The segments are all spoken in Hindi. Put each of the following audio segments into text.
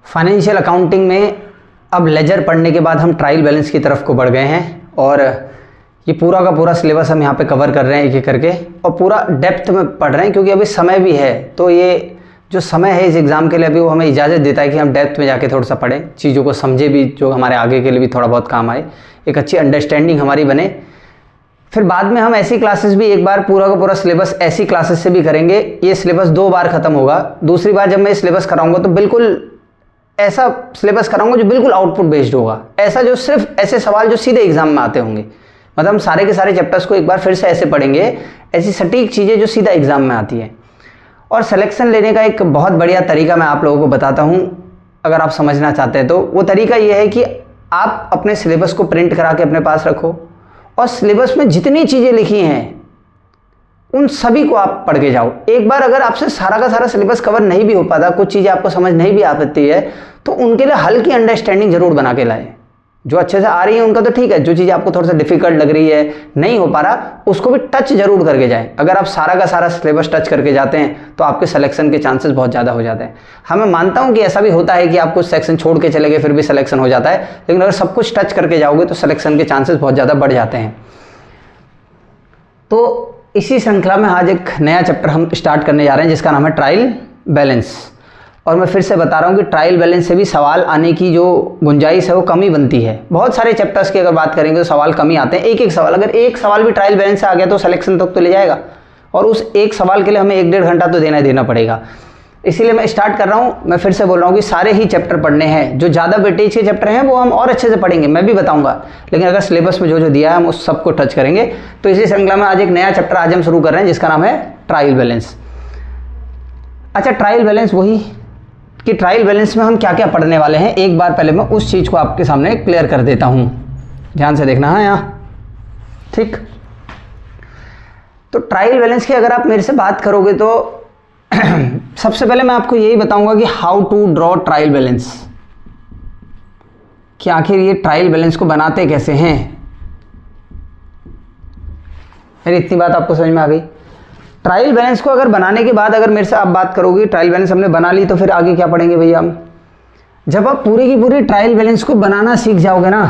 फाइनेंशियल अकाउंटिंग में अब लेजर पढ़ने के बाद हम ट्रायल बैलेंस की तरफ को बढ़ गए हैं और ये पूरा का पूरा सिलेबस हम यहाँ पे कवर कर रहे हैं एक एक करके और पूरा डेप्थ में पढ़ रहे हैं क्योंकि अभी समय भी है। तो ये जो समय है इस एग्ज़ाम के लिए अभी वो हमें इजाज़त देता है कि हम डेप्थ में जाके थोड़ा सा पढ़ें, चीज़ों को समझे भी, जो हमारे आगे के लिए भी थोड़ा बहुत काम आए, एक अच्छी अंडरस्टैंडिंग हमारी बने। फिर बाद में हम ऐसी क्लासेस भी एक बार पूरा का पूरा सिलेबस ऐसी क्लासेस से भी करेंगे। ये सिलेबस 2 बार ख़त्म होगा। दूसरी बार जब मैं सिलेबस कराऊंगा तो बिल्कुल ऐसा सिलेबस कराऊंगा जो बिल्कुल आउटपुट बेस्ड होगा, ऐसा जो सिर्फ ऐसे सवाल जो सीधे एग्जाम में आते होंगे। मतलब हम सारे के सारे चैप्टर्स को एक बार फिर से ऐसे पढ़ेंगे, ऐसी सटीक चीज़ें जो सीधा एग्जाम में आती हैं। और सिलेक्शन लेने का एक बहुत बढ़िया तरीका मैं आप लोगों को बताता हूँ, अगर आप समझना चाहते हैं तो। वो तरीका ये है कि आप अपने सिलेबस को प्रिंट करा के अपने पास रखो और सिलेबस में जितनी चीज़ें लिखी हैं उन सभी को आप पढ़ के जाओ। एक बार अगर आपसे सारा का सारा सिलेबस कवर नहीं भी हो पाता, कुछ चीज़ें आपको समझ नहीं भी आ पाती है, तो उनके लिए हल्की अंडरस्टैंडिंग जरूर बना के लाएं। जो अच्छे से आ रही है उनका तो ठीक है, जो चीज़ आपको थोड़ा सा डिफिकल्ट लग रही है, नहीं हो पा रहा, उसको भी टच जरूर करके जाएं। अगर आप सारा का सारा सिलेबस टच करके जाते हैं तो आपके सिलेक्शन के चांसेस बहुत ज़्यादा हो जाते हैं। हाँ, मैं मानता हूँ कि ऐसा भी होता है कि आप कुछ सेक्शन छोड़ के चले गए फिर भी सिलेक्शन हो जाता है, लेकिन अगर सब कुछ टच करके जाओगे तो सिलेक्शन के चांसेस बहुत ज़्यादा बढ़ जाते हैं। तो इसी श्रृंखला में आज एक नया चैप्टर हम स्टार्ट करने जा रहे हैं जिसका नाम है ट्रायल बैलेंस। और मैं फिर से बता रहा हूँ कि ट्रायल बैलेंस से भी सवाल आने की जो गुंजाइश है वो कम ही बनती है। बहुत सारे चैप्टर्स की अगर बात करेंगे तो सवाल कम ही आते हैं। एक एक सवाल, अगर एक सवाल भी ट्रायल बैलेंस से आ गया तो सिलेक्शन तक तो ले जाएगा, और उस एक सवाल के लिए हमें 1-1.5 घंटा तो देना पड़ेगा। इसीलिए मैं स्टार्ट कर रहा हूँ। मैं फिर से बोल रहा हूँ कि सारे ही चैप्टर पढ़ने हैं। जो ज़्यादा वेटेज के चैप्टर हैं वो हम और अच्छे से पढ़ेंगे, मैं भी बताऊँगा, लेकिन अगर सिलेबस में जो जो दिया है हम उस सबको टच करेंगे। तो इसी श्रृंखला में आज एक नया चैप्टर आज हम शुरू कर रहे हैं जिसका नाम है ट्रायल बैलेंस। अच्छा, ट्रायल बैलेंस वही कि ट्रायल बैलेंस में हम क्या क्या पढ़ने वाले हैं, एक बार पहले मैं उस चीज़ को आपके सामने क्लियर कर देता हूँ। ध्यान से देखना है यहाँ, ठीक। तो ट्रायल बैलेंस की अगर आप मेरे से बात करोगे तो सबसे पहले मैं आपको यही बताऊंगा कि how to draw trial balance, कि आखिर ये ट्रायल बैलेंस को बनाते कैसे हैं। मेरी इतनी बात आपको समझ में आ गई। ट्रायल बैलेंस को अगर बनाने के बाद अगर मेरे से आप बात करोगे ट्रायल बैलेंस हमने बना ली, तो फिर आगे क्या पढ़ेंगे भैया हम। जब आप पूरी की पूरी ट्रायल बैलेंस को बनाना सीख जाओगे ना,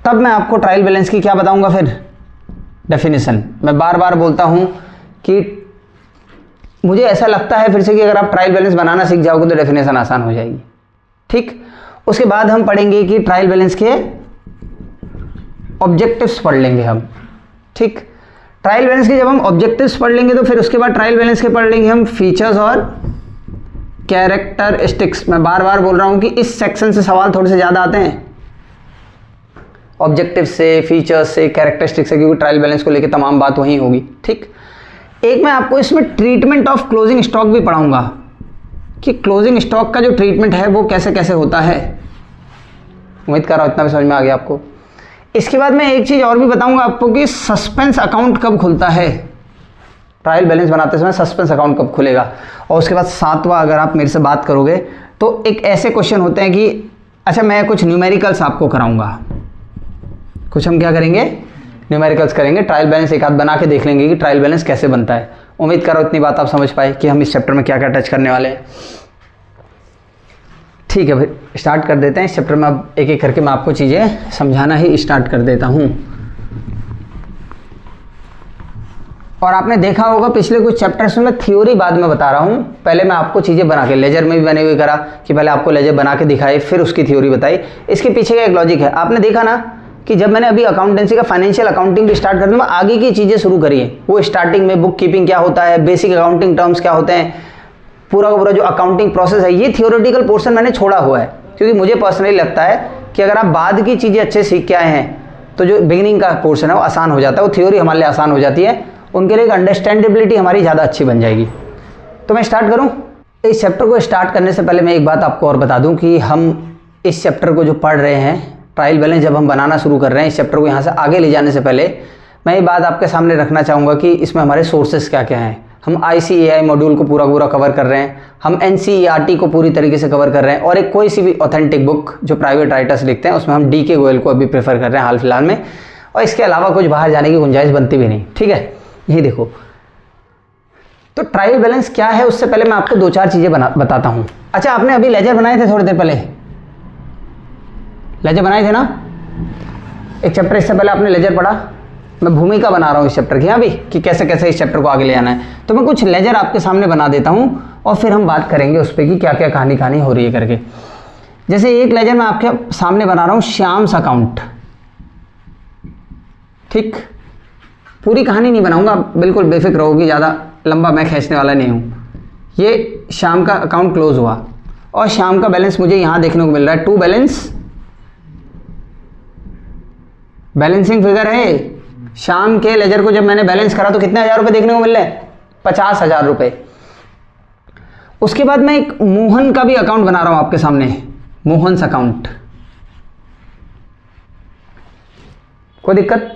तब मैं आपको ट्रायल बैलेंस की क्या बताऊंगा, फिर डेफिनेशन। मैं बार बार बोलता हूं कि मुझे ऐसा लगता है फिर से कि अगर आप ट्रायल बैलेंस बनाना सीख जाओगे तो डेफिनेशन आसान हो जाएगी, ठीक। उसके बाद हम पढ़ेंगे कि ट्रायल बैलेंस के ऑब्जेक्टिव्स पढ़ लेंगे हम, ठीक। ट्रायल बैलेंस के जब हम ऑब्जेक्टिव्स पढ़ लेंगे तो फिर उसके बाद ट्रायल बैलेंस के पढ़ लेंगे हम फीचर्स और कैरेक्टरिस्टिक्स। मैं बार बार बोल रहा हूं कि इस सेक्शन से सवाल थोड़े से ज़्यादा आते हैं, ऑब्जेक्टिव से, फीचर्स से, कैरेक्टरिस्टिक्स से, क्योंकि ट्रायल बैलेंस को लेकर तमाम बात वहीं होगी, ठीक। एक मैं आपको इसमें ट्रीटमेंट ऑफ क्लोजिंग स्टॉक भी पढ़ाऊंगा कि क्लोजिंग स्टॉक का जो ट्रीटमेंट है वो कैसे कैसे होता है। उम्मीद कर रहा हूँ इतना भी समझ में आ गया आपको। इसके बाद मैं एक चीज़ और भी बताऊंगा आपको कि सस्पेंस अकाउंट कब खुलता है। ट्रायल बैलेंस बनाते समय सस्पेंस अकाउंट कब खुलेगा। और उसके बाद 7वां अगर आप मेरे से बात करोगे तो एक ऐसे क्वेश्चन होते हैं कि अच्छा, मैं कुछ न्यूमेरिकल्स आपको कराऊंगा, कुछ हम क्या करेंगे, न्यूमेरिकल्स करेंगे। ट्रायल बैलेंस एक आध बना के देख लेंगे कि ट्रायल बैलेंस कैसे बनता है। उम्मीद करो इतनी बात आप समझ पाए कि हम इस चैप्टर में क्या क्या टच करने वाले हैं, ठीक है। भाई स्टार्ट कर देते हैं इस चैप्टर में। अब एक एक करके मैं आपको चीज़ें समझाना ही स्टार्ट कर देता हूँ। और आपने देखा होगा पिछले कुछ चैप्टर्स में मैं थ्योरी बाद में बता रहा हूँ, पहले मैं आपको चीज़ें बना के, लेजर में भी बने हुए करा कि पहले आपको लेजर बना के दिखाई फिर उसकी थ्योरी बताई। इसके पीछे का एक लॉजिक है। आपने देखा ना कि जब मैंने अभी अकाउंटेंसी का फाइनेंशियल अकाउंटिंग भी स्टार्ट कर दिया, मैं आगे की चीज़ें शुरू करी है। वो स्टार्टिंग में बुक कीपिंग क्या होता है, बेसिक अकाउंटिंग टर्म्स क्या होते हैं, पूरा का पूरा जो अकाउंटिंग प्रोसेस है, ये थियोरेटिकल पोर्शन मैंने छोड़ा हुआ है। क्योंकि मुझे पर्सनली लगता है कि अगर आप बाद की चीज़ें अच्छे सीख के आए हैं तो जो बिगिनिंग का पोर्शन है वो आसान हो जाता है, वो थ्योरी हमारे लिए आसान हो जाती है, उनके लिए एक अंडरस्टैंडेबिलिटी हमारी ज़्यादा अच्छी बन जाएगी। तो मैं स्टार्ट करूँ। इस चैप्टर को स्टार्ट करने से पहले मैं एक बात आपको और बता दूँ कि हम इस चैप्टर को जो पढ़ रहे हैं, ट्रायल बैलेंस जब हम बनाना शुरू कर रहे हैं, इस चैप्टर को यहाँ से आगे ले जाने से पहले मैं ये बात आपके सामने रखना चाहूँगा कि इसमें हमारे सोर्सेस क्या क्या हैं। हम ICAI मॉड्यूल को पूरा कवर कर रहे हैं, हम NCERT को पूरी तरीके से कवर कर रहे हैं, और एक कोई सी भी ऑथेंटिक बुक जो प्राइवेट राइटर्स लिखते हैं उसमें हम DK गोयल को अभी प्रेफर कर रहे हैं हाल फिलहाल में। और इसके अलावा कुछ बाहर जाने की गुंजाइश बनती भी नहीं, ठीक है। यही देखो, तो ट्रायल बैलेंस क्या है उससे पहले मैं आपको दो चार चीज़ें बताता हूँ। अच्छा, आपने अभी लेजर बनाए थे थोड़ी देर पहले, लेजर बनाए थे ना, एक चैप्टर इससे पहले आपने लेजर पढ़ा। मैं भूमिका बना रहा हूँ इस चैप्टर की यहाँ भी कि कैसे कैसे इस चैप्टर को आगे ले आना है। तो मैं कुछ लेजर आपके सामने बना देता हूँ और फिर हम बात करेंगे उस पर कि क्या क्या कहानी हो रही है करके। जैसे एक लेजर मैं आपके सामने बना रहा हूँ, श्याम्स अकाउंट। ठीक, पूरी कहानी नहीं बनाऊंगा, बिल्कुल बेफिक्र होगी, ज़्यादा लंबा मैं खींचने वाला नहीं हूँ। ये श्याम का अकाउंट क्लोज हुआ और श्याम का बैलेंस मुझे यहाँ देखने को मिल रहा है, टू बैलेंस, बैलेंसिंग फिगर है। शाम के लेजर को जब मैंने बैलेंस करा तो कितने हजार रुपए देखने को मिल रहे हैं, 50,000 रुपए। उसके बाद मैं एक मोहन का भी अकाउंट बना रहा हूं आपके सामने, मोहन्स अकाउंट। कोई दिक्कत?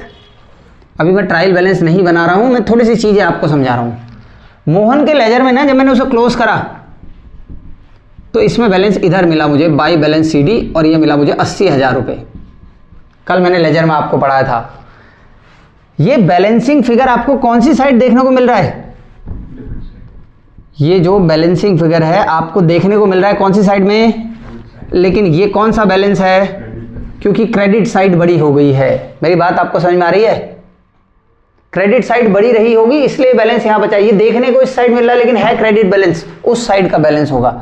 अभी मैं ट्रायल बैलेंस नहीं बना रहा हूं, मैं थोड़ी सी चीजें आपको समझा रहा हूं। मोहन के लेजर में ना जब मैंने उसे क्लोज करा तो इसमें बैलेंस इधर मिला मुझे बाई बैलेंस CD और ये मिला मुझे 80,000 रुपए। कल मैंने लेजर में आपको पढ़ाया था। ये बैलेंसिंग फिगर आपको कौन सी साइड देखने को मिल रहा है? ये जो बैलेंसिंग फिगर है आपको देखने को मिल रहा है कौन सी साइड में? लेकिन ये कौन सा बैलेंस है? क्योंकि क्रेडिट साइड बड़ी हो गई है। मेरी बात आपको समझ में आ रही है? क्रेडिट साइड बड़ी रही होगी इसलिए बैलेंस यहां बचा। ये देखने को इस साइड मिल रहा है लेकिन है क्रेडिट बैलेंस, उस साइड का बैलेंस होगा।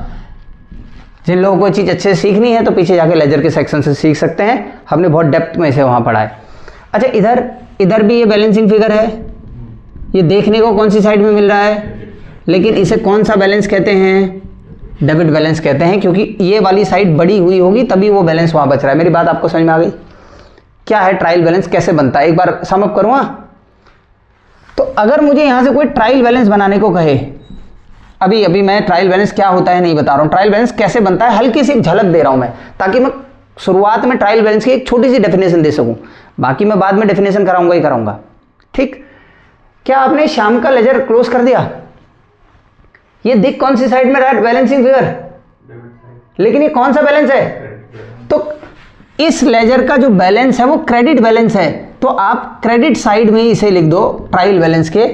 जिन लोगों को चीज अच्छे से सीखनी है तो पीछे जाके लेजर के सेक्शन से सीख सकते हैं, हमने बहुत डेप्थ में इसे वहां पढ़ा है। अच्छा, इधर भी ये बैलेंसिंग फिगर है, ये देखने को कौन सी साइड में मिल रहा है, लेकिन इसे कौन सा बैलेंस कहते हैं? डेबिट बैलेंस कहते हैं, क्योंकि ये वाली साइड बड़ी हुई होगी तभी वो बैलेंस वहां बच रहा है। मेरी बात आपको समझ में आ गई? क्या है ट्रायल बैलेंस, कैसे बनता है, एक बार सम अप करूँगा। तो अगर मुझे यहां से कोई ट्रायल बैलेंस बनाने को कहे, अभी मैं ट्रायल बैलेंस क्या होता है नहीं बता रहा हूं, ट्रायल बैलेंस कैसे बनता है हल्की सी झलक दे रहा हूं मैं, ताकि मैं शुरुआत में ट्रायल बैलेंस की एक छोटी सी डेफिनेशन दे सकूं। बाकी मैं बाद में डेफिनेशन कराऊंगा ही कराऊंगा। ठीक, क्या आपने शाम का लेजर क्लोज कर दिया? ये दिख कौन सी साइड में रहा है बैलेंसिंग फिगर, लेकिन ये कौन सा बैलेंस है? तो इस लेजर का जो बैलेंस है वो क्रेडिट बैलेंस है, तो आप क्रेडिट साइड में ही इसे लिख दो ट्रायल बैलेंस के।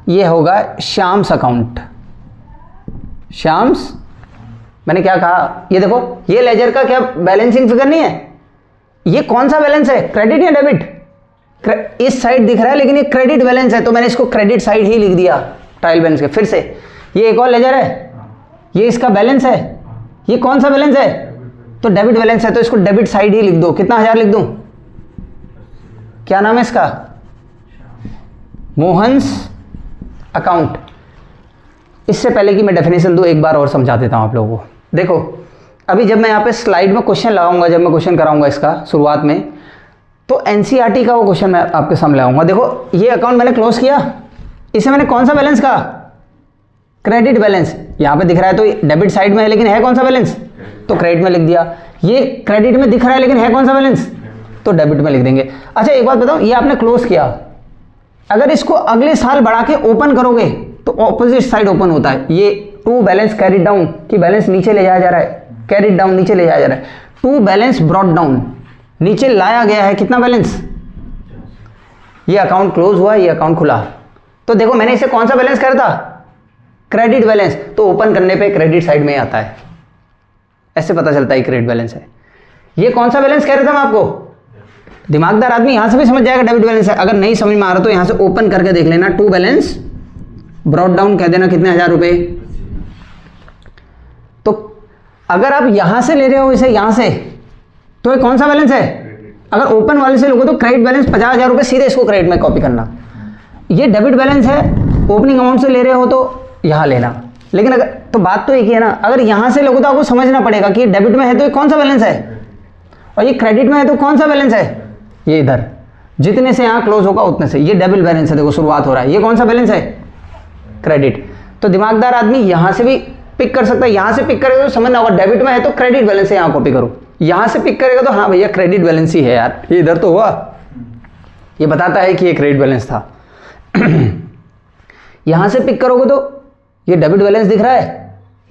ये होगा श्याम्स अकाउंट। श्याम्स, मैंने क्या कहा? ये देखो, ये लेजर का क्या बैलेंसिंग फिगर नहीं है? ये कौन सा बैलेंस है, क्रेडिट या डेबिट? इस साइड दिख रहा है लेकिन ये क्रेडिट बैलेंस है, तो मैंने इसको क्रेडिट साइड ही लिख दिया ट्रायल बैलेंस के। फिर से, ये एक और लेजर है, ये इसका बैलेंस है, ये कौन सा बैलेंस है? तो डेबिट बैलेंस है, तो इसको डेबिट साइड ही लिख दो। कितना हजार लिख दूं? क्या नाम है इसका? मोहन्स अकाउंट। इससे पहले कि मैं डेफिनेशन दूं, एक बार और समझा देता हूं आप लोगों को। देखो, अभी जब मैं यहाँ पे स्लाइड में क्वेश्चन लगाऊंगा, जब मैं क्वेश्चन कराऊंगा इसका शुरुआत में, तो एनसीईआरटी का वो क्वेश्चन मैं आपके सामने लाऊंगा। देखो, ये अकाउंट मैंने क्लोज किया, इसे मैंने कौन सा बैलेंस कहा? Credit balance. यहाँ पे दिख रहा है तो डेबिट साइड में है, लेकिन है कौन सा बैलेंस? तो क्रेडिट में लिख दिया। ये क्रेडिट में दिख रहा है लेकिन है कौन सा बैलेंस? तो डेबिट में लिख देंगे। अच्छा, एक बात बताओ, ये आपने क्लोज किया, अगर इसको अगले साल बढ़ा के ओपन करोगे तो ऑपोजिट साइड ओपन होता है। ये टू बैलेंस कैरिड डाउन, कि बैलेंस नीचे ले जाया जा रहा है, कैरिड डाउन नीचे ले जाया जा रहा है। टू बैलेंस ब्रॉट डाउन, नीचे लाया गया है कितना बैलेंस? ये अकाउंट क्लोज हुआ, ये अकाउंट खुला। तो देखो, मैंने इसे कौन सा बैलेंस करा था? Credit balance. तो ओपन करने पे क्रेडिट साइड में आता है, ऐसे पता चलता है क्रेडिट बैलेंस है। ये कौन सा बैलेंस कह रहा था मैं आपको? दिमागदार आदमी यहां से भी समझ जाएगा डेबिट बैलेंस है। अगर नहीं समझ में आ रहा तो यहां से ओपन करके देख लेना, टू बैलेंस ब्रॉट डाउन कह देना, कितने हजार रुपए। तो अगर आप यहां से ले रहे हो इसे यहां से, तो ये कौन सा बैलेंस है? अगर ओपन वाले से लोगे तो क्रेडिट बैलेंस 50,000 रुपए, सीधे इसको क्रेडिट में कॉपी करना। ये डेबिट बैलेंस है, ओपनिंग अमाउंट से ले रहे हो तो यहां लेना। लेकिन अगर, तो बात तो एक ही है ना, अगर यहां से लोगे तो आपको समझना पड़ेगा कि डेबिट में है तो ये कौन सा बैलेंस है, और ये क्रेडिट में है तो कौन सा बैलेंस है? ये इधर, जितने से यहां क्लोज होगा उतने से। ये डेबिट बैलेंस है, देखो शुरुआत हो रहा है। ये कौन सा बैलेंस है? क्रेडिट। तो दिमागदार आदमी यहां से भी पिक कर सकता है, यहां से पिक करेगा तो समझना होगा डेबिट में है तो क्रेडिट बैलेंस है, यहां कॉपी करो। यहां से पिक करेगा तो हाँ भैया क्रेडिट बैलेंस ही है यार, ये इधर तो हुआ, ये बताता है कि ये क्रेडिट बैलेंस था। यहां से पिक करोगे तो ये डेबिट बैलेंस दिख रहा है,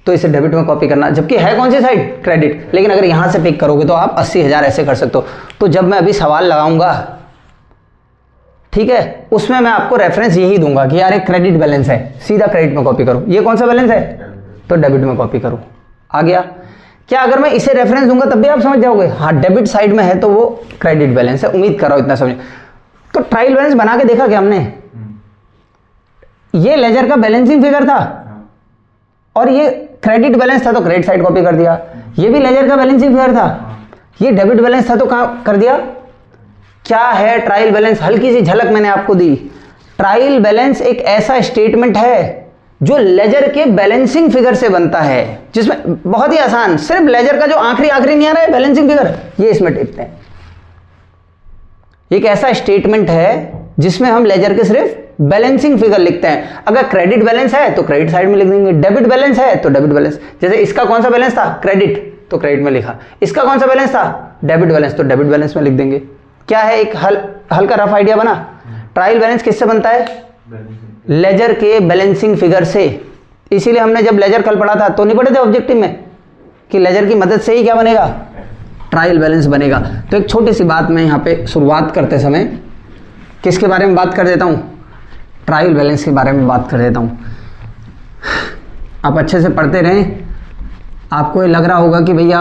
तो इसे डेबिट में कॉपी करना, जबकि है कौन सी साइड? क्रेडिट। लेकिन अगर यहां से पिक करोगे तो आप 80,000 ऐसे कर सकते हो। तो जब मैं अभी सवाल लगाऊंगा ठीक है, उसमें मैं आपको रेफरेंस यही दूंगा कि यार एक क्रेडिट बैलेंस है, सीधा क्रेडिट में कॉपी करो। ये कौन सा बैलेंस है, तो डेबिट में कॉपी करो। आ गया क्या? अगर मैं इसे रेफरेंस दूंगा तब भी आप समझ जाओगे, हाँ डेबिट साइड में है तो वो क्रेडिट बैलेंस है। उम्मीद कर रहा हूं इतना समझ। तो ट्रायल बैलेंस बना के देखा क्या हमने, ये लेजर का बैलेंसिंग फिगर था और ये क्रेडिट बैलेंस था तो क्रेडिट साइड कॉपी कर दिया। ये भी लेजर का बैलेंसिंग फिगर था, ये डेबिट बैलेंस था तो कहां कर दिया। क्या है ट्रायल बैलेंस? हल्की सी झलक मैंने आपको दी। ट्रायल बैलेंस एक ऐसा स्टेटमेंट है जो लेजर के बैलेंसिंग फिगर से बनता है, जिसमें बहुत ही आसान, सिर्फ लेजर का जो आखिरी नहीं आ रहा है बैलेंसिंग फिगर, ये इसमें टिकते हैं। एक ऐसा स्टेटमेंट है जिसमें हम लेजर के सिर्फ बैलेंसिंग फिगर लिखते हैं। अगर क्रेडिट बैलेंस है तो क्रेडिट साइड में लिख देंगे, डेबिट बैलेंस है तो डेबिट बैलेंस। जैसे इसका कौन सा बैलेंस था, क्रेडिट, तो क्रेडिट में लिखा। इसका कौन सा बैलेंस था, डेबिट बैलेंस, तो डेबिट बैलेंस में लिख देंगे। क्या है, एक हल्का रफ आइडिया बना। ट्रायल बैलेंस किससे बनता है, लेजर के बैलेंसिंग फिगर से। इसीलिए हमने जब लेजर कल पढ़ा था तो नहीं पढ़े थे ऑब्जेक्टिव में कि लेजर की मदद से ही क्या बनेगा, ट्रायल बैलेंस बनेगा। तो एक छोटी सी बात मैं यहाँ पे शुरुआत करते समय किसके बारे में बात कर देता हूँ, ट्रायल बैलेंस के बारे में बात कर देता हूँ। आप अच्छे से पढ़ते रहें। आपको ये लग रहा होगा कि भैया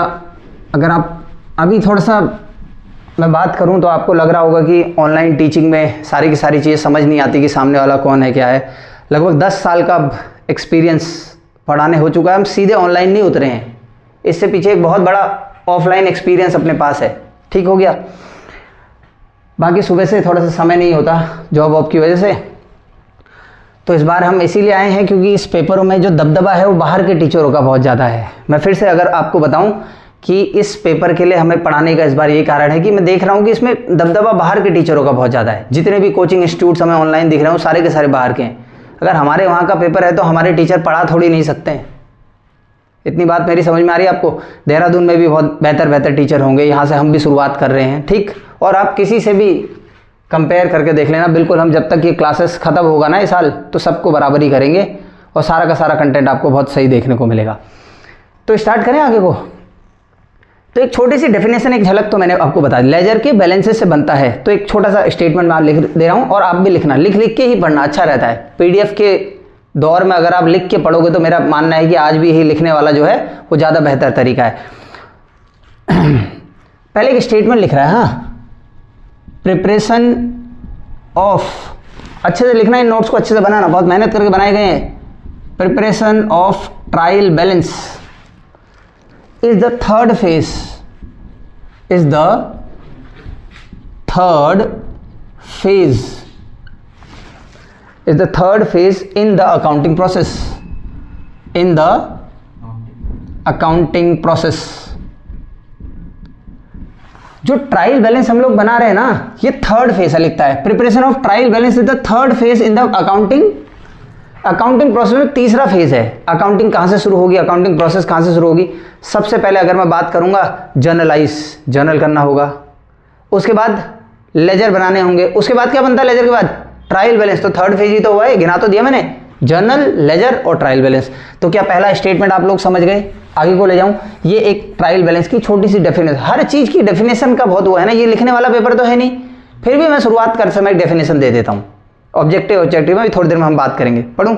अगर आप अभी थोड़ा सा मैं बात करूं तो आपको लग रहा होगा कि ऑनलाइन टीचिंग में सारी की सारी चीज़ें समझ नहीं आती कि सामने वाला कौन है क्या है। लगभग 10 साल का एक्सपीरियंस पढ़ाने हो चुका है, हम सीधे ऑनलाइन नहीं उतरे हैं। इससे पीछे एक बहुत बड़ा ऑफलाइन एक्सपीरियंस अपने पास है। ठीक हो गया। बाकी सुबह से थोड़ा सा समय नहीं होता जॉब वॉब की वजह से, तो इस बार हम इसीलिए आए हैं क्योंकि इस पेपरों में जो दबदबा है वो बाहर के टीचरों का बहुत ज़्यादा है। मैं फिर से अगर आपको बताऊं कि इस पेपर के लिए हमें पढ़ाने का इस बार ये कारण है कि मैं देख रहा हूँ कि इसमें दबदबा बाहर के टीचरों का बहुत ज़्यादा है। जितने भी कोचिंग इंस्टीट्यूट्स हमें ऑनलाइन दिख रहे हैं सारे के सारे बाहर के हैं। अगर हमारे वहाँ का पेपर है तो हमारे टीचर पढ़ा थोड़ी नहीं सकते हैं। इतनी बात मेरी समझ में आ रही है आपको। देहरादून में भी बहुत बेहतर टीचर होंगे, यहाँ से हम भी शुरुआत कर रहे हैं। ठीक, और आप किसी से भी कंपेयर करके देख लेना, बिल्कुल हम जब तक ये क्लासेस ख़त्म होगा ना इस साल तो सबको बराबरी करेंगे और सारा का सारा कंटेंट आपको बहुत सही देखने को मिलेगा। तो स्टार्ट करें आगे को। तो एक छोटी सी डेफिनेशन, एक झलक तो मैंने आपको बता दी। लेजर के बैलेंसेस से बनता है, तो एक छोटा सा स्टेटमेंट मैं लिख दे रहा हूँ और आप भी लिखना, लिख के ही पढ़ना अच्छा रहता है। पीडीएफ के दौर में अगर आप लिख के पढ़ोगे तो मेरा मानना है कि आज भी यही लिखने वाला जो है वो ज़्यादा बेहतर तरीका है। पहले एक स्टेटमेंट लिख रहा है, हाँ, प्रिपरेशन ऑफ, अच्छे से लिखना, इन नोट्स को अच्छे से बनाना, बहुत मेहनत करके बनाए गए हैं। Preparation of trial balance is the third phase in the accounting process। जो ट्रायल बैलेंस हम लोग बना रहे हैं ना, ये थर्ड फेज है, लिखता है preparation of trial balance is the third phase in the accounting process में तीसरा फेज है। अकाउंटिंग कहाँ से शुरू होगी, अकाउंटिंग प्रोसेस कहाँ से शुरू होगी? सबसे पहले अगर मैं बात करूंगा जर्नल करना होगा, उसके बाद लेजर बनाने होंगे, उसके बाद क्या बनता है लेजर के बाद? Trial balance. तो थर्ड फेज ही तो हुआ है, गिना तो दिया मैंने, जर्नल, लेजर और ट्रायल बैलेंस। तो क्या पहला स्टेटमेंट आप लोग समझ गए? आगे को ले जाऊं, ये एक ट्रायल बैलेंस की छोटी सी डेफिनेशन, हर चीज की डेफिनेशन का बहुत वो है ना, ये लिखने वाला पेपर तो है नहीं, फिर भी मैं शुरुआत कर समय डेफिनेशन दे देता हूं। ऑब्जेक्टिव में भी थोड़ी देर में हम बात करेंगे। पढ़ूं,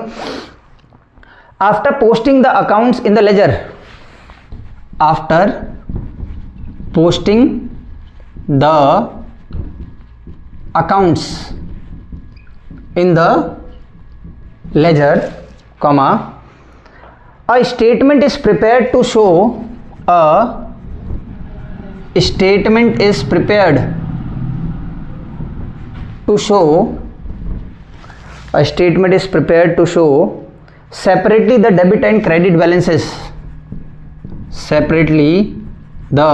after posting the accounts in the ledger, after posting the accounts in the ledger, comma, a statement is prepared to show separately the debit and credit balances, separately the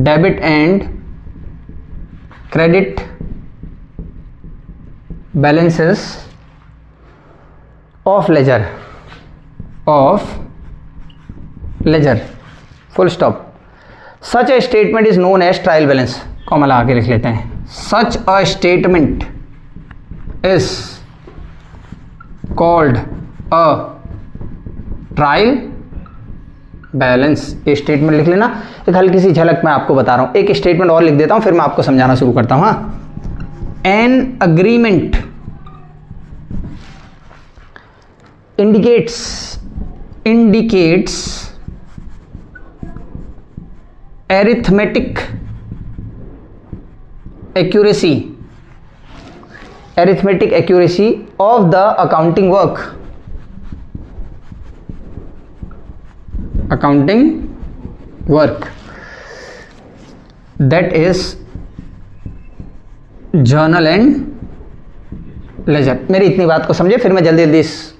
debit and credit balances of ledger, full stop। such a statement is known as trial balance, comma लगा के लिख लेते हैं। such a statement is called a trial balance। ये स्टेटमेंट लिख लेना। एक हल्की सी झलक मैं आपको बता रहा हूं, एक स्टेटमेंट और लिख देता हूं फिर मैं आपको समझाना शुरू करता हूं। हाँ, an agreement indicates arithmetic accuracy of the accounting work that is journal and ledger। मेरी इतनी बात को समझे, फिर मैं जल्दी जल्दी इस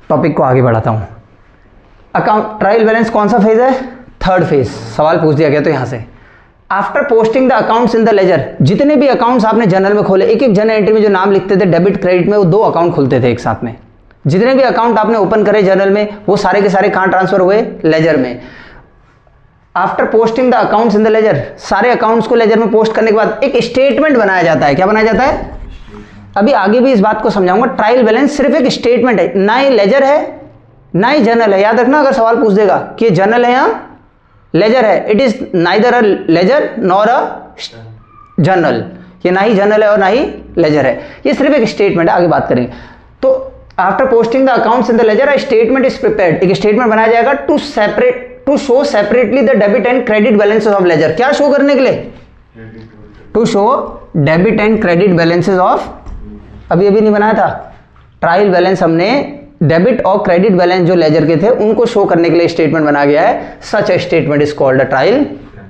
टॉपिक को आगे बढ़ाता हूं। अकाउंट ट्रायल बैलेंस कौन सा फेज है? Third phase. सवाल पूछ दिया गया तो यहां से after posting the accounts in the ledger, जितने भी अकाउंट्स आपने जर्नल में खोले, एक एक जर्नल एंट्री में जो नाम लिखते थे डेबिट क्रेडिट में, वो 2 अकाउंट खुलते थे एक साथ में। जितने भी अकाउंट आपने ओपन करे जर्नल में, वो सारे के सारे कहां ट्रांसफर हुए? लेजर में। After posting the accounts in the ledger, सारे अकाउंट्स को लेजर में पोस्ट करने के बाद एक स्टेटमेंट बनाया जाता है। क्या बनाया जाता है? अभी आगे भी इस बात को समझाऊंगा। ट्रायल बैलेंस सिर्फ एक स्टेटमेंट है, ना ही लेजर है ना ही जर्नल है। याद रखना, अगर सवाल पूछ देगा कि जर्नल है या लेजर है, it is neither a ledger nor a journal. ये ना ही जर्नल है और ना ही लेजर है, ये सिर्फ एक स्टेटमेंट है। आगे बात करेंगे। तो after posting the accounts in the ledger, a statement is prepared, एक स्टेटमेंट बनाया जाएगा to show separately the debit and credit balances of ledger. क्या शो करने के लिए? To show debit and credit balances of, अभी नहीं बनाया था ट्रायल बैलेंस हमने, डेबिट और क्रेडिट बैलेंस जो लेजर के थे उनको शो करने के लिए स्टेटमेंट बना गया है। Such a statement is called a trial.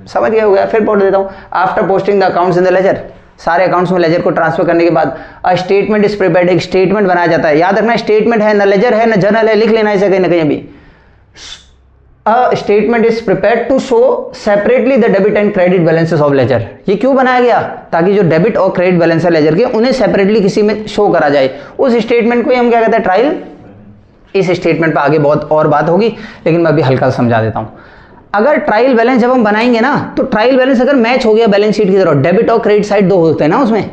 समझ गया हो गया? फिर पढ़ देता हूं। After posting the accounts in the ledger, सारे अकाउंट्स में लेजर को ट्रांसफर करने के बाद अ स्टेटमेंट इज प्रिपेयर्ड, एक स्टेटमेंट बनाया जाता है। याद रखना, स्टेटमेंट है, न लेजर है न जर्नल है, लिख लेना इसे कहीं ना कहीं भी। A statement is prepared to show separately the debit and credit balances of ledger. ये क्यों बनाया गया? ताकि जो डेबिट और क्रेडिट बैलेंस है लेजर के, उन्हें सेपरेटली किसी में शो करा जाए। उस स्टेटमेंट को ही हम क्या कहते हैं? ट्रायल। इस स्टेटमेंट पर आगे बहुत और बात होगी, लेकिन मैं अभी हल्का समझा देता हूं। अगर ट्रायल बैलेंस जब हम बनाएंगे ना, तो ट्रायल बैलेंस अगर मैच हो गया बैलेंस शीट की तरह, डेबिट और क्रेडिट साइड 2 होते हैं ना उसमें,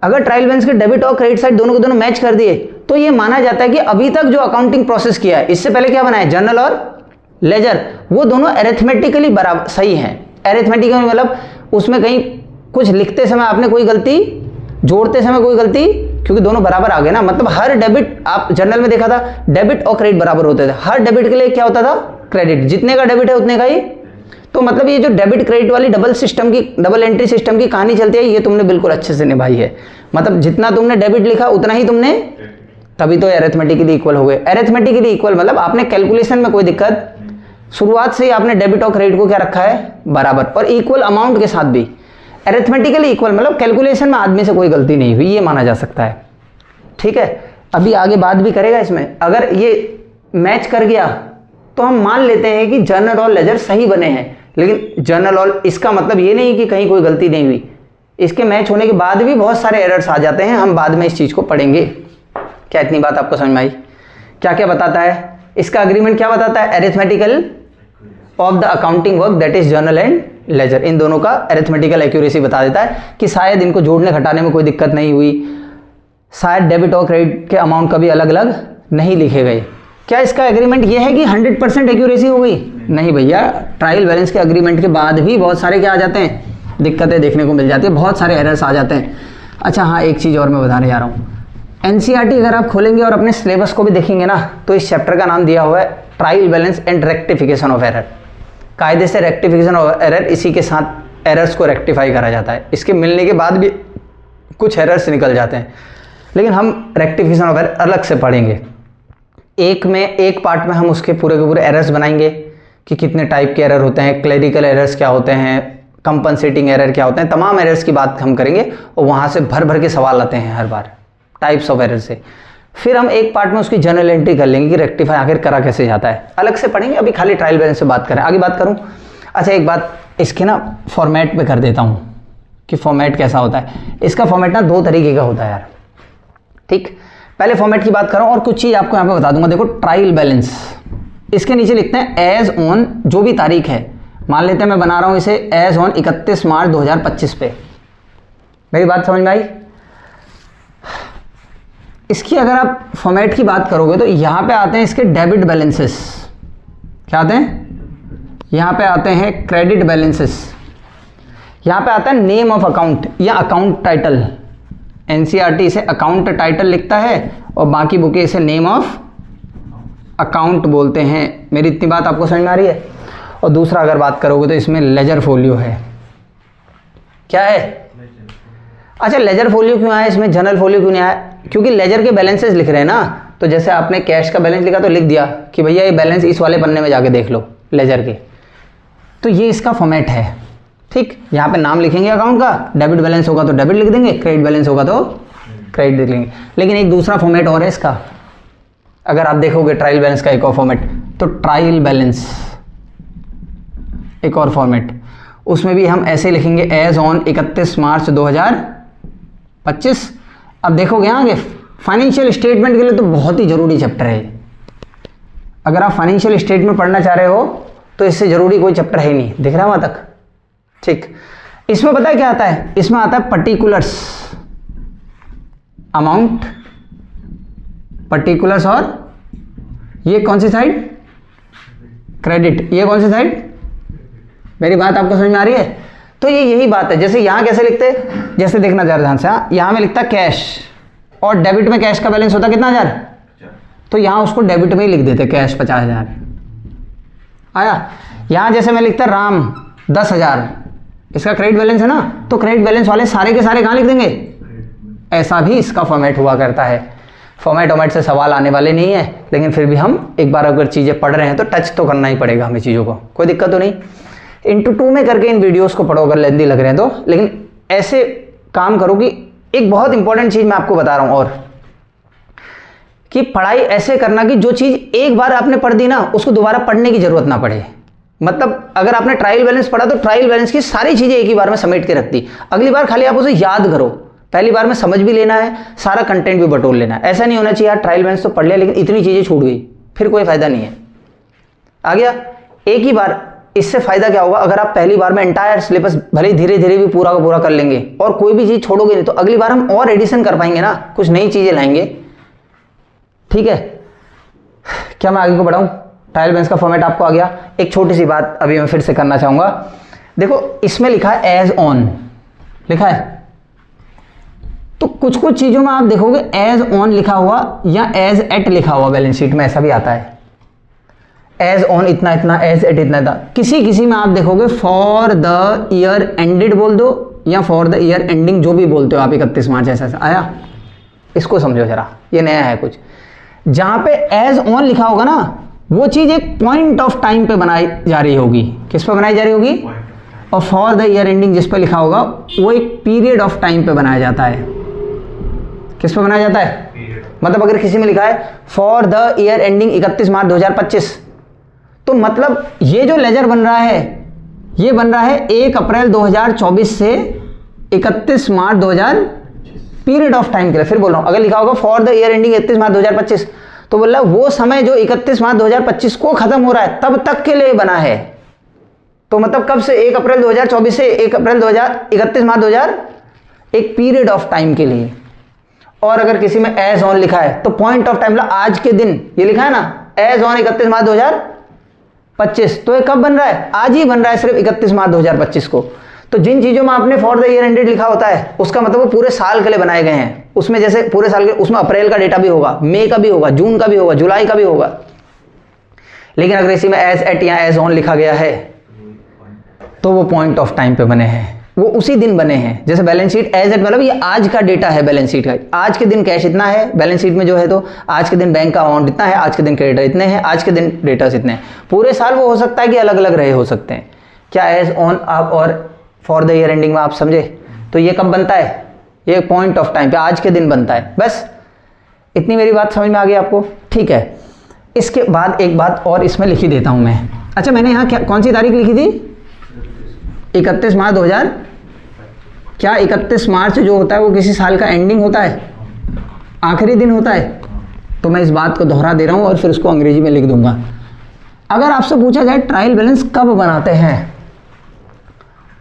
अगर ट्रायल बैलेंस के डेबिट और क्रेडिट साइड दोनों के दोनं मैच कर दिए, तो ये माना जाता है कि अभी तक जो अकाउंटिंग प्रोसेस किया है, इससे पहले क्या बनाया जर्नल और लेजर, वो दोनों एरिथमेटिकली बराबर सही हैं। एरिथमेटिकली मतलब उसमें कहीं कुछ लिखते समय आपने कोई गलती, जोड़ते समय कोई गलती, क्योंकि दोनों बराबर आ गए ना। मतलब हर डेबिट, आप जर्नल में देखा था डेबिट और क्रेडिट बराबर होते थे, हर डेबिट के लिए क्या होता था? क्रेडिट। जितने का डेबिट है उतने का ही। तो मतलब ये जो डेबिट क्रेडिट वाली डबल एंट्री सिस्टम की कहानी चलती है, ये तुमने बिल्कुल अच्छे से निभाई है। मतलब जितना तुमने डेबिट लिखा उतना ही तुमने, तभी तो एरिथमेटिकली इक्वल हो गए। एरिथमेटिकली इक्वल मतलब आपने कैलकुलेशन में कोई दिक्कत, शुरुआत से ही आपने डेबिट और क्रेडिट को क्या रखा है? बराबर, और इक्वल अमाउंट के साथ भी। एरिथमेटिकली इक्वल मतलब कैलकुलेशन में आदमी से कोई गलती नहीं हुई, ये माना जा सकता है। ठीक है, अभी आगे बात भी करेगा इसमें। अगर ये मैच कर गया तो हम मान लेते हैं कि जर्नल और लेजर सही बने हैं, लेकिन जर्नल और, इसका मतलब ये नहीं कि कहीं कोई गलती नहीं हुई। इसके मैच होने के बाद भी बहुत सारे एरर्स आ जाते हैं, हम बाद में इस चीज को पढ़ेंगे। क्या इतनी बात आपको समझ में आई? क्या क्या बताता है इसका अग्रीमेंट? क्या बताता है? Arithmetical of the accounting work that is journal and ledger. इन दोनों का एरिथमेटिकल एक्यूरेसी बता देता है कि शायद इनको जोड़ने घटाने में कोई दिक्कत नहीं हुई, शायद डेबिट और क्रेडिट के अमाउंट कभी अलग अलग नहीं लिखे गए। क्या इसका एग्रीमेंट ये है कि 100% एक्यूरेसी हो गई? नहीं भैया, ट्रायल बैलेंस के एग्रीमेंट के बाद भी बहुत सारे क्या आ जाते हैं? दिक्कतें देखने को मिल जाती है, बहुत सारे एरर्स आ जाते हैं। अच्छा हाँ, एक चीज़ और मैं बताने जा रहा हूँ। एनसीईआरटी अगर आप खोलेंगे और अपने सिलेबस को भी देखेंगे ना, तो इस चैप्टर का नाम दिया हुआ है trial balance and rectification of error. कायदे से रेक्टिफिकेशन ऑफ एरर, इसी के साथ एरर्स को रेक्टिफाई करा जाता है। इसके मिलने के बाद भी कुछ एरर्स निकल जाते हैं, लेकिन हम रेक्टिफिकेशन ऑफ एरर अलग से पढ़ेंगे। एक पार्ट में हम उसके पूरे के पूरे एरर्स बनाएंगे कि कितने टाइप के एरर होते हैं, क्लरिकल एरर्स क्या होते हैं, कंपनसेटिंग एरर क्या होते हैं, तमाम एरर्स की बात हम करेंगे। और वहाँ से भर भर के सवाल आते हैं हर बार टाइप्स ऑफ एरर से। फिर हम एक पार्ट में उसकी जर्नल एंट्री कर लेंगे कि रेक्टिफाई आखिर करा कैसे जाता है, अलग से पढ़ेंगे। अभी खाली ट्रायल बैलेंस से बात करें, आगे बात करूँ। अच्छा, एक बात इसके ना फॉर्मेट पे कर देता हूँ कि फॉर्मेट कैसा होता है। इसका फॉर्मेट ना 2 तरीके का होता है यार। ठीक, पहले फॉर्मेट की बात करूँ और कुछ चीज़ आपको यहाँ पे बता दूंगा। देखो, ट्रायल बैलेंस, इसके नीचे लिखते हैं एज ऑन, जो भी तारीख है, मान लेते हैं मैं बना रहा हूँ इसे एज ऑन 31 मार्च 2025 पे। मेरी बात समझ में आई? इसकी अगर आप फॉर्मेट की बात करोगे तो यहाँ पे आते हैं इसके डेबिट बैलेंसेस। क्या आते हैं? यहाँ पे आते हैं क्रेडिट बैलेंसेस। यहाँ पे आता है नेम ऑफ अकाउंट या अकाउंट टाइटल। एनसीईआरटी इसे अकाउंट टाइटल लिखता है और बाकी बुकें इसे नेम ऑफ अकाउंट बोलते हैं। मेरी इतनी बात आपको समझ में आ रही है। और दूसरा अगर बात करोगे तो इसमें लेजर फोलियो है। क्या है? अच्छा, लेजर फोलियो क्यों आया इसमें, जनरल फोलियो क्यों नहीं आया? क्योंकि लेजर के बैलेंसेस लिख रहे हैं ना, तो जैसे आपने कैश का बैलेंस लिखा तो लिख दिया कि भैया ये बैलेंस इस वाले पन्ने में जाके देख लो लेजर के, तो ये इसका फॉर्मेट है। ठीक, यहाँ पे नाम लिखेंगे अकाउंट का, डेबिट बैलेंस होगा तो डेबिट लिख देंगे, क्रेडिट बैलेंस होगा तो क्रेडिट लिख लेंगे। लेकिन एक दूसरा फॉर्मेट और है इसका, अगर आप देखोगे ट्रायल बैलेंस का एक और फॉर्मेट, तो ट्रायल बैलेंस एक और फॉर्मेट, उसमें भी हम ऐसे लिखेंगे एज ऑन 31 मार्च 2025। अब देखोगे आगे फाइनेंशियल स्टेटमेंट के लिए तो बहुत ही जरूरी चैप्टर है। अगर आप फाइनेंशियल स्टेटमेंट पढ़ना चाह रहे हो तो इससे जरूरी कोई चैप्टर है ही नहीं। दिख रहा है वहां तक? ठीक, इसमें पता है क्या आता है? इसमें आता है पर्टिकुलर्स अमाउंट, पर्टिकुलर्स, और ये कौन सी साइड? क्रेडिट। ये कौन सी साइड? मेरी बात आपको समझ में आ रही है? तो ये यही बात है। जैसे यहां कैसे लिखते हैं, जैसे देखना जरा ध्यान से, यहां में लिखता कैश और डेबिट में कैश का बैलेंस होता कितना? 1000। तो यहां उसको डेबिट में ही लिख देते कैश 50,000 आया। यहां जैसे मैं लिखता राम 10,000, इसका क्रेडिट बैलेंस है ना, तो क्रेडिट बैलेंस वाले सारे के सारे कहां लिख देंगे? ऐसा भी इसका फॉर्मेट हुआ करता है। फॉर्मेट से सवाल आने वाले नहीं है, लेकिन फिर भी हम एक बार अगर चीजें पढ़ रहे हैं तो टच तो करना ही पड़ेगा हमें चीजों को, कोई दिक्कत तो नहीं। इंटू 2 में करके इन वीडियोस को पढ़ो अगर लेंदी लग रहे हैं तो, लेकिन ऐसे काम करो कि एक बहुत इंपॉर्टेंट चीज मैं आपको बता रहा हूं, और कि पढ़ाई ऐसे करना कि जो चीज एक बार आपने पढ़ दी ना उसको दोबारा पढ़ने की जरूरत ना पड़े। मतलब अगर आपने ट्रायल बैलेंस पढ़ा तो ट्रायल बैलेंस की सारी चीजें एक ही बार में समेट के रख दी, अगली बार खाली आप उसे याद करो। पहली बार में समझ भी लेना है, सारा कंटेंट भी बटोर लेना है। ऐसा नहीं होना चाहिए यार ट्रायल बैलेंस तो पढ़ लिया लेकिन इतनी चीजें छूट गई, फिर कोई फायदा नहीं है। आ गया एक ही बार। इससे फायदा क्या होगा, अगर आप पहली बार में एंटायर सिलेबस भले धीरे धीरे भी पूरा का पूरा कर लेंगे और कोई भी चीज छोड़ोगे नहीं, तो अगली बार हम और एडिशन कर पाएंगे ना, कुछ नई चीजें लाएंगे। ठीक है, क्या मैं आगे को बढ़ाऊं? ट्रायल बैलेंस का फॉर्मेट आपको आ गया। एक छोटी सी बात अभी मैं फिर से करना चाहूंगा। देखो इसमें लिखा है एज ऑन, लिखा है, तो कुछ कुछ चीजों में आप देखोगे एज ऑन लिखा हुआ या एज एट लिखा हुआ बैलेंस शीट में, ऐसा भी आता है। एज ऑन इतना इतना, एज एट इतना इतना। किसी किसी में आप देखोगे फॉर द ईयर एंडेड बोल दो या फॉर द ईयर एंडिंग, जो भी बोलते हो आप, 31 मार्च ऐसा आया। इसको समझो जरा, ये नया है कुछ। जहां पे एज ऑन लिखा होगा ना, वो चीज एक पॉइंट ऑफ टाइम पे बनाई जा रही होगी। किस पे बनाई जा रही होगी? और फॉर द ईयर एंडिंग जिस पे लिखा होगा वो एक पीरियड ऑफ टाइम पे बनाया जाता है। किस पे बनाया जाता है? मतलब अगर किसी में लिखा है फॉर द ईयर एंडिंग 31 मार्च 2025, तो मतलब ये जो लेजर बन रहा है ये बन रहा है 1 अप्रैल 2024 से 31 मार्च 2000 पीरियड ऑफ टाइम के लिए। फिर बोल रहा हूं, अगर लिखा होगा फॉर द ईयर एंडिंग 31 मार्च 2025, तो बोल रहा है वो समय जो 31 मार्च 2025 को खत्म हो रहा है तब तक के लिए बना है। तो मतलब कब से? 1 अप्रैल 2024 से 1 अप्रैल 31 मार्च 2000, एक पीरियड ऑफ टाइम के लिए। और अगर किसी में एज ऑन लिखा है तो पॉइंट ऑफ टाइम, आज के दिन ये लिखा है ना, एज ऑन 31 मार्च 2025, तो ये कब बन रहा है? आज ही बन रहा है, सिर्फ 31 मार्च 2025 को। तो जिन चीजों में आपने फॉर द ईयर एंडेड लिखा होता है उसका मतलब वो पूरे साल के लिए बनाए गए हैं। उसमें जैसे पूरे साल के, उसमें अप्रैल का डेटा भी होगा, मई का भी होगा, जून का भी होगा, जुलाई का भी होगा। लेकिन अगर इसी में एज एट या एज ऑन लिखा गया है तो वो पॉइंट ऑफ टाइम पे बने हैं, वो उसी दिन बने हैं। जैसे बैलेंस शीट एज एट मतलब ये आज का डेटा है बैलेंस शीट का, आज के दिन कैश इतना है बैलेंस शीट में जो है, तो आज के दिन बैंक का अमाउंट इतना है, आज के दिन क्रेडिटर इतने हैं, आज के दिन डेटर्स इतने हैं। पूरे साल वो हो सकता है कि अलग अलग रहे हो सकते हैं। क्या एज ऑन आप और फॉर द ईयर एंडिंग में आप समझे? तो ये कब बनता है? ये पॉइंट ऑफ टाइम पे आज के दिन बनता है। बस इतनी मेरी बात समझ में आ गई आपको? ठीक है। इसके बाद एक बात और इसमें लिखी देता हूं मैं। अच्छा, मैंने यहाँ क्या कौन सी तारीख लिखी थी? 31 मार्च 2000। क्या 31 मार्च जो होता है वो किसी साल का एंडिंग होता है, आखिरी दिन होता है? तो मैं इस बात को दोहरा दे रहा हूं और फिर उसको अंग्रेजी में लिख दूंगा। अगर आपसे पूछा जाए ट्रायल बैलेंस कब बनाते हैं,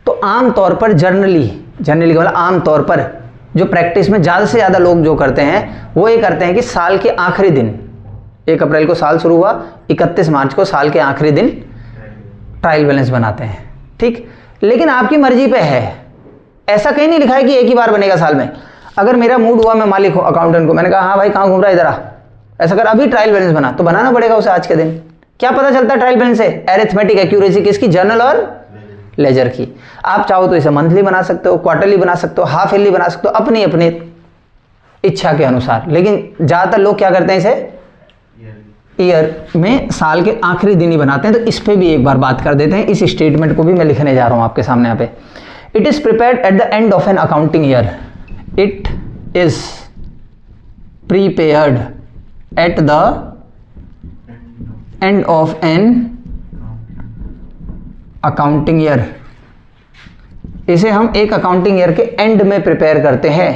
तो आमतौर पर जनरली मतलब आमतौर पर जो प्रैक्टिस में ज़्यादा से ज़्यादा लोग जो करते हैं वो ये करते हैं कि साल के आखिरी दिन, 1 अप्रैल को साल शुरू हुआ, 31 मार्च को साल के आखिरी दिन ट्रायल बैलेंस बनाते हैं। ठीक, लेकिन आपकी मर्जी पे है, ऐसा कहीं नहीं लिखा है कि एक ही बार बनेगा साल में। अगर मेरा मूड हुआ, मैं मालिक हूं अकाउंटेंट को, मैंने कहा हाँ भाई कहाँ घूम रहा है, इधर आ, ऐसा कर, अभी ट्रायल बैलेंस बना, तो बनाना पड़ेगा उसे आज के दिन। क्या पता चलता है ट्रायल बैलेंस से? एरिथमेटिक एक्यूरेसी किसकी? जर्नल और लेजर की। आप चाहो तो इसे मंथली बना सकते हो, क्वार्टरली बना सकते हो, हाफ ईयरली बना सकते हो, अपनी अपनी इच्छा के अनुसार। लेकिन ज्यादातर लोग क्या करते हैं, इसे ईयर में साल के आखिरी दिन ही बनाते हैं। तो इस पे भी एक बार बात कर देते हैं। इस स्टेटमेंट को भी मैं लिखने जा रहा हूं आपके सामने यहाँ पे। It is prepared at the end of an accounting year. It is prepared at the end of an accounting year. इसे हम एक अकाउंटिंग ईयर के एंड में प्रिपेयर करते हैं,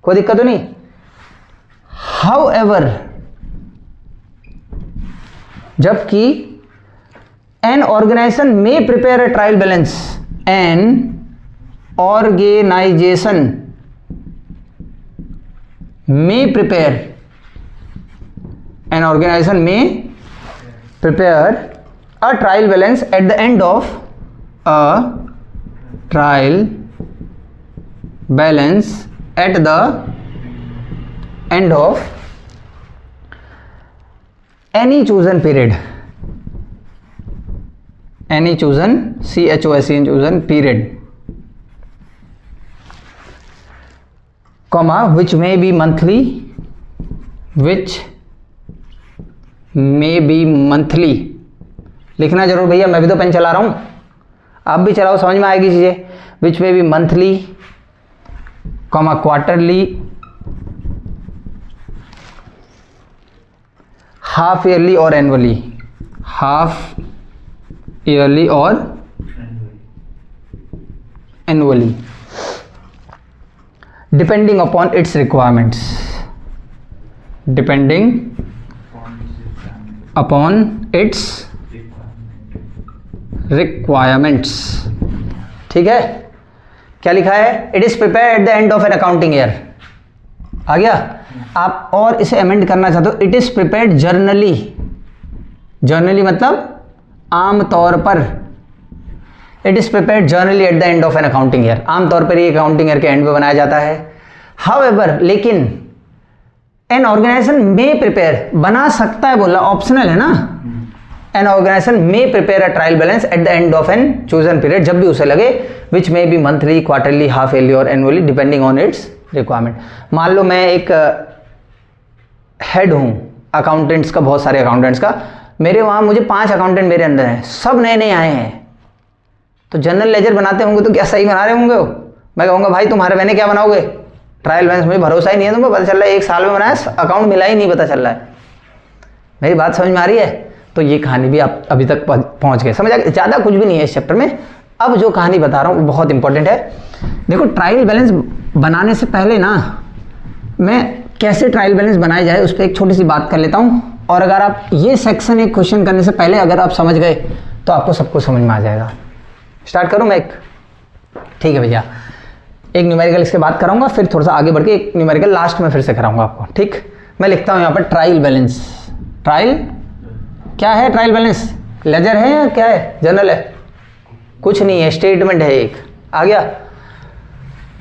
कोई दिक्कत तो नहीं। हाउएवर, जबकि एन ऑर्गेनाइजेशन में prepare a trial balance, an organisation में प्रिपेयर, एन ऑर्गेनाइजेशन में prepare a trial balance at the end of a trial balance at the end of any chosen period, any chosen, CHOSEN, chosen period, comma, which may be monthly, which may be monthly। लिखना जरूर भैया, मैं भी तो पेन चला रहा हूं, आप भी चलाओ, समझ में आएगी चीजें। which may be monthly, comma, quarterly, half yearly और एनुअली, हाफ ईयरली और annually, depending upon its requirements, depending upon its requirements. ठीक है, क्या लिखा है? It is prepare at the end of an accounting year. आ गया? आप और इसे अमेंड करना चाहते हो, it is prepared generally. Generally मतलब आमतौर पर, it is prepared generally at the end of an accounting year. आमतौर पर ये अकाउंटिंग ईयर के एंड में बनाया जाता है। हाउएवर, लेकिन एन ऑर्गेनाइजेशन में प्रिपेयर, बना सकता है बोला, ऑप्शनल है ना। एन ऑर्गेनाइजेशन में prepare a trial balance at the end of an chosen period, जब भी उसे लगे, which may be monthly, quarterly, half yearly और annually, depending on its requirement. मान लो मैं एक हेड हूं अकाउंटेंट्स का, बहुत सारे अकाउंटेंट्स का, मेरे वहां मुझे 5 अकाउंटेंट मेरे अंदर हैं, सब नए नए आए हैं, तो जनरल लेजर बनाते होंगे तो क्या सही बना रहे होंगे वो? मैं कहूँगा भाई तुम्हारे मैंने क्या बनाओगे ट्रायल बैलेंस, मुझे भरोसा ही नहीं है तुम्हें, पता चल रहा है 1 साल में बनाया, अकाउंट मिला ही नहीं, पता चल रहा है। मेरी बात समझ में आ रही है? तो ये कहानी भी आप अभी तक पहुंच गए, समझ आ गया? ज़्यादा कुछ भी नहीं है इस चैप्टर में। अब जो कहानी बता रहा हूँ वो बहुत इंपॉर्टेंट है। देखो, ट्रायल बैलेंस बनाने से पहले ना, मैं कैसे ट्रायल बैलेंस बनाया जाए उस पर एक छोटी सी बात कर लेता हूँ। और अगर आप ये सेक्शन एक क्वेश्चन करने से पहले अगर आप समझ गए तो आपको सब कुछ समझ में आ जाएगा। स्टार्ट करूँ मैं एक? ठीक है भैया, एक न्यूमेरिकल इसके बाद कराऊंगा, फिर थोड़ा सा आगे बढ़ के एक न्यूमेरिकल लास्ट में फिर से कराऊंगा आपको। ठीक, मैं लिखता हूँ यहाँ पर ट्रायल बैलेंस। ट्रायल क्या है? ट्रायल बैलेंस लेजर है या क्या है? जर्नल है? कुछ नहीं है, स्टेटमेंट है एक। आ गया?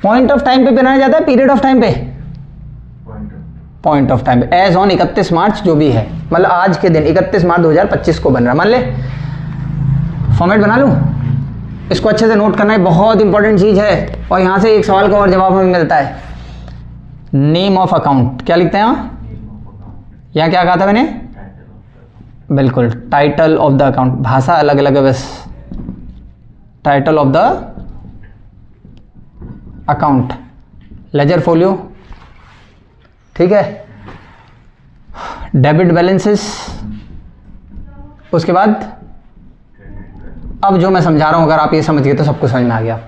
पॉइंट ऑफ टाइम पे बनाया जाता है, पीरियड ऑफ टाइम पे? पॉइंट ऑफ टाइम पे, एज ऑन 31 मार्च जो भी है, मतलब आज के दिन 31 मार्च 2025 को बन रहा है, मान ले। फॉर्मेट बना लूँ? इसको अच्छे से नोट करना है, बहुत इंपॉर्टेंट चीज है। और यहां से एक सवाल का और जवाब हमें मिलता है। नेम ऑफ अकाउंट क्या लिखते हैं यहाँ क्या कहा था मैंने? बिल्कुल, टाइटल ऑफ द अकाउंट। भाषा अलग अलग है बस। Title of the account, ledger folio, ठीक है। डेबिट बैलेंसेस, उसके बाद अब जो मैं समझा रहा हूं, अगर आप ये समझ गए तो सबको समझ में आ गया।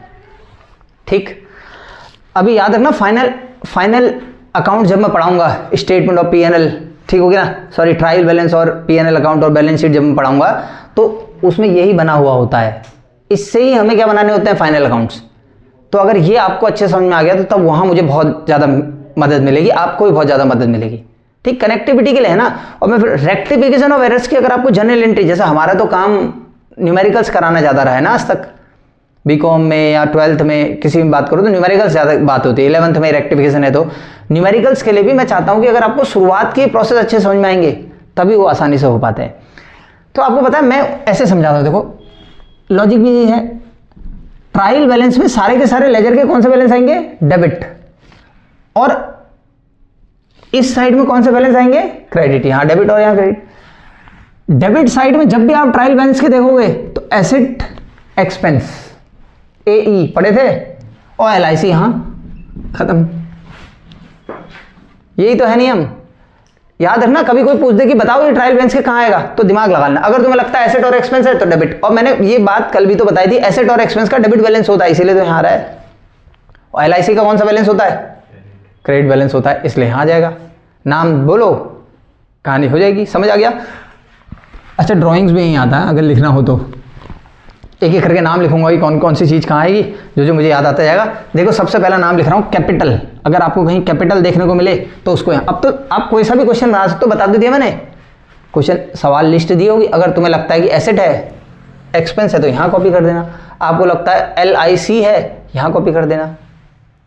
ठीक, अभी याद रखना, फाइनल अकाउंट जब मैं पढ़ाऊंगा, स्टेटमेंट ऑफ पीएनएल, ठीक हो गया ना, सॉरी ट्रायल बैलेंस और पीएनएल अकाउंट और बैलेंस शीट जब मैं पढ़ाऊंगा तो उसमें यही बना हुआ होता है। इससे ही हमें क्या बनाने होते हैं? Final accounts. तो अगर ये आपको अच्छे समझ में आ गया तो तब वहां मुझे बहुत ज़्यादा मदद मिलेगी, आपको भी बहुत ज़्यादा मदद मिलेगी। ठीक, कनेक्टिविटी के लिए है ना। और मैं फिर रेक्टिफिकेशन ऑफ एरर्स की, अगर आपको जनरल एंट्री, जैसा हमारा तो काम न्यूमेरिकल्स कराना ज़्यादा रहा है ना आज तक, बीकॉम में या 12th में किसी में बात करो तो न्यूमेरिकल्स ज़्यादा बात होती है, 11th में रेक्टिफिकेशन है, तो न्यूमेरिकल्स के लिए भी मैं चाहता हूँ कि अगर आपको शुरुआत के प्रोसेस अच्छे समझ में आएंगे तभी वो आसानी से हो पाते हैं। तो आपको पता है मैं ऐसे समझाता हूँ, देखो लॉजिक भी यही है, ट्रायल बैलेंस में सारे के सारे लेजर के कौन से बैलेंस आएंगे, डेबिट, और इस साइड में कौन से बैलेंस आएंगे, क्रेडिट, यहाँ डेबिट और यहाँ क्रेडिट। डेबिट साइड में जब भी आप ट्रायल बैलेंस के देखोगे तो एसेट एक्सपेंस AE पढ़े थे और LIC यहाँ खत्म, यही तो है नियम। याद रखना, कभी कोई पूछ दे कि बताओ ये ट्रायल बैलेंस के कहाँ आएगा तो दिमाग लगा लेना, अगर तुम्हें लगता है एसेट और एक्सपेंस है तो डेबिट, और मैंने ये बात कल भी तो बताई थी, एसेट और एक्सपेंस का डेबिट बैलेंस होता है इसीलिए तो यहाँ आ रहा है, और LIC का कौन सा बैलेंस होता है, क्रेडिट बैलेंस होता है, इसलिए यहाँ आ जाएगा। नाम बोलो कहानी हो जाएगी, समझ आ गया। अच्छा ड्राइंग्स भी यहीं आता है, अगर लिखना हो तो एक एक करके नाम लिखूंगा कि कौन कौन सी चीज़ कहाँ आएगी, जो जो मुझे याद आता जाएगा। देखो सबसे पहला नाम लिख रहा हूँ कैपिटल, अगर आपको कहीं कैपिटल देखने को मिले तो उसको यहाँ, अब तो आप कोई सा भी क्वेश्चन बना सकते हो, बता दो दिया मैंने, क्वेश्चन सवाल लिस्ट दी होगी, अगर तुम्हें लगता है कि एसेट है एक्सपेंस है तो यहाँ कॉपी कर देना, आपको लगता है LIC है यहाँ कॉपी कर देना,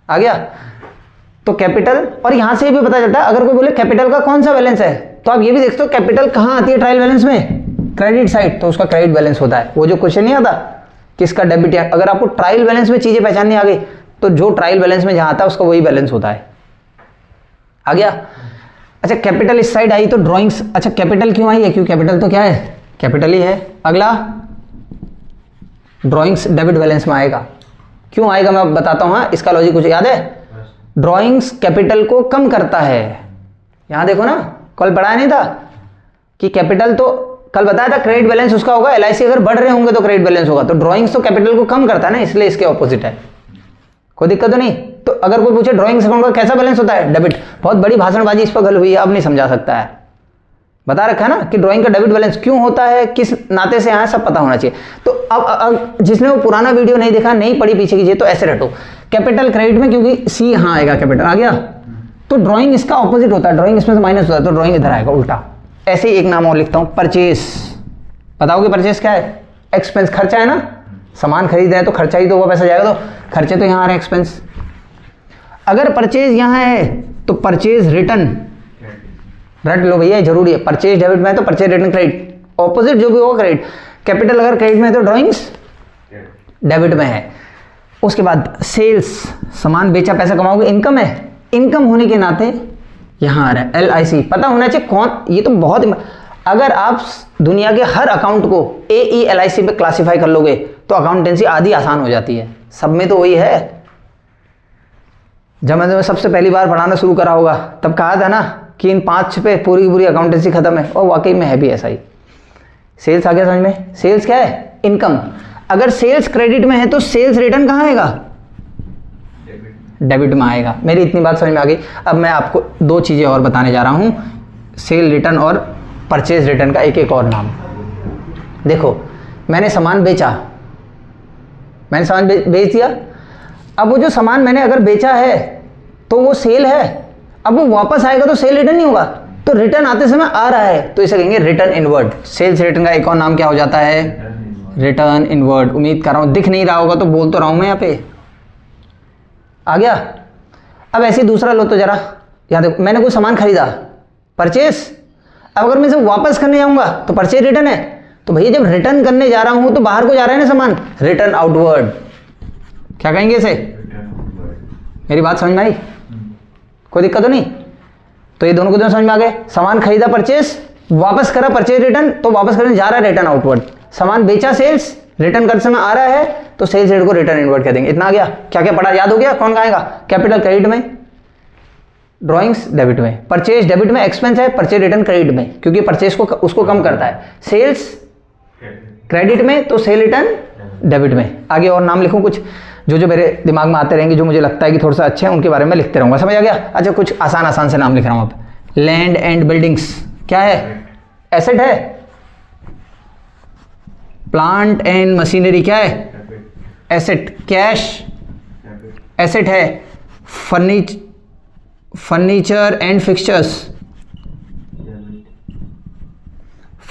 आ गया। तो कैपिटल, और यहाँ से भी पता चलता है अगर कोई बोले कैपिटल का कौन सा बैलेंस है तो आप ये भी देखते हो कैपिटल कहाँ आती है ट्रायल बैलेंस में, क्रेडिट साइड, तो उसका क्रेडिट बैलेंस होता है। वो जो क्वेश्चन नहीं आता किसका डेबिट है, अगर आपको ट्रायल बैलेंस में चीजें पहचाननी आ गई तो जो ट्रायल बैलेंस में जहां आता है उसका वही बैलेंस होता है, आ गया। अच्छा कैपिटल इस साइड आई तो ड्राइंग्स, अच्छा कैपिटल क्यों आई है, क्यों कैपिटल तो क्या है, कैपिटल ही है। अगला ड्राइंग्स डेबिट बैलेंस में आएगा, क्यों आएगा मैं बताता हूं, इसका लॉजिक कुछ याद है, ड्राइंग्स कैपिटल को कम करता है। यहां देखो ना, कल पढ़ाया नहीं था कि कैपिटल तो कल बताया था क्रेडिट बैलेंस उसका होगा, LIC अगर बढ़ रहे होंगे तो क्रेडिट बैलेंस होगा, तो ड्राइंग्स तो कैपिटल को कम करता है ना, इसलिए इसके ऑपोजिट है, कोई दिक्कत तो नहीं। तो अगर कोई पूछे ड्राइंग्स अकाउंट का कैसा बैलेंस होता है, डेबिट, बहुत बड़ी भाषणबाजी इस पर गल हुई है, अब नहीं समझा सकता है, बता रखा है ना कि ड्राइंग का डेबिट बैलेंस क्यों होता है, किस नाते से यहाँ सब पता होना चाहिए। तो अब जिसने वो पुराना वीडियो नहीं देखा, नहीं पढ़ी पीछे कीजिए, तो ऐसे रटो कैपिटल क्रेडिट में, क्योंकि C यहाँ आएगा, कैपिटल आ गया, तो ड्राइंग इसका ऑपोजिट होता है, ड्राइंग इसमें से माइनस होता है, तो ड्राइंग इधर आएगा उल्टा। ऐसे ही एक नाम और लिखता हूं, परचेस, बताओगे परचेस क्या है, एक्सपेंस, खर्चा है ना, सामान खरीद रहे हैं तो खर्चा ही तो हुआ, पैसा जाएगा, तो खर्चे तो यहाँ आ रहे हैं एक्सपेंस। अगर परचेज यहाँ है तो परचेज रिटर्न, रट लो भैया जरूरी है, परचेज डेबिट में है तो परचेज रिटर्न क्रेडिट, ऑपोजिट जो भी होगा क्रेडिट। कैपिटल अगर क्रेडिट में है तो ड्राइंग्स डेबिट में है। उसके बाद सेल्स, सामान बेचा पैसा कमाओगे, इनकम है, इनकम होने के नाते यहां आ रहा है LIC, पता होना चाहिए कौन, ये तो बहुत, अगर आप दुनिया के हर अकाउंट को AE LIC पे क्लासिफाई कर लोगे तो अकाउंटेंसी आधी आसान हो जाती है, सब में तो वही है। जब मैंने सबसे पहली बार पढ़ाना शुरू करा होगा तब कहा था ना कि इन 5 पे पूरी की पूरी अकाउंटेंसी खत्म है, और वाकई में है भी ऐसा ही। सेल्स आ गया समझ में, सेल्स क्या है, इनकम, अगर सेल्स क्रेडिट में है तो सेल्स रिटर्न कहाँ आएगा, डेबिट में आएगा। मेरी इतनी बात समझ में आ गई। अब मैं आपको 2 चीज़ें और बताने जा रहा हूँ, सेल रिटर्न और परचेज रिटर्न का एक एक और नाम। देखो मैंने सामान बेचा, मैंने सामान बेच दिया, अब वो जो सामान मैंने अगर बेचा है तो वो सेल है, अब वो वापस आएगा तो सेल रिटर्न नहीं होगा, तो रिटर्न आते समय आ रहा है तो इसे कहेंगे रिटर्न इनवर्ड। सेल्स रिटर्न का एक और नाम क्या हो जाता है, रिटर्न इनवर्ड। उम्मीद कर रहा हूँ दिख नहीं रहा होगा तो बोल तो रहा हूँ मैं, यहाँ पे आ गया। अब ऐसे दूसरा लो तो जरा, यहाँ देखो मैंने कोई सामान खरीदा, परचेस, अब अगर मैं इसे वापस करने जाऊंगा तो परचेज रिटर्न है, तो भैया जब रिटर्न करने जा रहा हूं तो बाहर को जा रहा है ना सामान, रिटर्न आउटवर्ड, क्या कहेंगे इसे, मेरी बात समझ में आई, कोई दिक्कत तो नहीं। तो ये दोनों को दोनों समझ में आ गए, सामान खरीदा परचेस, वापस करा परचेज रिटर्न, तो वापस करने जा रहा है रिटर्न आउटवर्ड, सामान बेचा सेल्स, रिटर्न करते समय आ रहा है तो सेल्स रेट को रिटर्न इनवर्ड कह देंगे। इतना आ गया, क्या क्या पढ़ा, याद हो गया, कौन कहेगा, कैपिटल क्रेडिट में, ड्राइंग्स डेबिट में, परचेज डेबिट में, एक्सपेंस है, परचेज रिटर्न क्रेडिट में क्योंकि परचेज को उसको कम करता है, सेल्स क्रेडिट में तो सेल रिटर्न डेबिट में। आगे और नाम लिखूं कुछ जो जो मेरे दिमाग में आते रहेंगे, जो मुझे लगता है कि थोड़ा सा अच्छे हैं उनके बारे में लिखते रहूंगा, समझ आ गया। अच्छा कुछ आसान आसान से नाम लिख रहा हूं। अब लैंड एंड बिल्डिंग्स क्या है, एसेट है। प्लांट एंड मशीनरी क्या है, एसेट। कैश एसेट है। फर्नीचर एंड फिक्सचर्स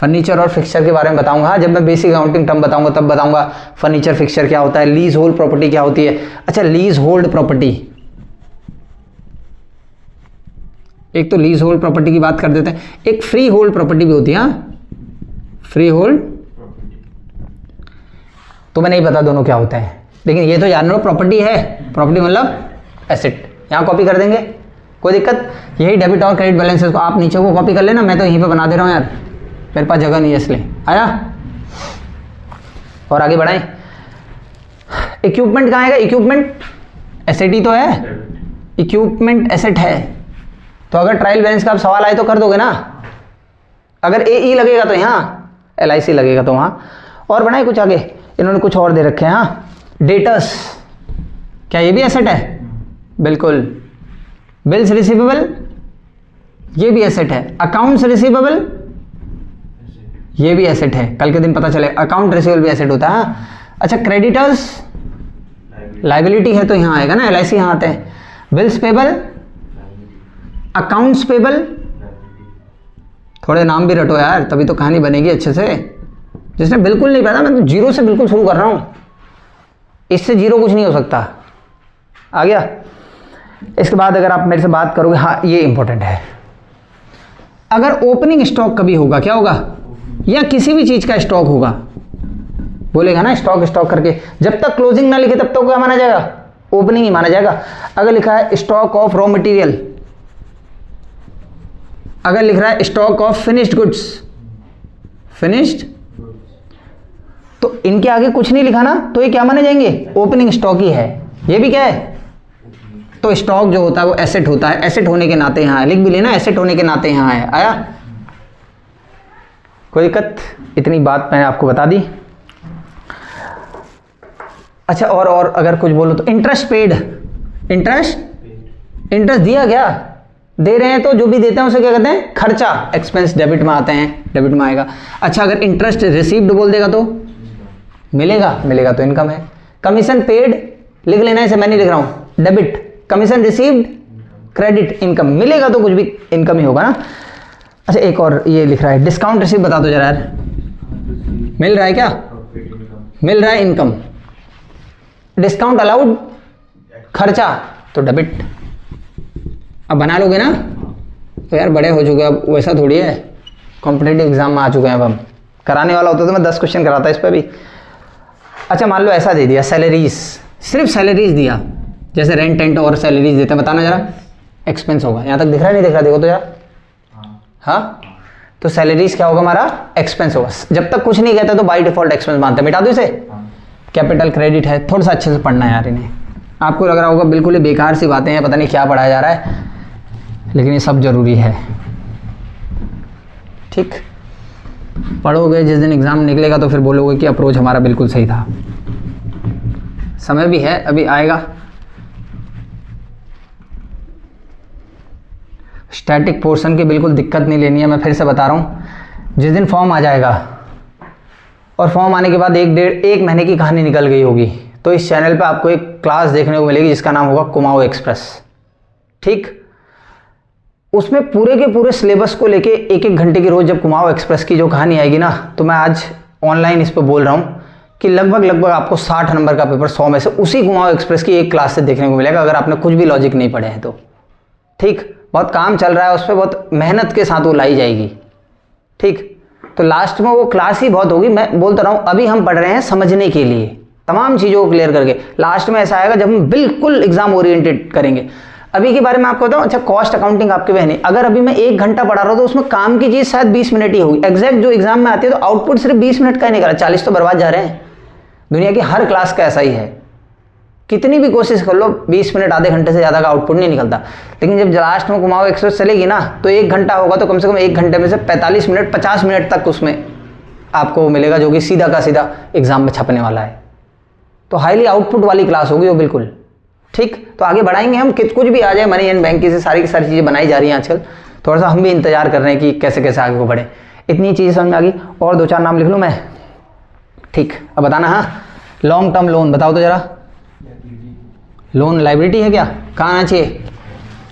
फर्नीचर और फिक्सचर के बारे में बताऊंगा। जब मैं बेसिक अकाउंटिंग टर्म बताऊंगा तब बताऊंगा फर्नीचर फिक्सचर क्या होता है, लीज होल्ड प्रॉपर्टी क्या होती है। अच्छा, लीज होल्ड प्रॉपर्टी, एक तो लीज होल्ड प्रॉपर्टी की बात कर देते हैं, एक फ्री होल्ड प्रॉपर्टी भी होती है। फ्री होल्ड तो मैं नहीं पता दोनों क्या होते हैं, लेकिन ये तो जान लो प्रॉपर्टी है, प्रॉपर्टी मतलब एसेट। यहाँ कॉपी कर देंगे, कोई दिक्कत। यही डेबिट और क्रेडिट बैलेंसेस को आप नीचे को कॉपी कर लेना, मैं तो यहीं पे बना दे रहा हूँ यार, मेरे पास जगह नहीं है इसलिए। आया, और आगे बढ़ाएं। इक्विपमेंट कहाँ आएगा? इक्विपमेंट एसेट ही तो है, इक्विपमेंट एसेट है, तो अगर ट्रायल बैलेंस का आप सवाल आए तो कर दोगे ना। अगर ए लगेगा तो यहाँ LIC लगेगा तो वहाँ। और बढ़ाएं कुछ आगे, इन्होंने कुछ और दे रखे हैं। हाँ, डेटर्स, क्या ये भी एसेट है? बिल्कुल। बिल्स रिसीवेबल, ये भी एसेट है। अकाउंट्स रिसीवेबल, ये भी एसेट है, कल के दिन पता चले अकाउंट रिसीवेबल भी एसेट होता है। अच्छा, क्रेडिटर्स लाइबिलिटी है तो यहाँ आएगा ना, LIC यहाँ आते हैं। बिल्स पेबल, अकाउंट्स पेबल, थोड़े नाम भी रटो यार, तभी तो कहानी बनेगी अच्छे से। जिसने बिल्कुल नहीं पता, मैं तो जीरो से बिल्कुल शुरू कर रहा हूँ, इससे जीरो कुछ नहीं हो सकता। आ गया। इसके बाद अगर आप मेरे से बात करोगे, हाँ ये इंपॉर्टेंट है, अगर ओपनिंग स्टॉक कभी होगा, क्या होगा, या किसी भी चीज का स्टॉक होगा, बोलेगा ना स्टॉक करके, जब तक क्लोजिंग ना लिखे तब तक क्या माना जाएगा? ओपनिंग ही माना जाएगा। अगर लिखा है स्टॉक ऑफ रॉ मटेरियल, अगर लिख रहा है stock of finished goods, finished, तो इनके आगे कुछ नहीं लिखा ना, तो ये क्या माने जाएंगे? ओपनिंग स्टॉक ही है। ये भी क्या है? तो स्टॉक जो होता है वो एसेट होता है, एसेट होने के नाते यहाँ है, लिख भी लेना एसेट होने के नाते यहाँ है। आया, कोई दिक्कत? इतनी बात मैंने आपको बता दी। अच्छा, और अगर कुछ बोलो तो इंटरेस्ट पेड, इंटरेस्ट दिया क्या? दे रहे हैं तो जो भी देते हैं उसे क्या कहते हैं? खर्चा, एक्सपेंस डेबिट में आते हैं, डेबिट में आएगा। अच्छा, अगर इंटरेस्ट रिसीव्ड बोल देगा तो मिलेगा तो इनकम है। कमीशन पेड लिख लेना, इसे मैं नहीं लिख रहा हूं, debit. Commission received credit, income, मिलेगा तो कुछ भी इनकम ही होगा ना। अच्छा, एक और ये लिख रहा है डिस्काउंट रिसीव, बता दो जरा यार, मिल रहा है क्या? मिल रहा है इनकम। डिस्काउंट अलाउड, खर्चा, तो डेबिट। अब बना लोगे ना, तो यार बड़े हो चुके, अब वैसा थोड़ी है, कॉम्पिटिटिव एग्जाम में आ चुके हैं। अब हम कराने वाला होता तो मैं 10 क्वेश्चन कराता इस पर भी। अच्छा, मान लो ऐसा दे दिया, सैलरीज, सिर्फ सैलरीज दिया, जैसे रेंट टेंट और सैलरीज देते हैं, बताना जरा, एक्सपेंस होगा। यहाँ तक दिख रहा है, नहीं दिख रहा? देखो तो यार, हाँ, तो सैलरीज क्या होगा हमारा? एक्सपेंस होगा। जब तक कुछ नहीं कहता तो बाय डिफॉल्ट एक्सपेंस मानते हैं, मिटा दो इसे। कैपिटल क्रेडिट है, थोड़ा सा अच्छे से पढ़ना है यार इन्हें। आपको लग रहा होगा बिल्कुल ही बेकार सी बातें हैं, पता नहीं क्या पढ़ाया जा रहा है, लेकिन ये सब जरूरी है। ठीक, पढ़ोगे, जिस दिन एग्जाम निकलेगा तो फिर बोलोगे कि अप्रोच हमारा बिल्कुल सही था। समय भी है, अभी आएगा। स्टैटिक पोर्शन की बिल्कुल दिक्कत नहीं लेनी है, मैं फिर से बता रहा हूँ। जिस दिन फॉर्म आ जाएगा और फॉर्म आने के बाद एक महीने की कहानी निकल गई होगी, तो इस चैनल पे आपको एक क्लास देखने को मिलेगी जिसका नाम होगा कुमाऊं एक्सप्रेस। ठीक, उसमें पूरे के पूरे सिलेबस को लेके एक घंटे की रोज जब कुमाऊं एक्सप्रेस की जो कहानी आएगी ना, तो मैं आज ऑनलाइन इस पर बोल रहा हूँ कि लगभग आपको 60 नंबर का पेपर 100 में से उसी कुमाऊं एक्सप्रेस की एक क्लास से देखने को मिलेगा, अगर आपने कुछ भी लॉजिक नहीं पढ़े हैं तो। ठीक, बहुत काम चल रहा है उस पर, बहुत मेहनत के साथ वो लाई जाएगी। ठीक, तो लास्ट में वो क्लास ही बहुत होगी। मैं बोलता रहा हूँ, अभी हम पढ़ रहे हैं समझने के लिए, तमाम चीज़ों को क्लियर करके। लास्ट में ऐसा आएगा जब हम बिल्कुल एग्जाम ओरिएंटेड करेंगे। अभी के बारे में आपको बताऊं, अच्छा कॉस्ट अकाउंटिंग आपके बहने, अगर अभी मैं 1 घंटा पढ़ा रहा हूँ तो उसमें काम की चीज़ शायद 20 मिनट ही होगी। एग्जैक्ट जो एग्जाम में आती है तो आउटपुट सिर्फ 20 मिनट का ही निकला, 40 तो बर्बाद जा रहे हैं। दुनिया की हर क्लास का ऐसा ही है, कितनी भी कोशिश कर लो 20 मिनट आधे घंटे से ज़्यादा का आउटपुट नहीं निकलता। लेकिन जब लास्ट में कुमाऊं एक्सप्रेस चलेगी ना, तो 1 घंटा होगा तो कम से कम 1 घंटे में से 45 मिनट 50 मिनट तक उसमें आपको मिलेगा, जो कि सीधा का सीधा एग्जाम में छपने वाला है। तो हाईली आउटपुट वाली क्लास होगी वो बिल्कुल। ठीक, तो आगे बढ़ाएंगे हम, कुछ भी आ जाए, मनी एंड बैंक से सारी की सारी चीज़ें बनाई जा रही हैं आजकल। थोड़ा सा हम भी इंतजार कर रहे हैं कि कैसे कैसे आगे को बढ़े। इतनी चीज़ें समझ में आ गई। और 2-4 नाम लिख लूँ मैं? ठीक, अब बताना। हाँ, लॉन्ग टर्म लोन बताओ तो जरा। लोन लाइबिलिटी है क्या? कहाँ आना चाहिए?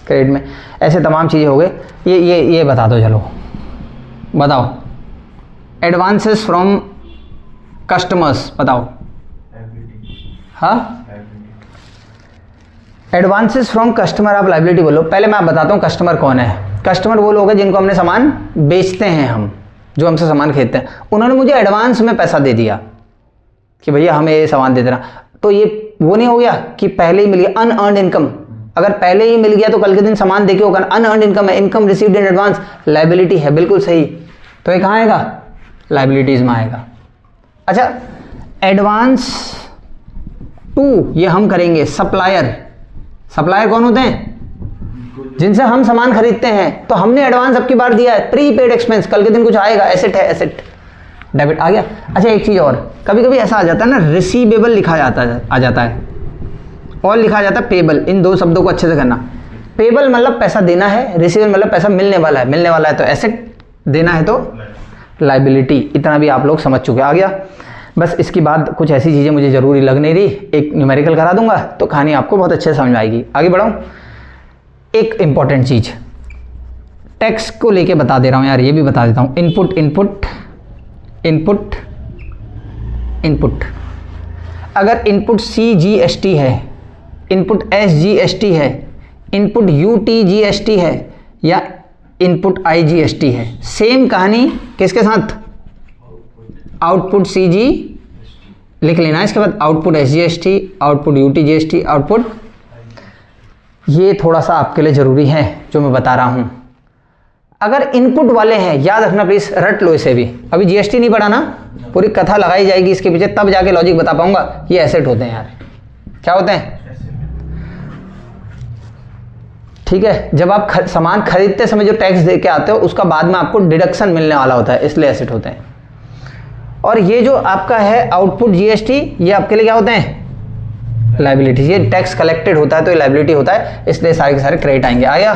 क्रेडिट में। ऐसे तमाम चीज़ें हो गए। ये बता दो, चलो बताओ। एडवांसेस फ्रॉम कस्टमर्स, बताओ। हाँ, एडवांसेस फ्रॉम कस्टमर आप लाइबिलिटी बोलो। पहले मैं आप बताता हूँ कस्टमर कौन है। कस्टमर वो लोग हैं जिनको हमने सामान बेचते हैं, हम जो हमसे सामान खरीदते हैं, उन्होंने मुझे एडवांस में पैसा दे दिया कि भैया हमें ये सामान दे देना। तो ये वो नहीं हो गया कि पहले ही मिल गया, अनअर्न्ड इनकम। अगर पहले ही मिल गया तो कल के दिन सामान देके होगा, अनअर्न्ड इनकम है, income received in advance, liability है, बिल्कुल सही। तो ये कहाँ आएगा? लाइबिलिटीज में आएगा। अच्छा, एडवांस टू ये हम करेंगे सप्लायर। सप्लायर कौन होते हैं? जिनसे हम सामान खरीदते हैं। तो हमने एडवांस अब की बार दिया है, प्रीपेड एक्सपेंस, कल के दिन कुछ आएगा, एसेट है, एसेट, डेबिट आ गया। अच्छा, एक चीज और, कभी कभी ऐसा आ जाता है ना, रिसीवेबल लिखा जाता है, आ जाता है, और लिखा जाता है पेबल। इन दो शब्दों को अच्छे से करना। पेबल मतलब पैसा देना है, रिसीवेबल मतलब पैसा मिलने वाला है। मिलने वाला है तो एसेट, देना है तो लाइबिलिटी। इतना भी आप लोग समझ चुके। आ गया। बस इसके बाद कुछ ऐसी चीज़ें मुझे ज़रूरी लग नहीं रही, एक न्यूमेरिकल करा दूंगा तो कहानी आपको बहुत अच्छे से समझ में आएगी। आगे बढ़ाऊँ। एक इंपॉर्टेंट चीज़ टैक्स को लेके बता दे रहा हूँ यार, ये भी बता देता हूँ। इनपुट इनपुट इनपुट इनपुट, अगर इनपुट CGST है, इनपुट SGST है, इनपुट UTGST है या इनपुट IGST है, सेम कहानी किसके साथ? आउटपुट CG लिख लेना है। इसके बाद output SGST, output UTGST, output. ये थोड़ा सा आपके लिए ज़रूरी है जो मैं बता रहा हूँ। अगर इनपुट वाले हैं, याद रखना प्लीज़, रट लो इसे भी। अभी GST नहीं पढ़ा ना, पूरी कथा लगाई जाएगी इसके पीछे, तब जाके लॉजिक बता पाऊंगा। ये एसेट होते हैं यार। क्या होते हैं? ठीक है। जब आप सामान खरीदते समय जो टैक्स दे के आते हो, उसका बाद में आपको डिडक्शन मिलने वाला होता है, इसलिए एसेट होते हैं। और ये जो आपका है आउटपुट GST, ये आपके लिए क्या होते हैं? लाइबिलिटी। ये टैक्स कलेक्टेड होता है तो ये लाइबिलिटी होता है, इसलिए सारे के सारे क्रेडिट आएंगे। आया?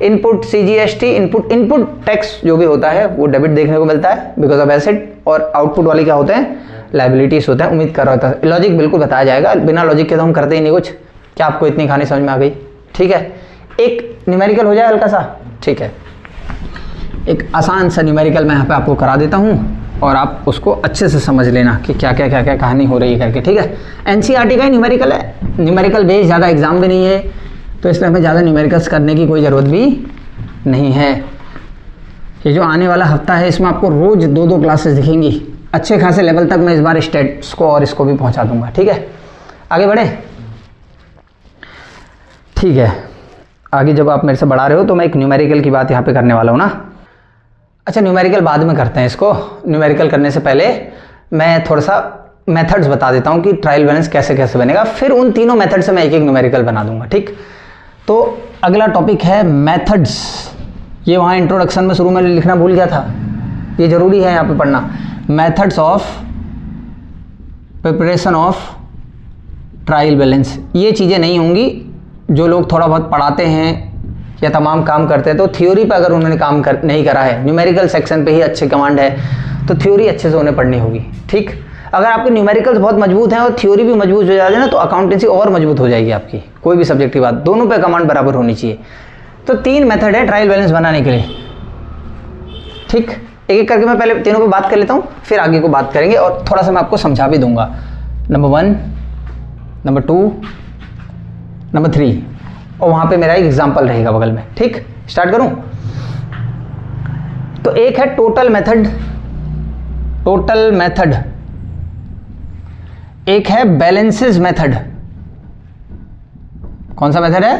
इनपुट CGST, इनपुट टैक्स जो भी होता है वो डेबिट देखने को मिलता है बिकॉज ऑफ एसेट, और आउटपुट वाले क्या होते हैं? लाइबिलिटीज होते हैं। उम्मीद कर रहा था लॉजिक बिल्कुल बताया जाएगा, बिना लॉजिक के तो हम करते ही नहीं कुछ। क्या आपको इतनी कहानी समझ में आ गई? ठीक है। एक न्यूमेरिकल हो जाए हल्का सा, ठीक है। एक आसान सा न्यूमेरिकल मैं यहाँ पे आपको करा देता हूँ और आप उसको अच्छे से समझ लेना कि क्या क्या क्या क्या कहानी हो रही है करके, ठीक है। NCERT का ही न्यूमेरिकल है, न्यूमेरिकल बेस, ज़्यादा एग्जाम भी नहीं है, तो इसलिए हमें ज़्यादा न्यूमेरिकल्स करने की कोई ज़रूरत भी नहीं है। ये जो आने वाला हफ्ता है इसमें आपको रोज़ 2-2 क्लासेस दिखेंगी। अच्छे खासे लेवल तक मैं इस बार स्टेट्स को और इसको भी पहुँचा दूँगा, ठीक है। आगे बढ़े। ठीक है, आगे जब आप मेरे से बढ़ा रहे हो तो मैं एक न्यूमेरिकल की बात यहाँ पे करने वाला हूँ ना। अच्छा, न्यूमेरिकल बाद में करते हैं इसको। न्यूमेरिकल करने से पहले मैं थोड़ा सा मेथड्स बता देता हूँ कि ट्रायल बैलेंस कैसे कैसे बनेगा, फिर उन तीनों मेथड से मैं एक एक न्यूमेरिकल बना दूंगा, ठीक। तो अगला टॉपिक है मेथड्स। ये वहाँ इंट्रोडक्शन में शुरू में लिखना भूल गया था, ये ज़रूरी है यहाँ पे पढ़ना। Methods of preparation of trial balance. ये चीज़ें नहीं होंगी जो लोग थोड़ा बहुत पढ़ाते हैं या तमाम काम करते हैं, तो थ्योरी पे अगर उन्होंने काम नहीं करा है, न्यूमेरिकल सेक्शन पे ही अच्छे कमांड है, तो थ्योरी अच्छे से उन्हें पढ़नी होगी, ठीक। अगर आपके न्यूमेरिकल्स बहुत मजबूत हैं और थ्योरी भी मजबूत हो जाए ना, तो अकाउंटेंसी और मजबूत हो जाएगी आपकी। कोई भी सब्जेक्ट की बात, दोनों पे कमांड बराबर होनी चाहिए। तो 3 मेथड है ट्रायल बैलेंस बनाने के लिए, ठीक। एक एक करके मैं पहले तीनों पे बात कर लेता हूँ, फिर आगे को बात करेंगे और थोड़ा सा मैं आपको समझा भी दूंगा। नंबर 1, नंबर 2, नंबर 3, और वहाँ पे मेरा एक एग्जाम्पल रहेगा बगल में, ठीक। स्टार्ट करूँ? तो एक है टोटल मेथड, टोटल मेथड। एक है बैलेंसेस मेथड। कौन सा मेथड है?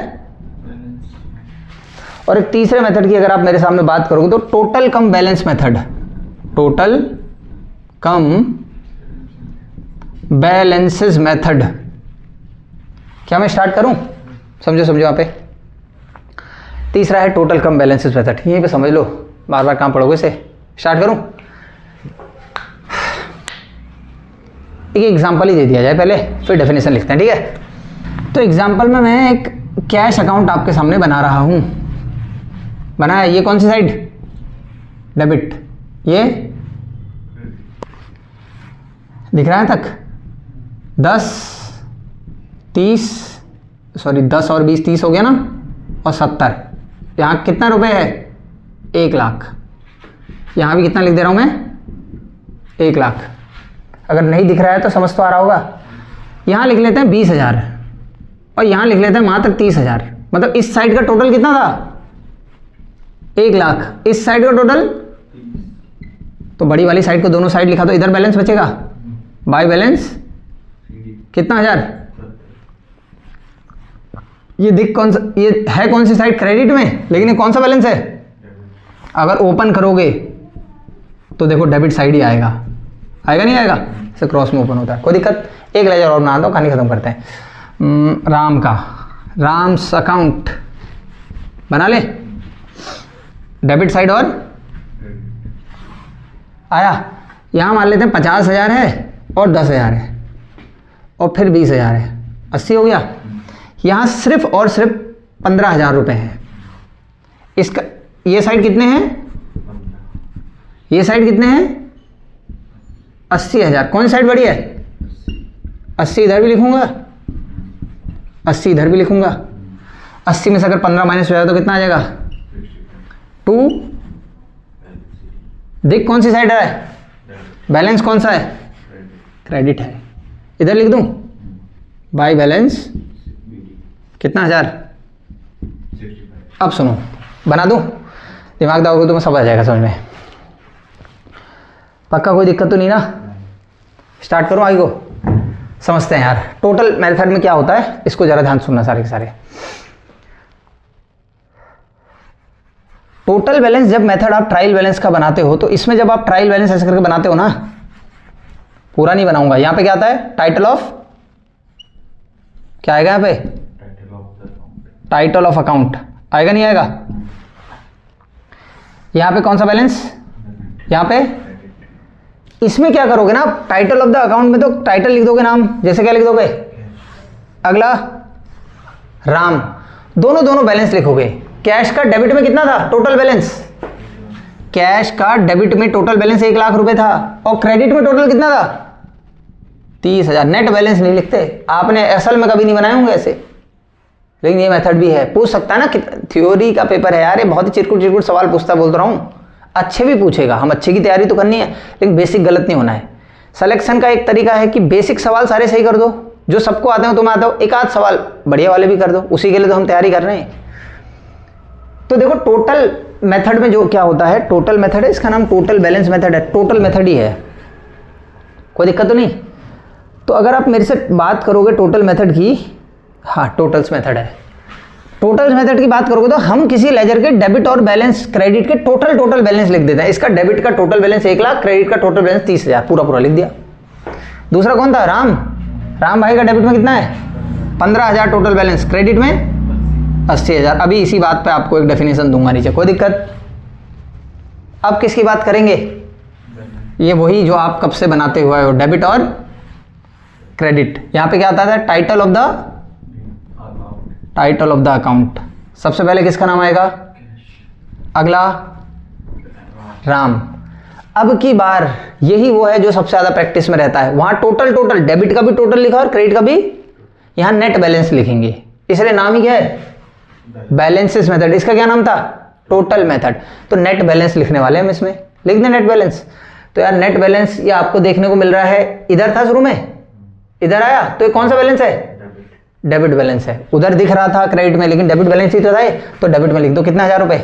और एक तीसरे मेथड की अगर आप मेरे सामने बात करोगे तो टोटल कम balance method, total cum balances method. क्या मैं स्टार्ट करूं? समझो समझो यहाँ पे। तीसरा है टोटल कम बैलेंसेस मेथड, यहीं पे समझ लो, बार बार कहाँ पढ़ोगे इसे। स्टार्ट करूं? एक एग्जांपल ही दे दिया जाए पहले, फिर डेफिनेशन लिखते हैं, ठीक है। तो एग्जांपल में मैं एक कैश अकाउंट आपके सामने बना रहा हूं। बनाया, ये कौन सी साइड? डेबिट। ये दिख रहा है तक? 10 और 20 30 हो गया ना, और 70। यहाँ कितना रुपए है? 1 लाख। यहाँ भी कितना लिख दे रहा हूँ मैं? 1 लाख। अगर नहीं दिख रहा है तो समझ तो आ रहा होगा। यहाँ लिख लेते हैं 20,000 और यहाँ लिख लेते हैं मात्र 30,000। मतलब इस साइड का टोटल कितना था? 1 लाख। इस साइड का टोटल, तो बड़ी वाली साइड को दोनों साइड लिखा तो इधर बैलेंस बचेगा। बाय बैलेंस कितना हजार? ये दिख कौन सा, ये है कौन सी साइड? क्रेडिट में, लेकिन ये कौन सा बैलेंस है? अगर ओपन करोगे तो देखो डेबिट साइड ही आएगा। आएगा नहीं आएगा? इसे क्रॉस में ओपन होता है, कोई दिक्कत। एक लेजर और बना दो, कहानी खत्म करते हैं। राम का, राम्स अकाउंट बना ले। डेबिट साइड और आया। यहाँ मान लेते हैं 50,000 है और 10,000 है और फिर 20,000 है, 80 हो गया। यहाँ सिर्फ और सिर्फ 15,000 रुपये हैं। इसका ये साइड कितने हैं? ये साइड कितने हैं? 80,000। कौन सी साइड बड़ी है? 80 इधर भी लिखूंगा, 80 इधर भी लिखूंगा। 80 में से अगर 15 माइनस हो जाए तो कितना आ जाएगा? 2। देख कौन सी साइड है? बैलेंस कौन सा है? क्रेडिट है। इधर लिख दूं बाय बैलेंस कितना हजार? अब सुनो, बना दूं, दिमाग दाओगे तो मैं सब आ जाएगा समझ में। पक्का कोई दिक्कत तो नहीं ना? स्टार्ट करूं आगे को? समझते हैं यार टोटल मेथड में क्या होता है, इसको जरा ध्यान सुनना सारे के सारे। टोटल बैलेंस जब मेथड आप ट्रायल बैलेंस का बनाते हो तो इसमें जब आप ट्रायल बैलेंस ऐसे करके बनाते हो ना, पूरा नहीं बनाऊंगा। यहां पे क्या आता है? टाइटल ऑफ, क्या आएगा यहां पे? टाइटल ऑफ अकाउंट आएगा नहीं आएगा? यहां पे कौन सा बैलेंस? यहां पे इसमें क्या करोगे ना, टाइटल ऑफ द अकाउंट में तो टाइटल लिख दोगे नाम, जैसे क्या लिख दोगे? अगला राम, दोनों बैलेंस लिखोगे। कैश का डेबिट में कितना था टोटल बैलेंस? कैश का डेबिट में टोटल बैलेंस 1 लाख रुपए था और क्रेडिट में टोटल कितना था? 30,000। नेट बैलेंस नहीं लिखते, आपने असल में कभी नहीं बनाए होंगे ऐसे, लेकिन ये मेथड भी है। पूछ सकता है ना, थ्योरी का पेपर है यार, ये बहुत ही चिरकुट सवाल पूछता, बोल रहा हूं। अच्छे भी पूछेगा, हम अच्छे की तैयारी तो करनी है लेकिन बेसिक गलत नहीं होना है। सिलेक्शन का एक तरीका है कि बेसिक सवाल सारे सही कर दो, जो सबको आते हो तुम्हें आता हो, एक आध सवाल बढ़िया वाले भी कर दो, उसी के लिए तो हम तैयारी कर रहे हैं। तो देखो टोटल मेथड में जो क्या होता है, टोटल मेथड है, इसका नाम टोटल बैलेंस मेथड है, टोटल मेथड ही है, कोई दिक्कत तो नहीं। तो अगर आप मेरे से बात करोगे टोटल मेथड की, हाँ टोटल्स मेथड है, टोटल्स मेथड की बात करोगे तो हम किसी लेजर के डेबिट और बैलेंस, क्रेडिट के टोटल बैलेंस लिख देते हैं। इसका डेबिट का टोटल बैलेंस 1 लाख, क्रेडिट का टोटल बैलेंस 30,000, पूरा लिख दिया। दूसरा कौन था? राम भाई का डेबिट में कितना है? 15,000 टोटल बैलेंस, क्रेडिट में 80,000। अभी इसी बात पे आपको एक डेफिनेशन दूंगा नीचे, कोई दिक्कत। अब किसकी बात करेंगे? ये वही जो आप कब से बनाते हुए हो, डेबिट और क्रेडिट। यहाँ पे क्या आता है? Title of the account. सबसे पहले किसका नाम आएगा? अगला राम। अब की बार यही वो है जो सबसे ज्यादा प्रैक्टिस में रहता है, वहां टोटल डेबिट का भी टोटल लिखा और क्रेडिट का भी, यहां नेट बैलेंस लिखेंगे, इसलिए नाम ही क्या है? Balances method. इसका क्या नाम था? Total method. तो नेट बैलेंस लिखने वाले हम इसमें, लिख दें नेट बैलेंस। तो यार नेट बैलेंस ये आपको देखने को मिल रहा है, इधर था शुरू में, इधर आया, तो ये कौन सा बैलेंस है? डेबिट बैलेंस है। उधर दिख रहा था क्रेडिट में, लेकिन डेबिट बैलेंस ही तो था, तो डेबिट में लिख दो कितना? 1,000 रुपए।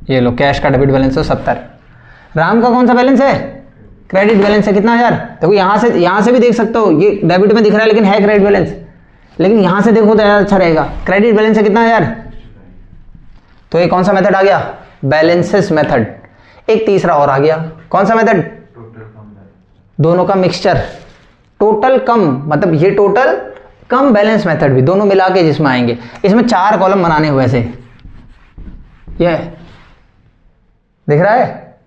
ये लो, कैश का डेबिट बैलेंस है 70। राम का कौन सा बैलेंस है? क्रेडिट बैलेंस है, कितना? 1,000। देखो यहां से भी देख सकते हो, ये डेबिट में दिख रहा है लेकिन है क्रेडिट बैलेंस, लेकिन यहां से देखो तो ज़्यादा अच्छा रहेगा। क्रेडिट बैलेंस है कितना? 1,000। तो ये कौन सा मेथड आ गया? Balances method. एक तीसरा और आ गया, कौन सा मेथड? दोनों का मिक्सचर, टोटल कम, मतलब ये टोटल कम बैलेंस मेथड भी, दोनों मिला के जिसमें आएंगे। इसमें 4 कॉलम बनाने हुए ऐसे, ये दिख रहा है?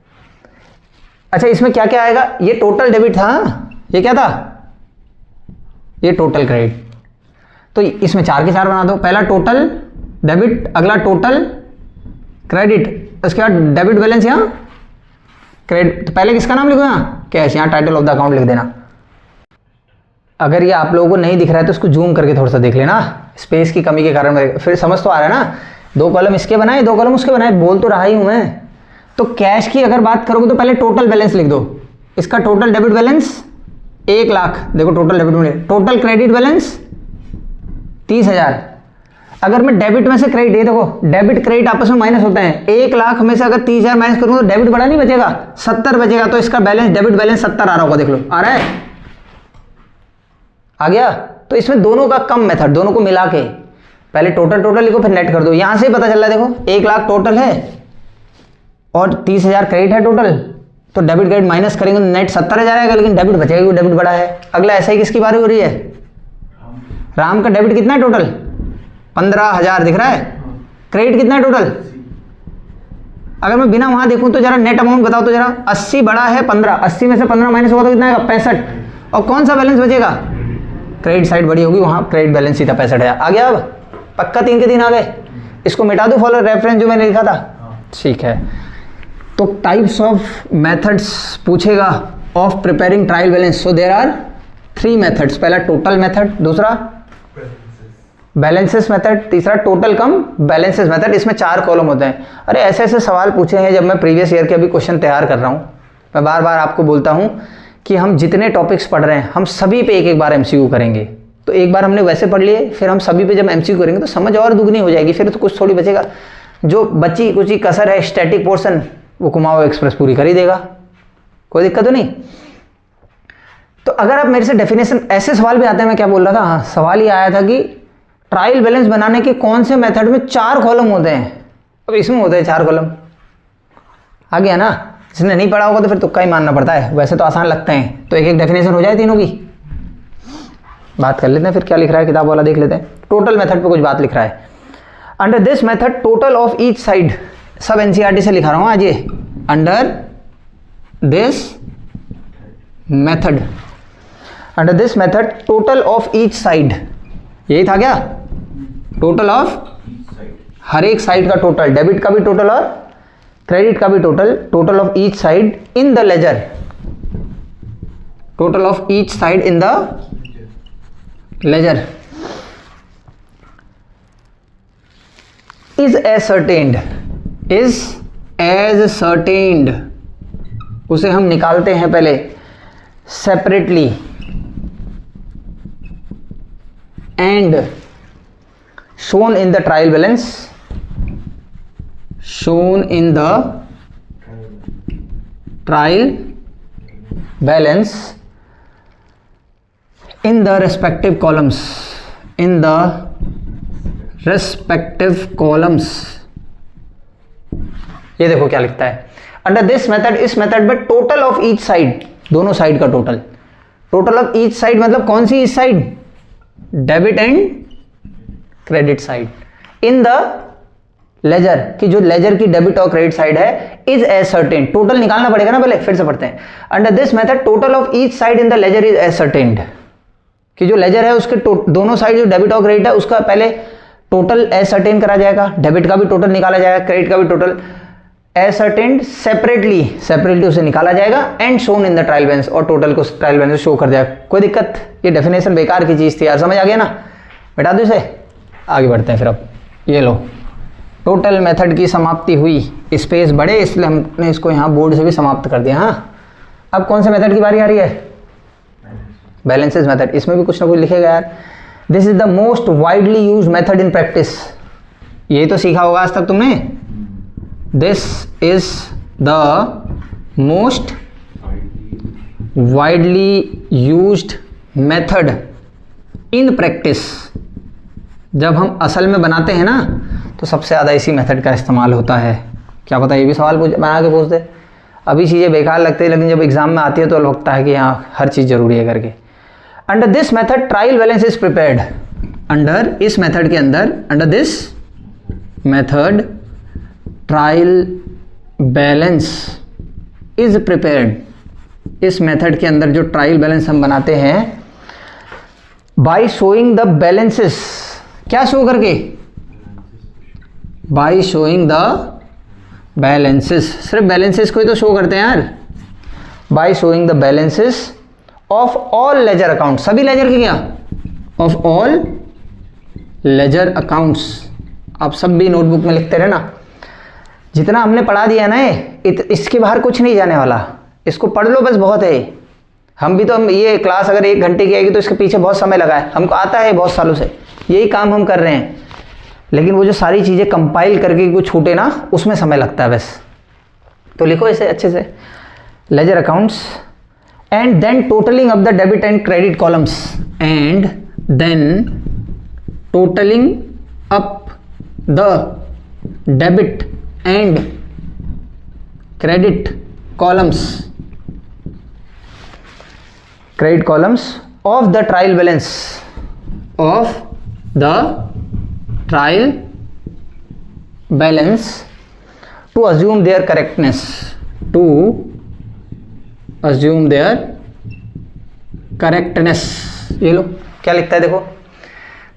अच्छा, इसमें क्या क्या आएगा? ये टोटल डेबिट था, ये क्या था? ये टोटल क्रेडिट। तो इसमें 4 के 4 बना दो। पहला टोटल डेबिट, अगला टोटल क्रेडिट, उसके बाद डेबिट बैलेंस यहाँ क्रेडिट। तो पहले किसका नाम लिखो? यहाँ कैश, यहाँ टाइटल ऑफ द अकाउंट लिख देना। अगर ये आप लोगों को नहीं दिख रहा है तो इसको जूम करके थोड़ा सा देख लेना, स्पेस की कमी के कारण। फिर समझ तो आ रहा है ना, 2 कॉलम इसके बनाए, 2 कॉलम उसके बनाए, बोल तो रहा ही हूं मैं। तो कैश की अगर बात करोगे तो पहले टोटल बैलेंस लिख दो। इसका टोटल डेबिट बैलेंस 1 लाख, देखो टोटल डेबिट में, टोटल क्रेडिट बैलेंस 30,000। अगर मैं डेबिट में से क्रेडिट, ये देखो डेबिट क्रेडिट आपस में माइनस होते हैं, 1 लाख में से अगर 30,000 माइनस करूंगा तो डेबिट बड़ा नहीं बचेगा, 70 बचेगा। तो इसका बैलेंस, डेबिट बैलेंस 70 आ रहा होगा, देख लो आ रहा है, आ गया। तो इसमें दोनों का कम मेथड, दोनों को मिला के पहले टोटल लिखो फिर नेट कर दो। यहां से ही पता चल रहा है, देखो 1 लाख टोटल है और 30,000 क्रेडिट है टोटल, तो डेबिट क्रेडिट माइनस करेंगे तो नेट 70,000 आएगा, लेकिन डेबिट बचेगा क्योंकि डेबिट बड़ा है। अगला ऐसा ही किसकी बारी हो रही है, राम का डेबिट कितना है टोटल 15,000 दिख रहा है, क्रेडिट कितना है टोटल। अगर मैं बिना वहां देखूं तो जरा नेट अमाउंट बताओ तो जरा, 80 बड़ा है 15, 80 में से 15 माइनस होगा तो कितना आएगा 65, और कौन सा बैलेंस बचेगा, क्रेडिट साइड बड़ी होगी, वहां क्रेडिट बैलेंस ही था 65,000। आ गया, अब पक्का 3 के 3 आ गए। इसको मिटा दो फॉलो रेफरेंस जो मैंने लिखा था, ठीक है। तो टाइप्स ऑफ मेथड्स पूछेगा of preparing trial balance, so there are 3 methods. पहला टोटल मेथड, दूसरा बैलेंसेस मेथड, तीसरा टोटल कम बैलेंसेस मेथड। इसमें 4 कॉलम होते हैं। अरे ऐसे ऐसे सवाल पूछे हैं जब मैं प्रीवियस ईयर के अभी क्वेश्चन तैयार कर रहा हूँ। मैं बार बार आपको बोलता हूँ कि हम जितने टॉपिक्स पढ़ रहे हैं हम सभी पे एक एक बार एमसीक्यू करेंगे। तो एक बार हमने वैसे पढ़ लिए, फिर हम सभी पे जब एमसीक्यू करेंगे तो समझ और दुगनी हो जाएगी, फिर तो कुछ थोड़ी बचेगा। जो बची कुछ ही कसर है स्टैटिक पोर्शन, वो कुमाऊं एक्सप्रेस पूरी कर ही देगा, कोई दिक्कत तो नहीं। तो अगर आप मेरे से डेफिनेशन, ऐसे सवाल भी आते हैं, मैं क्या बोल रहा था, हाँ सवाल ये आया था कि ट्रायल बैलेंस बनाने के कौन से मेथड में 4 कॉलम होते हैं। अब इसमें होते हैं 4 कॉलम, आ गया ना। जिसने नहीं पढ़ा होगा तो फिर तुक्का ही मानना पड़ता है, वैसे तो आसान लगते हैं। तो एक एक डेफिनेशन हो जाए तीनों की, बात कर लेते हैं फिर क्या लिख रहा है किताब वाला, देख लेते हैं। टोटल मेथड पे कुछ बात लिख रहा है। Under this method total of each side, सब एनसीईआरटी से लिखा रहा हूं आज ये। Under this method, under this method total of each side, यही था क्या, टोटल ऑफ हर एक साइड का टोटल, डेबिट का भी टोटल और क्रेडिट का भी total, total of each side in the ledger, total of each side in the ledger is ascertained, is ascertained, उसे हम निकालते हैं पहले separately and shown in the trial balance, shown in the trial balance in the respective columns, in the respective columns। ये देखो क्या लिखता है, अंडर दिस मेथड, इस मेथड में टोटल ऑफ ईच साइड, दोनों साइड का total, total of each side मतलब कौन सी each side, debit and credit side, in the ledger, कि जो लेजर की डेबिट और क्रेडिट साइड है, इज एसर्टेन, टोटल निकालना पड़ेगा ना पहले, फिर से पढ़ते हैं। Under this method total of each side in the ledger is ascertained, कि जो लेजर है उसके दोनों साइड जो डेबिट और क्रेडिट है उसका पहले टोटल एसर्टेन करा जाएगा, डेबिट का भी टोटल निकाला जाएगा, क्रेडिट का भी टोटल एसर्टेन्ड, सेपरेटली उसे निकाला जाएगा, and shown in the trial balance, और टोटल को ट्रायल बैलेंस शो कर जाएगा। कोई दिक्कत, ये डेफिनेशन बेकार की चीज थी यार, समझ आ गया ना, बैठा दो इसे, आगे बढ़ते हैं फिर। अब ये लो, टोटल मेथड की समाप्ति हुई, स्पेस बढ़े इसलिए हमने इसको यहाँ बोर्ड से भी समाप्त कर दिया। हाँ, अब कौन से मेथड की बारी आ रही है, बैलेंसेस मेथड। इसमें भी कुछ ना कुछ लिखेगा यार। This is the most widely use method in practice, यही तो सीखा होगा आज तक तुमने। This is the most widely used method in practice. जब हम असल में बनाते हैं ना तो सबसे ज़्यादा इसी मेथड का इस्तेमाल होता है। क्या पता ये भी सवाल बना के पूछ दे। अभी चीज़ें बेकार लगती है लेकिन जब एग्जाम में आती है तो लगता है कि हाँ हर चीज़ जरूरी है करके। Under this method trial balance is prepared, under इस मेथड के अंदर, under this method trial balance is prepared. इस मेथड के अंदर जो ट्रायल बैलेंस हम बनाते हैं बाय शोइंग द बैलेंसेस, क्या शो करके, बाय शोइंग द बैलेंसेस, सिर्फ बैलेंसेस को ही तो शो करते हैं यार। By showing the balances of all ledger account, सभी लेजर के क्या, ऑफ ऑल लेजर अकाउंट्स। आप सब भी नोटबुक में लिखते रहना, जितना हमने पढ़ा दिया ना इसके बाहर कुछ नहीं जाने वाला, इसको पढ़ लो बस, बहुत है। हम ये क्लास अगर 1 घंटे की आएगी तो इसके पीछे बहुत समय लगा है, हमको आता है बहुत सालों से, यही काम हम कर रहे हैं, लेकिन वो जो सारी चीज़ें कंपाइल करके कुछ छूटे ना उसमें समय लगता है बस। तो लिखो इसे अच्छे से, ledger accounts and then totalling of the debit and credit columns, and then totalling up the debit and credit columns of the trial balance to assume their correctness, ये लो क्या लिखता है देखो,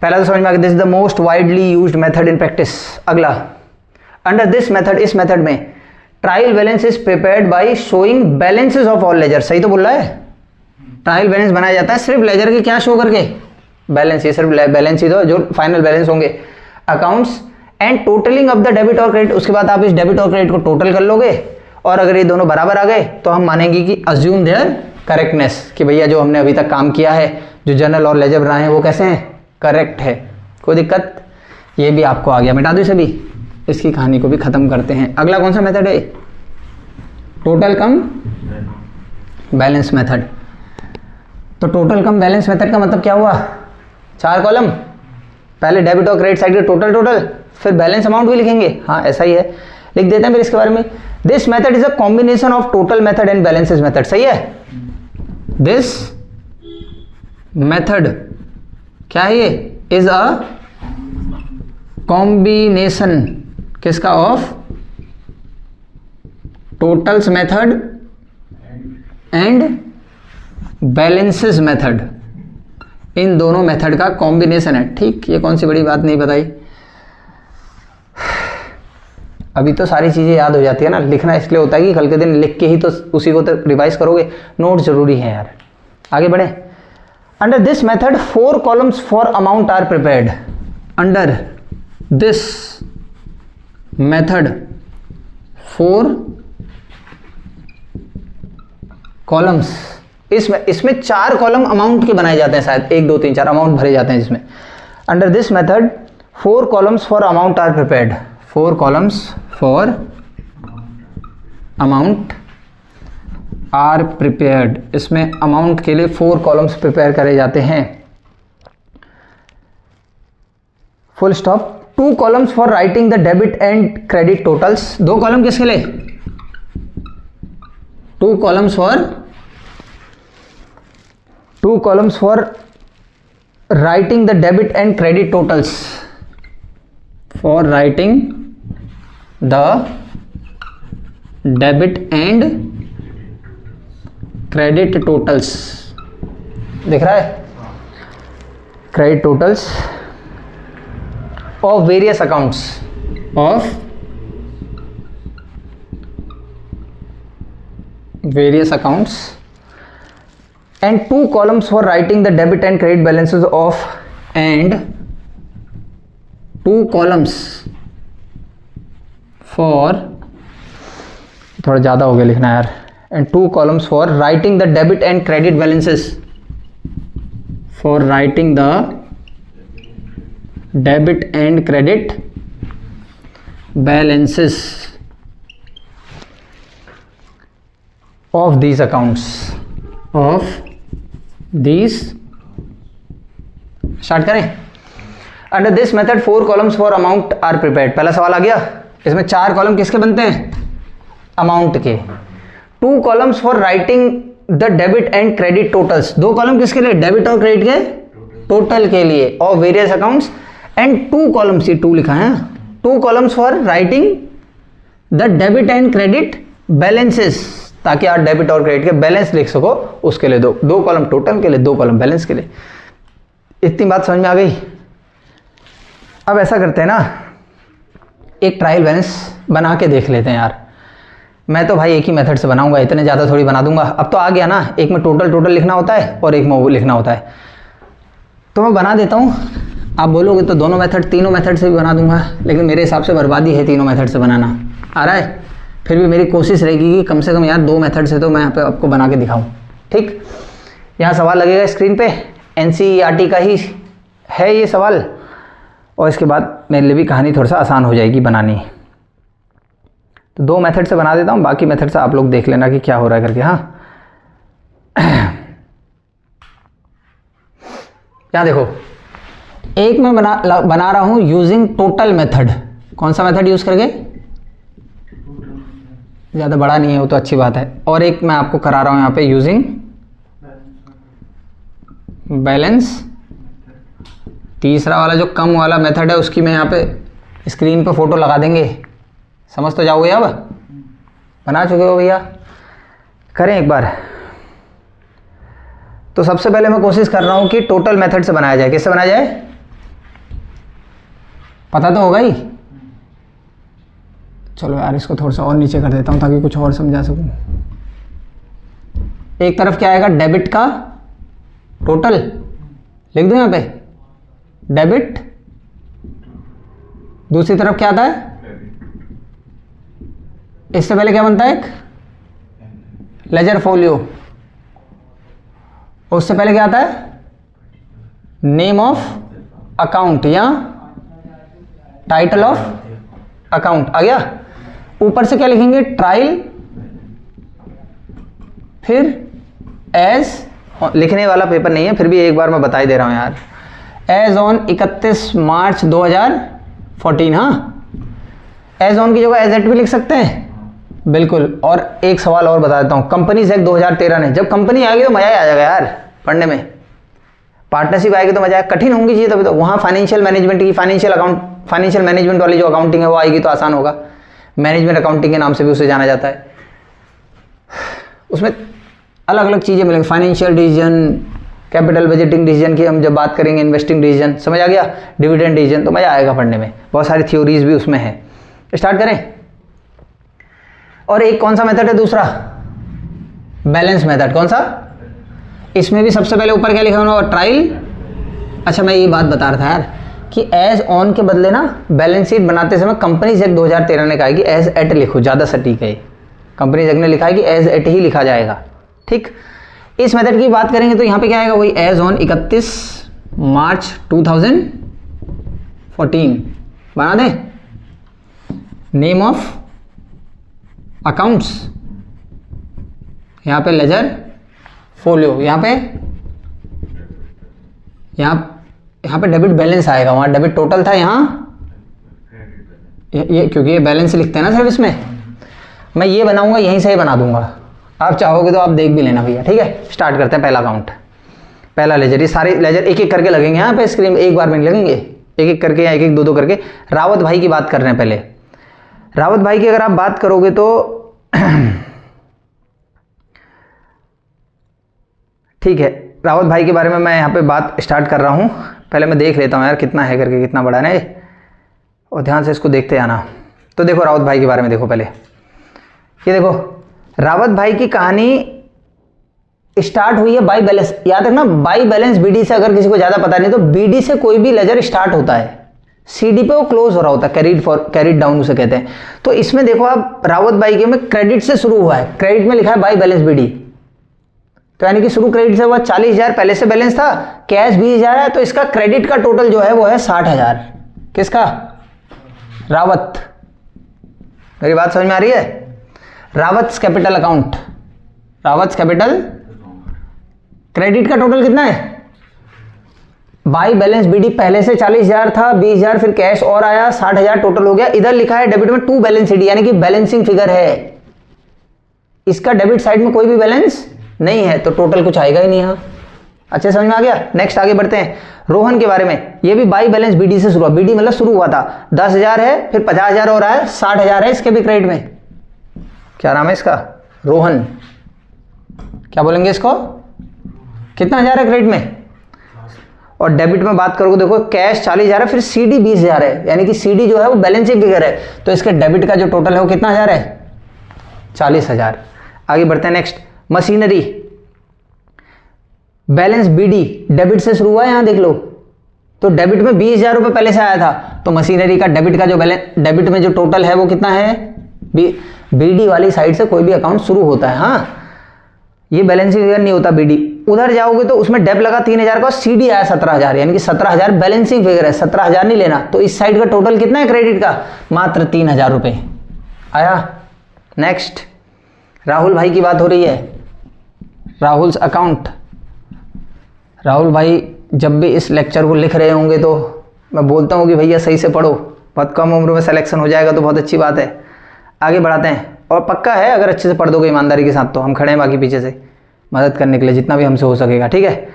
पहला तो समझ में आ गया, this is the most widely used method in practice. अगला, अंडर दिस मेथड, इस मेथड में trial balance is prepared by showing balances of all ledger. सही तो बोल रहा है, ट्रायल बैलेंस बनाया जाता है सिर्फ लेजर के क्या शो करके, बैलेंस, ये सिर्फ बैलेंस ही तो जो फाइनल बैलेंस होंगे, accounts and totalling of the debit और क्रेडिट। उसके बाद आप इस डेबिट और क्रेडिट को टोटल कर लोगे, और अगर ये दोनों बराबर आ गए तो हम मानेंगे कि अज्यूम देयर करेक्टनेस, कि भैया जो हमने अभी तक काम किया है, जो जर्नल और लेजर बनाए हैं वो कैसे हैं, करेक्ट है, कोई दिक्कत। ये भी आपको आ गया, मिटा दो इसे भी, इसकी कहानी को भी खत्म करते हैं। अगला कौन सा मेथड है, टोटल कम बैलेंस मेथड। तो टोटल कम बैलेंस मेथड का मतलब क्या हुआ, 4 कॉलम, पहले डेबिट और क्रेडिट साइड के टोटल, फिर बैलेंस अमाउंट भी लिखेंगे, हाँ ऐसा ही है, लिख देते हैं फिर इसके बारे में। This method is a combination of total method and balances method. सही है, दिस मेथड क्या है, ये इज अ कॉम्बिनेशन किसका, of totals method and balances method, इन दोनों मेथड का कॉम्बिनेशन है। ठीक, ये कौन सी बड़ी बात नहीं बताई, अभी तो सारी चीज़ें याद हो जाती है ना, लिखना इसलिए होता है कि कल के दिन लिख के ही तो उसी को तो रिवाइज करोगे, नोट जरूरी है यार। आगे बढ़े, under this method 4 columns for amount are prepared. Under this method 4 columns, इसमें 4 कॉलम अमाउंट के बनाए जाते हैं, शायद 1 2 3 4 अमाउंट भरे जाते हैं जिसमें। Under this method 4 columns for amount are prepared, 4 columns for amount are prepared, इसमें अमाउंट के लिए 4 कॉलम्स प्रिपेयर करे जाते हैं, full stop. 2 columns for writing the debit and credit totals, 2 column किसके लिए, 2 columns for writing the debit and credit totals, for writing the debit and credit totals, दिख रहा है, credit totals of various accounts, and 2 columns for writing the debit and credit balances of, and 2 columns for, थोड़ा ज़्यादा हो गया लिखना यार, and 2 columns for writing the debit and credit balances, for writing the debit and credit balances of these accounts, start करें। Under this method 4 columns for amount are prepared, पहला सवाल आ गया, इसमें 4 कॉलम किसके बनते हैं, अमाउंट के। 2 columns for writing the debit and credit totals, 2 column किसके लिए, डेबिट और क्रेडिट के टोटल के लिए, of various accounts, and 2 columns, ये 2 लिखा है, 2 columns for writing the debit and credit balances, ताकि आप डेबिट और क्रेडिट के बैलेंस लिख सको, उसके लिए 2 कॉलम टोटल के लिए, 2 कॉलम बैलेंस के लिए। इतनी बात समझ में आ गई। अब ऐसा करते हैं ना, एक ट्रायल बैलेंस बना के देख लेते हैं यार। मैं तो भाई एक ही मेथड से बनाऊंगा, इतने ज़्यादा थोड़ी बना दूंगा, अब तो आ गया ना, एक में टोटल लिखना होता है और एक में वो लिखना होता है, तो मैं बना देता हूँ। आप बोलोगे तो दोनों मेथड, तीनों मेथड से भी बना दूंगा, लेकिन मेरे हिसाब से बर्बादी है तीनों मेथड से बनाना। आ रहा है? फिर भी मेरी कोशिश रहेगी कि कम से कम यार 2 मेथड से तो मैं यहाँ पे आपको बना के दिखाऊं। ठीक, यहाँ सवाल लगेगा स्क्रीन पे, NCERT का ही है ये सवाल, और इसके बाद मेरे लिए भी कहानी थोड़ा सा आसान हो जाएगी बनानी। तो 2 मेथड से बना देता हूँ, बाकी मेथड से आप लोग देख लेना कि क्या हो रहा है करके। हाँ, यहाँ देखो, एक मैं बना रहा हूँ यूजिंग टोटल मेथड। कौन सा मेथड यूज करके? ज़्यादा बड़ा नहीं है वो तो अच्छी बात है। और एक मैं आपको करा रहा हूँ यहाँ पे यूजिंग बैलेंस। तीसरा वाला जो कम वाला मेथड है उसकी मैं यहाँ पे स्क्रीन पे फोटो लगा देंगे, समझ तो जाओगे। अब बना चुके हो भैया? करें एक बार। तो सबसे पहले मैं कोशिश कर रहा हूँ कि टोटल मेथड से बनाया जाए। किससे बनाया जाए? पता तो होगा ही। चलो यार इसको थोड़ा सा और नीचे कर देता हूँ ताकि कुछ और समझा सकूँ। एक तरफ क्या आएगा? डेबिट का टोटल लिख दूँ यहाँ पे, डेबिट। दूसरी तरफ क्या आता है? इससे पहले क्या बनता है? एक लेजर फोलियो। उससे पहले क्या आता है? नेम ऑफ अकाउंट या टाइटल ऑफ अकाउंट। आ गया? ऊपर से क्या लिखेंगे? ट्रायल। फिर एज, लिखने वाला पेपर नहीं है, फिर भी एक बार मैं बता ही दे रहा हूं यार। एज ऑन 31 मार्च 2014। हाँ, एज ऑन की जगह एज एट भी लिख सकते हैं, बिल्कुल। और एक सवाल और बता देता हूँ, कंपनीज एक्ट 2013 ने, जब कंपनी आएगी तो मजा ही आ जाएगा यार पढ़ने में। पार्टनरशिप आएगी तो मजा आएगा, कठिन होंगी चीज़ तभी तो। वहाँ फाइनेंशियल मैनेजमेंट की, फाइनेंशियल मैनेजमेंट वाली जो अकाउंटिंग है वो आएगी तो आसान होगा। मैनेजमेंट अकाउंटिंग के नाम से भी उसे जाना जाता है। उसमें अलग अलग चीज़ें मिलेंगी, financial decision, capital budgeting decision की हम जब बात करेंगे, इन्वेस्टिंग डिसीजन, समझ आ गया, डिविडेंड डिसीजन, तो मजा आएगा पढ़ने में। बहुत सारी थ्योरीज भी उसमें है। स्टार्ट करें। और एक कौन सा मेथड है? दूसरा बैलेंस मेथड। कौन सा? इसमें भी सबसे पहले ऊपर क्या लिखा होगा? ट्रायल। अच्छा, मैं ये बात बता रहा था यार कि एज ऑन के बदले ना बैलेंस शीट बनाते समय कंपनीज एक्ट 2013 ने कहा है कि एज एट लिखो, ज़्यादा सटीक है। कंपनीज एक्ट ने लिखा है कि एज एट ही लिखा जाएगा। ठीक, इस मेथड की बात करेंगे तो यहाँ पे क्या आएगा? वही एज ऑन 31 मार्च 2014 बना दें। नेम ऑफ अकाउंट्स, यहाँ पे लेजर फोलियो, यहाँ पे डेबिट बैलेंस आएगा। वहाँ डेबिट टोटल था, यहाँ ये क्योंकि ये बैलेंस लिखते हैं ना सिर्फ इसमें, मैं ये बनाऊंगा, यहीं से ही बना दूंगा। आप चाहोगे तो आप देख भी लेना भैया। ठीक है, स्टार्ट करते हैं। पहला अकाउंट, पहला लेजर। ये सारे लेजर एक एक करके लगेंगे यहाँ पे स्क्रीन, एक बार में नहीं लगेंगे, एक एक करके या एक एक दो दो करके। रावत भाई की बात कर रहे हैं पहले। रावत भाई की अगर आप बात करोगे तो ठीक है, रावत भाई के बारे में मैं यहाँ पे बात स्टार्ट कर रहा हूँ। पहले मैं देख लेता हूँ यार कितना है करके, कितना बड़ा है ना ये, और ध्यान से इसको देखते आना। तो देखो रावत भाई के बारे में देखो पहले, ये देखो रावत भाई की कहानी स्टार्ट हुई है बाई बैलेंस। याद रखना, बाई बैलेंस बीडी से, अगर किसी को ज़्यादा पता नहीं तो बीडी से कोई भी लेजर स्टार्ट होता है, सीडी पे वो क्लोज हो रहा होता है, कैरिड डाउन उसे कहते हैं। तो इसमें देखो आप रावत भाई के में क्रेडिट से शुरू हुआ है, क्रेडिट में लिखा है बाई बैलेंस बीडी, तो यानी कि शुरू क्रेडिट से हुआ। 40,000 पहले से बैलेंस था, कैश 20,000 है, तो इसका क्रेडिट का टोटल जो है वो है 60,000। किसका? रावत। मेरी बात समझ में आ रही है? Rawat capital account, Rawat capital, credit का टोटल कितना है? बाई बैलेंस बीडी पहले से 40,000 था, 20,000 फिर कैश और आया, 60,000 टोटल हो गया। इधर लिखा है डेबिट में टू बैलेंस सीडी, यानी कि बैलेंसिंग फिगर है, इसका डेबिट साइड में कोई भी बैलेंस नहीं है, तो टोटल कुछ आएगा ही नहीं यहाँ। अच्छे समझ में आ गया? नेक्स्ट आगे बढ़ते हैं। रोहन के बारे में, ये भी बाई बैलेंस बीडी से शुरू हुआ, बीडी मतलब शुरू हुआ था, 10,000 है, फिर 50,000 हो रहा है, 60,000 है इसके भी क्रेडिट में। क्या नाम है इसका? रोहन। क्या बोलेंगे इसको? कितना हजार है क्रेडिट में? और डेबिट में बात करोगे देखो कैश 40,000 है, फिर सीडी 20,000 है, यानी कि सीडी जो है वो बैलेंसिंग फिगर है, तो इसके डेबिट का जो टोटल है वो कितना हजार है? 40,000। आगे बढ़ते हैं। Next machinery, balance BD debit से शुरू हुआ है, यहां देख लो, तो डेबिट में 20,000 रुपए पहले से आया था, तो मशीनरी का डेबिट का जो बैलेंस, डेबिट में जो टोटल है वो कितना है? BD वाली साइड से कोई भी अकाउंट शुरू होता है। हाँ, ये बैलेंसिंग फिगर नहीं होता BD। उधर जाओगे तो उसमें डेप लगा 3000 का, CD आया 17000, यानी कि 17000 बैलेंसिंग फिगर है, 17000 नहीं लेना। तो इस साइड का टोटल कितना है क्रेडिट का? मात्र 3000 रुपये आया। नेक्स्ट, राहुल भाई की बात हो रही है, राहुल्स अकाउंट। राहुल भाई जब भी इस लेक्चर को लिख रहे होंगे तो मैं बोलता हूँ कि भैया सही से पढ़ो, बहुत कम उम्र में सिलेक्शन हो जाएगा तो बहुत अच्छी बात है। आगे बढ़ाते हैं, और पक्का है अगर अच्छे से पढ़ दोगे ईमानदारी के साथ तो हम खड़े हैं बाकी पीछे से मदद करने के लिए जितना भी हमसे हो सकेगा, ठीक है।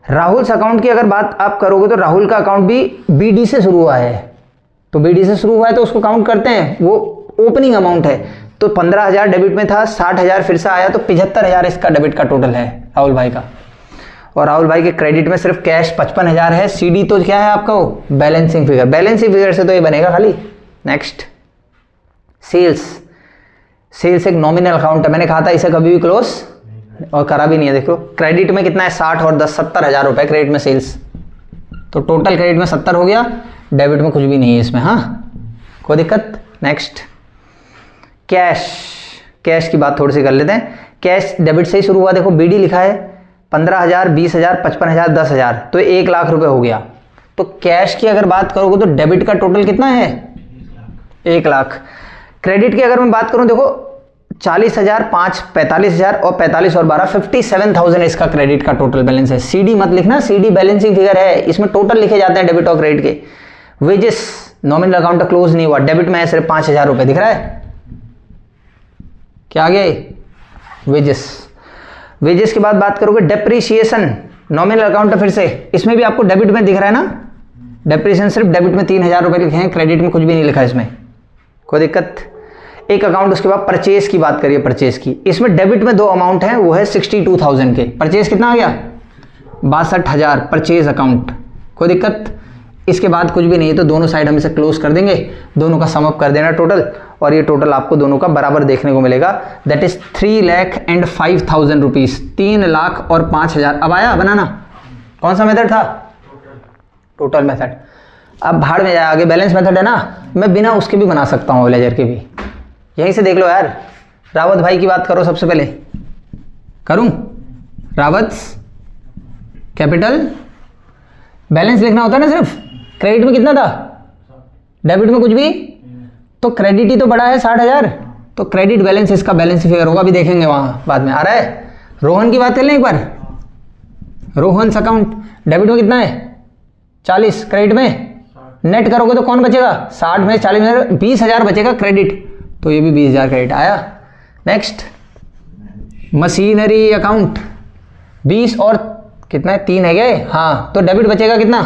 राहुल्स अकाउंट की अगर बात आप करोगे तो राहुल का अकाउंट भी BD से शुरू हुआ है, तो BD से शुरू हुआ है तो उसको काउंट करते हैं, वो ओपनिंग अमाउंट है। तो 15000 डेबिट में था, 60000 फिर से आया, तो 75000 इसका डेबिट का टोटल है राहुल भाई का। और राहुल भाई के क्रेडिट में सिर्फ कैश 55000 है। CD तो क्या है आपका? वो बैलेंसिंग फिगर, बैलेंसिंग फिगर से तो ये बनेगा खाली। नेक्स्ट, सेल्स एक नॉमिनल अकाउंट है, मैंने कहा था इसे कभी भी क्लोज और करा भी नहीं है। देखो क्रेडिट में कितना है? 60 और 10 70000 रुपये क्रेडिट में सेल्स, तो टोटल क्रेडिट में 70 हो गया, डेबिट में कुछ भी नहीं है इसमें। हाँ, कोई दिक्कत? नेक्स्ट, कैश की बात थोड़ी सी कर लेते हैं। कैश डेबिट से ही शुरू हुआ, देखो BD लिखा है, 15000 20000 55000 10000, तो 1 लाख रुपए हो गया। तो कैश की अगर बात करोगे तो डेबिट का टोटल कितना है? 1 लाख। क्रेडिट की अगर मैं बात करूं, देखो 40000 5 45000 और 45 और 12 57,000 इसका क्रेडिट का टोटल बैलेंस है। CD मत लिखना, CD बैलेंसिंग फिगर है, इसमें टोटल लिखे जाते हैं डेबिट और क्रेडिट के। वेजेस नॉमिनल अकाउंट क्लोज नहीं हुआ, डेबिट में है सिर्फ 5000 रुपये, दिख रहा है क्या? आगे वेजेस के बाद बात करोगे डेप्रीशिएशन, नॉमिनल अकाउंट है फिर से, इसमें भी आपको डेबिट में दिख रहा है ना, डेप्रीशिएशन सिर्फ डेबिट में 3000 रुपये लिखे हैं, क्रेडिट में कुछ भी नहीं लिखा इसमें, कोई दिक्कत? एक अकाउंट उसके बाद परचेज की बात करिए, परचेज की, इसमें डेबिट में 2 अमाउंट हैं, वो है 62,000 के। परचेज कितना आ गया? 62,000 परचेज अकाउंट, कोई दिक्कत? इसके बाद कुछ भी नहीं है, तो दोनों साइड हम इसे क्लोज कर देंगे, दोनों का सम अप कर देना टोटल, और ये टोटल आपको दोनों का बराबर देखने को मिलेगा, दैट इज 3,05,000 रुपीज, 3 लाख और 5,000। अब आया बनाना? कौन सा मेथड था? Total method. अब भाड़ में जाए, आगे बैलेंस मेथड है ना, मैं बिना उसके भी बना सकता हूँ, लेजर के भी। यहीं से देख लो यार, रावत भाई की बात करो सबसे पहले, करूं? रावत कैपिटल बैलेंस लिखना होता है ना सिर्फ, क्रेडिट में कितना था? डेबिट में कुछ भी, तो क्रेडिट ही तो बड़ा है 60,000, तो क्रेडिट बैलेंस इसका बैलेंस फिगर होगा, भी देखेंगे वहां बाद में। आ रहा है? रोहन की बात कर लें एक बार, रोहन अकाउंट डेबिट में कितना है? 40, क्रेडिट में नेट करोगे तो कौन बचेगा? 60 में 40 में 20,000 बचेगा क्रेडिट, तो ये भी 20,000 क्रेडिट आया। नेक्स्ट, मशीनरी अकाउंट 20 और कितना है? 3 है गए, हाँ, तो डेबिट बचेगा कितना?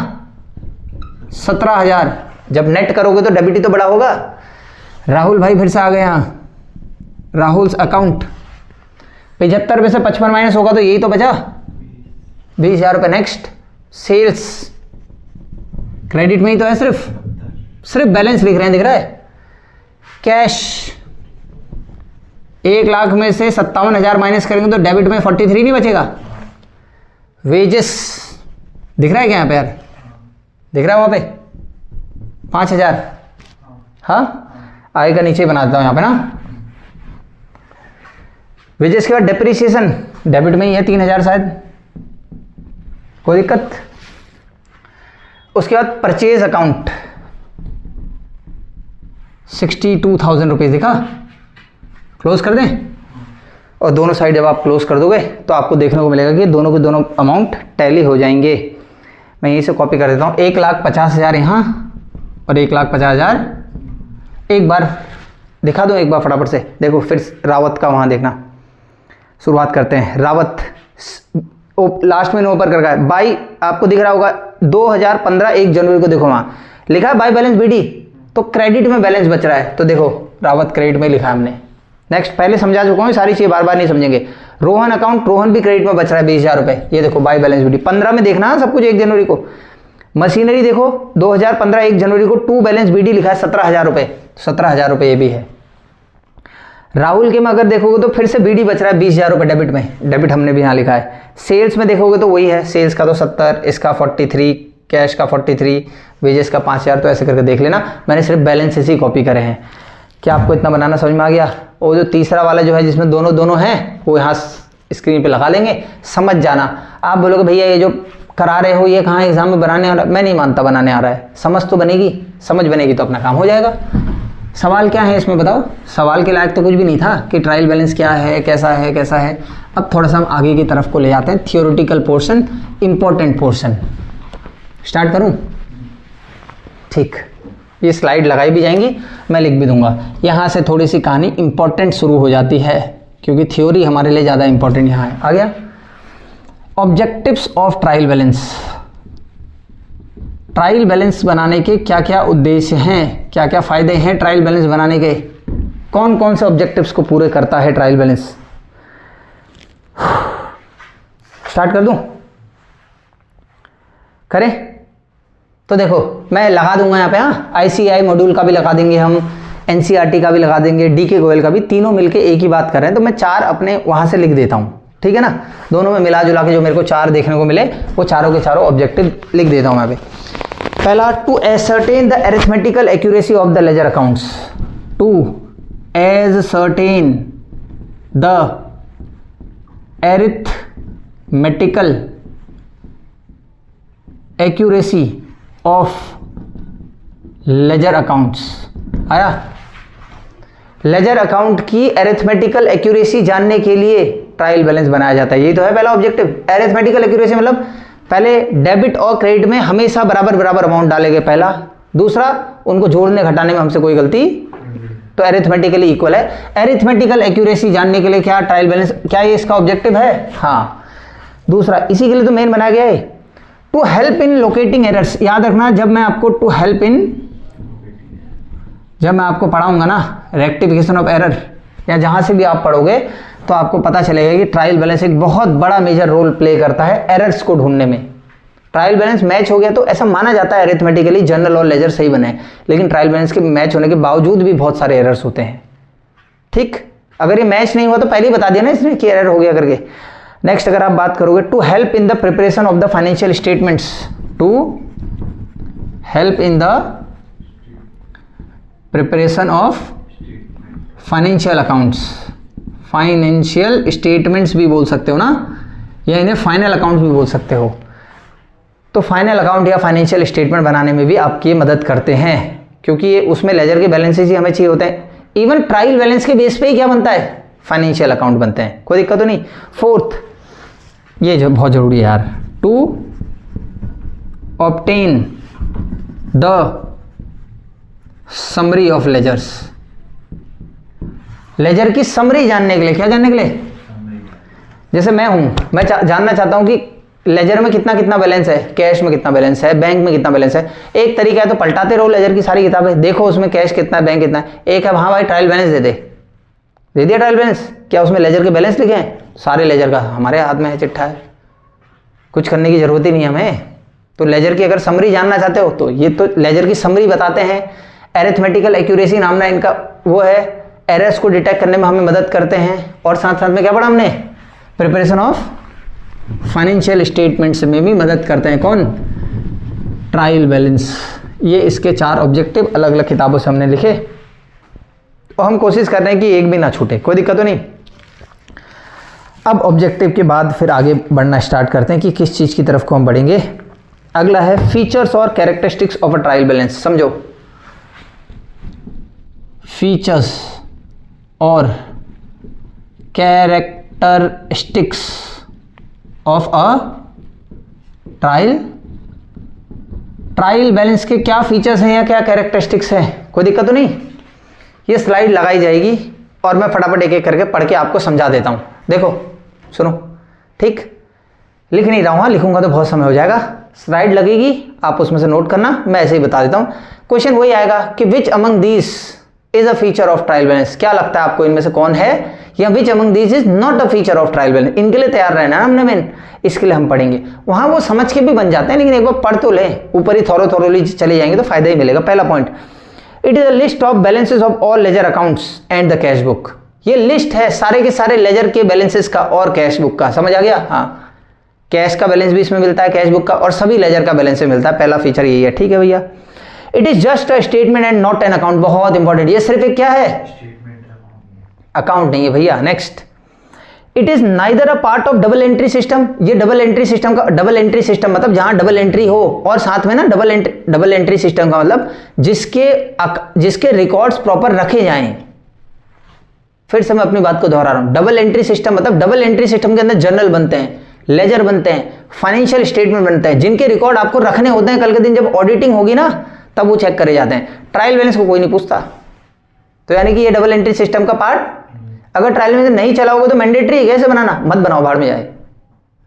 17,000। जब नेट करोगे तो डेबिट ही तो बड़ा होगा। राहुल भाई फिर से आ गए यहाँ, राहुल अकाउंट 75 में से 55 माइनस होगा तो यही तो बचा, 20,000 रुपये। नेक्स्ट, सेल्स क्रेडिट में ही तो है, सिर्फ बैलेंस लिख रहे हैं, दिख रहा है? कैश 1 लाख में से 57,000 माइनस करेंगे तो डेबिट में 43 नहीं बचेगा। वेजेस दिख रहा है क्या यहाँ पे यार? दिख रहा है वहाँ पे 5,000, हाँ, आएगा नीचे बनाता हूँ यहाँ पे ना। वेजेस के बाद डेप्रीशिएशन डेबिट में ही है 3,000 शायद, कोई दिक्कत? उसके बाद परचेज अकाउंट 62,000 रुपीज़ दिखा, क्लोज कर दें, और दोनों साइड जब आप क्लोज कर दोगे तो आपको देखने को मिलेगा कि दोनों के दोनों अमाउंट टैली हो जाएंगे। मैं यहीं से कॉपी कर देता हूँ, 1,50,000 यहाँ और 1,50,000, एक बार दिखा दो, एक बार फटाफट से देखो, फिर रावत का वहाँ देखना। शुरुआत करते हैं, रावत लास्ट में ऊपर कर रहा है, बाई आपको दिख रहा होगा 2015 1 जनवरी को, देखो वहाँ लिखा है बाई बैलेंस BD, तो क्रेडिट में बैलेंस बच रहा है, तो देखो रावत क्रेडिट में लिखा है हमने। नेक्स्ट, पहले समझा चुका हूँ, सारी चीज़ बार बार नहीं समझेंगे। रोहन अकाउंट, रोहन भी क्रेडिट में बच रहा है 20,000 रुपये, ये देखो बाई बैलेंस BD 15 में देखना है सब कुछ 1 जनवरी को। मशीनरी देखो 2015 1 जनवरी को टू बैलेंस BD लिखा है 17,000 रुपये, 17,000 रुपये ये भी है। राहुल के में अगर देखोगे तो फिर से BD बच रहा है 20,000 रुपये डेबिट में, डेबिट हमने भी यहाँ लिखा है। सेल्स में देखोगे तो वही है, सेल्स का तो 70, इसका 43, कैश का 43, वेजेस का 5,000, तो ऐसे करके देख लेना, मैंने सिर्फ बैलेंसेस ही कॉपी करे हैं। क्या आपको इतना बनाना समझ में आ गया? और जो तीसरा वाला जो है जिसमें दोनों दोनों हैं वो यहाँ स्क्रीन पे लगा लेंगे, समझ जाना। आप बोलोगे भैया ये जो करा रहे हो ये कहाँ एग्जाम में बनाने आ रहा है? मैं नहीं मानता बनाने आ रहा है, समझ तो बनेगी, समझ बनेगी तो अपना काम हो जाएगा। सवाल क्या है इसमें बताओ? सवाल के लायक तो कुछ भी नहीं था कि ट्रायल बैलेंस क्या है, कैसा है, कैसा है। अब थोड़ा सा हम आगे की तरफ को ले जाते हैं, theoretical portion, important portion. Start करूं? ठीक, ये स्लाइड लगाई भी जाएंगी, मैं लिख भी दूंगा। यहाँ से थोड़ी सी कहानी इंपॉर्टेंट शुरू हो जाती है क्योंकि थ्योरी हमारे लिए ज़्यादा इंपॉर्टेंट यहाँ है। आ गया? Objectives of trial balance. Trial balance बनाने के क्या क्या उद्देश्य हैं, क्या क्या फ़ायदे हैं ट्रायल बैलेंस बनाने के, कौन कौन से ऑब्जेक्टिव्स को पूरे करता है ट्रायल बैलेंस। स्टार्ट कर दूं? करें? तो देखो मैं लगा दूंगा यहाँ पे, हाँ ICAI मॉड्यूल का भी लगा देंगे हम, NCERT का भी लगा देंगे, DK गोयल का भी, तीनों मिलके एक ही बात कर रहे हैं। तो मैं 4 अपने वहाँ से लिख देता हूँ, ठीक है ना। दोनों में मिला जुला के जो मेरे को 4 देखने को मिले वो चारों के चारों ऑब्जेक्टिव लिख देता हूँ यहाँ पे। पहला, to ascertain the arithmetical accuracy of the ledger accounts. To ascertain the arithmetical accuracy of ledger accounts. आया? लेजर अकाउंट की अरिथमेटिकल एक्यूरेसी जानने के लिए ट्रायल बैलेंस बनाया जाता है। यही तो है पहला ऑब्जेक्टिव। अरिथमेटिकल एक्यूरेसी मतलब पहले डेबिट और क्रेडिट में हमेशा बराबर बराबर अमाउंट डालेंगे, पहला। दूसरा, उनको जोड़ने घटाने में हमसे कोई गलती, तो अरिथमेटिकली इक्वल है। अरिथमेटिकल एक्यूरेसी जानने के लिए क्या ट्रायल बैलेंस, क्या ये इसका ऑब्जेक्टिव है? हाँ। दूसरा, इसी के लिए तो मेन बनाया गया है, to help in locating errors. याद रखना, जब मैं आपको जब मैं आपको पढ़ाऊंगा ना रेक्टिफिकेशन ऑफ एरर, या जहां से भी आप पढ़ोगे तो आपको पता चलेगा कि ट्रायल बैलेंस एक बहुत बड़ा मेजर रोल प्ले करता है एरर्स को ढूंढने में। ट्रायल बैलेंस मैच हो गया तो ऐसा माना जाता है अरिथमेटिकली जनरल और लेजर सही बने, लेकिन ट्रायल बैलेंस के मैच होने के बावजूद भी बहुत सारे एरर्स होते हैं। ठीक, अगर ये मैच नहीं हुआ तो पहले ही बता दिया ना इसने कि एरर हो गया करके। नेक्स्ट अगर आप बात करोगे, to help in the preparation of the financial statements. To help in the preparation of financial accounts. Financial statements भी बोल सकते हो ना, या इन्हें फाइनल अकाउंट्स भी बोल सकते हो। तो फाइनल अकाउंट या फाइनेंशियल स्टेटमेंट बनाने में भी आपकी मदद करते हैं, क्योंकि ये उसमें लेजर के बैलेंसेज ही हमें चाहिए होते हैं। इवन ट्रायल बैलेंस के बेस पे ही क्या बनता है? फाइनेंशियल अकाउंट बनते हैं, कोई दिक्कत तो नहीं। फोर्थ, ये जो बहुत जरूरी है यार, to obtain the summary of ledgers. Ledger की समरी जानने के लिए, क्या जानने के लिए? जैसे मैं हूं, मैं जानना चाहता हूं कि लेजर में कितना कितना बैलेंस है, कैश में कितना बैलेंस है, बैंक में कितना बैलेंस है। एक तरीका है तो पलटाते रहो लेजर की सारी किताबें, देखो उसमें कैश कितना है, बैंक कितना है। एक है हाँ भाई ट्रायल बैलेंस दे दिया ट्रायल बैलेंस, क्या उसमें लेजर के बैलेंस लिखे हैं? सारे लेजर का हमारे हाथ में है, चिट्ठा है, कुछ करने की जरूरत ही नहीं हमें। तो लेजर की अगर समरी जानना चाहते हो तो ये तो लेजर की समरी बताते हैं। अरिथमेटिकल एक्यूरेसी नामना इनका वो है, एरर्स को डिटेक्ट करने में हमें मदद करते हैं। और साथ साथ में क्या पढ़ा हमने? प्रिपरेशन ऑफ फाइनेंशियल स्टेटमेंट्स में भी मदद करते हैं। कौन? Trial balance. ये इसके 4 ऑब्जेक्टिव अलग अलग किताबों से हमने लिखे और हम कोशिश कर रहे हैं कि एक भी ना छूटे, कोई दिक्कत तो नहीं। अब ऑब्जेक्टिव के बाद फिर आगे बढ़ना स्टार्ट करते हैं कि किस चीज़ की तरफ को हम बढ़ेंगे। अगला है फीचर्स और characteristics of a trial balance. समझो, फीचर्स और characteristics of a trial balance के क्या फीचर्स हैं या क्या कैरेक्टरिस्टिक्स हैं, कोई दिक्कत तो नहीं। ये स्लाइड लगाई जाएगी और मैं फटाफट एक एक करके पढ़ के आपको समझा देता हूं। देखो सुनो, ठीक, लिख नहीं रहा हूं, लिखूंगा तो बहुत समय हो जाएगा। स्लाइड लगेगी, आप उसमें से नोट करना, मैं ऐसे ही बता देता हूं। क्वेश्चन वही आएगा कि which among these is a feature of trial balance. क्या लगता है आपको इनमें से कौन है, या which among these is not a feature of trial balance. इनके लिए तैयार रहना हमने मेन, इसके लिए हम पढ़ेंगे। वहां वो समझ के भी बन जाते हैं, लेकिन एक बार पढ़ तो लें, ऊपर ही थोरोली चले जाएंगे तो फायदा ही मिलेगा। पहला point, it is a list of balances of all laser accounts and the cash book. ये लिस्ट है सारे के सारे लेजर के बैलेंसेस का और कैश बुक का। समझ आ गया? हाँ, कैश का बैलेंस भी इसमें मिलता है, कैश बुक का, और सभी लेजर का बैलेंस में मिलता है। पहला फीचर यही है, ठीक है भैया। It is just a statement and not an account. बहुत इंपॉर्टेंट, ये सिर्फ एक क्या है, अकाउंट नहीं है भैया। Next, it is neither a part of double entry system. ये डबल एंट्री सिस्टम का, डबल एंट्री सिस्टम मतलब जहां डबल एंट्री हो और साथ में ना डबल एंट्री सिस्टम का मतलब जिसके रिकॉर्ड्स प्रॉपर रखे जाएं। फिर से मैं अपनी बात को दोहरा रहा हूं, डबल एंट्री सिस्टम मतलब डबल एंट्री सिस्टम के अंदर जर्नल बनते हैं, लेजर बनते हैं, फाइनेंशियल स्टेटमेंट बनते हैं, जिनके रिकॉर्ड आपको रखने होते हैं। कल के दिन जब ऑडिटिंग होगी ना तब वो चेक करे जाते हैं। ट्रायल बैलेंस को कोई नहीं पूछता, तो यानी कि ये डबल एंट्री सिस्टम का पार्ट, अगर ट्रायल बैलेंस नहीं चलाओगे तो मैंडेटरी है, कैसे बनाना, मत बनाओ, भाड़ में जाए।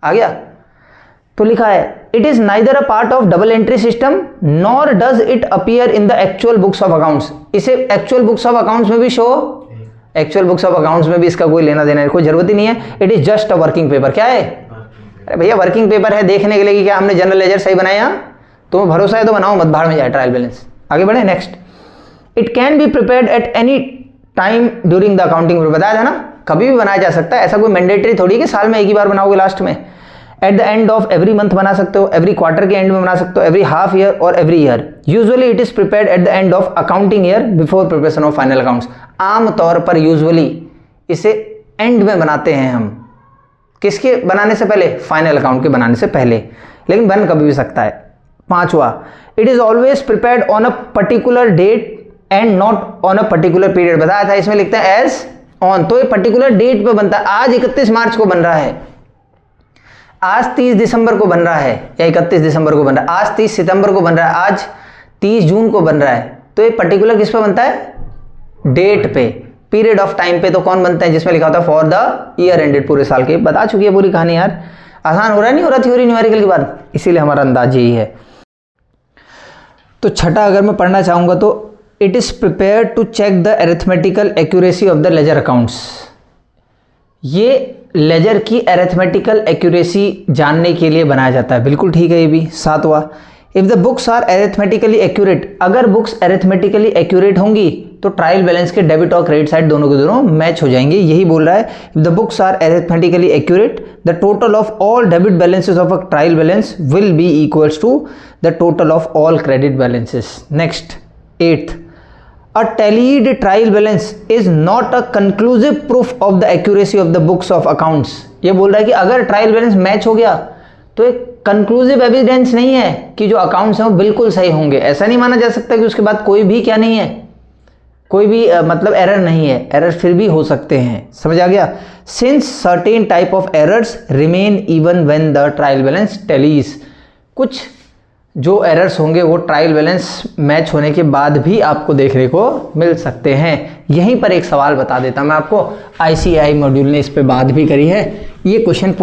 आ गया, तो लिखा है it is neither a part of double entry system nor does it appear in the actual books of accounts. इसे एक्चुअल बुक्स ऑफ अकाउंट्स में भी show, actual books of accounts में भी इसका कोई लेना देना कोई जरूरत ही नहीं है। It is just a working paper. क्या है, अरे भैया वर्किंग पेपर है, देखने के लिए कि क्या हमने जनरल लेजर सही बनाया, तुम्हें भरोसा है तो बनाओ, मत भाड़ में जाए ट्रायल बैलेंस। आगे बढ़े, next, it can be prepared at any time during the accounting period. बताया था ना, कभी भी बनाया जा सकता है, ऐसा कोई मैंडेटरी थोड़ी कि साल में एक ही बार बनाओगे लास्ट में। Eight the end of every month बना सकते हो, एवरी क्वार्टर के एंड में बना सकते हो, एवरी हाफ ईयर और every year. Usually it is prepared at the end of accounting year before preparation of final accounts. आमतौर पर यूजुअली इसे एंड में बनाते हैं हम, किसके बनाने से पहले, फाइनल अकाउंट के बनाने से पहले, लेकिन बन कभी भी सकता है। पांचवा, it is always prepared on a particular date and not on a particular period. बताया था, इसमें लिखते हैं एज ऑन, तो ये पर्टिकुलर डेट पे बनता है। आज 31 मार्च को बन रहा है, आज 30 दिसंबर को बन रहा है, या 31 दिसंबर को बन रहा है, आज 30 सितंबर को बन रहा है, आज 30 जून को बन रहा है। तो ये पर्टिकुलर किस पे बनता है, डेट पे, पीरियड ऑफ टाइम पे। तो कौन बनता है, जिसमें लिखा होता है फॉर द ईयर एंडेड, पूरे साल के। बता चुकी है पूरी कहानी यार, आसान हो रहा नहीं हो रहा थ्योरी न्यूमेरिकल की बात, इसीलिए हमारा अंदाज यही है। तो छठा अगर मैं पढ़ना चाहूंगा तो it is prepare to check the arithmetical accuracy of the ledger accounts. ये लेजर की अरिथमेटिकल एक्यूरेसी जानने के लिए बनाया जाता है, बिल्कुल ठीक है ये भी। सातवां, if the books are arithmetically accurate, अगर बुक्स अरिथमेटिकली एक्यूरेट होंगी तो ट्रायल बैलेंस के डेबिट और क्रेडिट साइड दोनों के दोनों मैच हो जाएंगे। यही बोल रहा है, if the books are arithmetically accurate the total of all debit balances of a trial balance will be equals to the total of all credit balances. Next, eighth, a tallied trial balance is not a conclusive proof of the accuracy of the books of accounts। ये बोल रहा है कि अगर ट्रायल बैलेंस मैच हो गया तो एक कंक्लूसिव एविडेंस नहीं है कि जो अकाउंट्स हैं वो बिल्कुल सही होंगे। ऐसा नहीं माना जा सकता कि उसके बाद कोई भी क्या नहीं है, कोई भी मतलब एरर नहीं है, एरर फिर भी हो सकते हैं। समझ आ गया, since certain type of errors remain even when the trial balance tallies. कुछ जो एरर्स होंगे वो ट्रायल बैलेंस मैच होने के बाद भी आपको देखने को मिल सकते हैं। यहीं पर एक सवाल बता देता मैं आपको, ICAI मॉड्यूल ने इस पे बात भी करी है। ये क्वेश्चन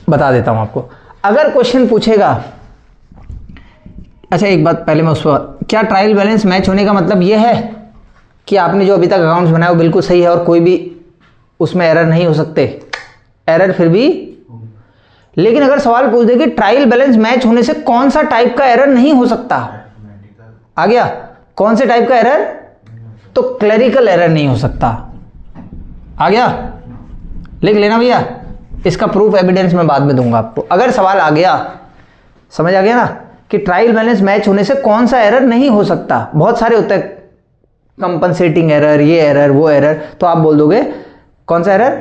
बता देता हूं आपको, अगर क्वेश्चन पूछेगा, अच्छा एक बात पहले मैं उस पर, क्या ट्रायल बैलेंस मैच होने का मतलब ये है कि आपने जो अभी तक अकाउंट्स बनाए वो बिल्कुल सही है और कोई भी उसमें एरर नहीं हो सकते? एरर फिर भी, लेकिन अगर सवाल पूछ दे कि ट्रायल बैलेंस मैच होने से कौन सा टाइप का एरर नहीं हो सकता, आ गया कौन से टाइप का एरर, तो क्लरिकल एरर नहीं हो सकता। आ गया, लिख लेना भैया, इसका प्रूफ एविडेंस मैं बाद में दूंगा आपको। अगर सवाल आ गया, समझ आ गया ना, कि ट्रायल बैलेंस मैच होने से कौन सा एरर नहीं हो सकता, बहुत सारे होते हैं, कंपनसेटिंग एरर, ये एरर, वो एरर, तो आप बोल दोगे कौन सा एरर,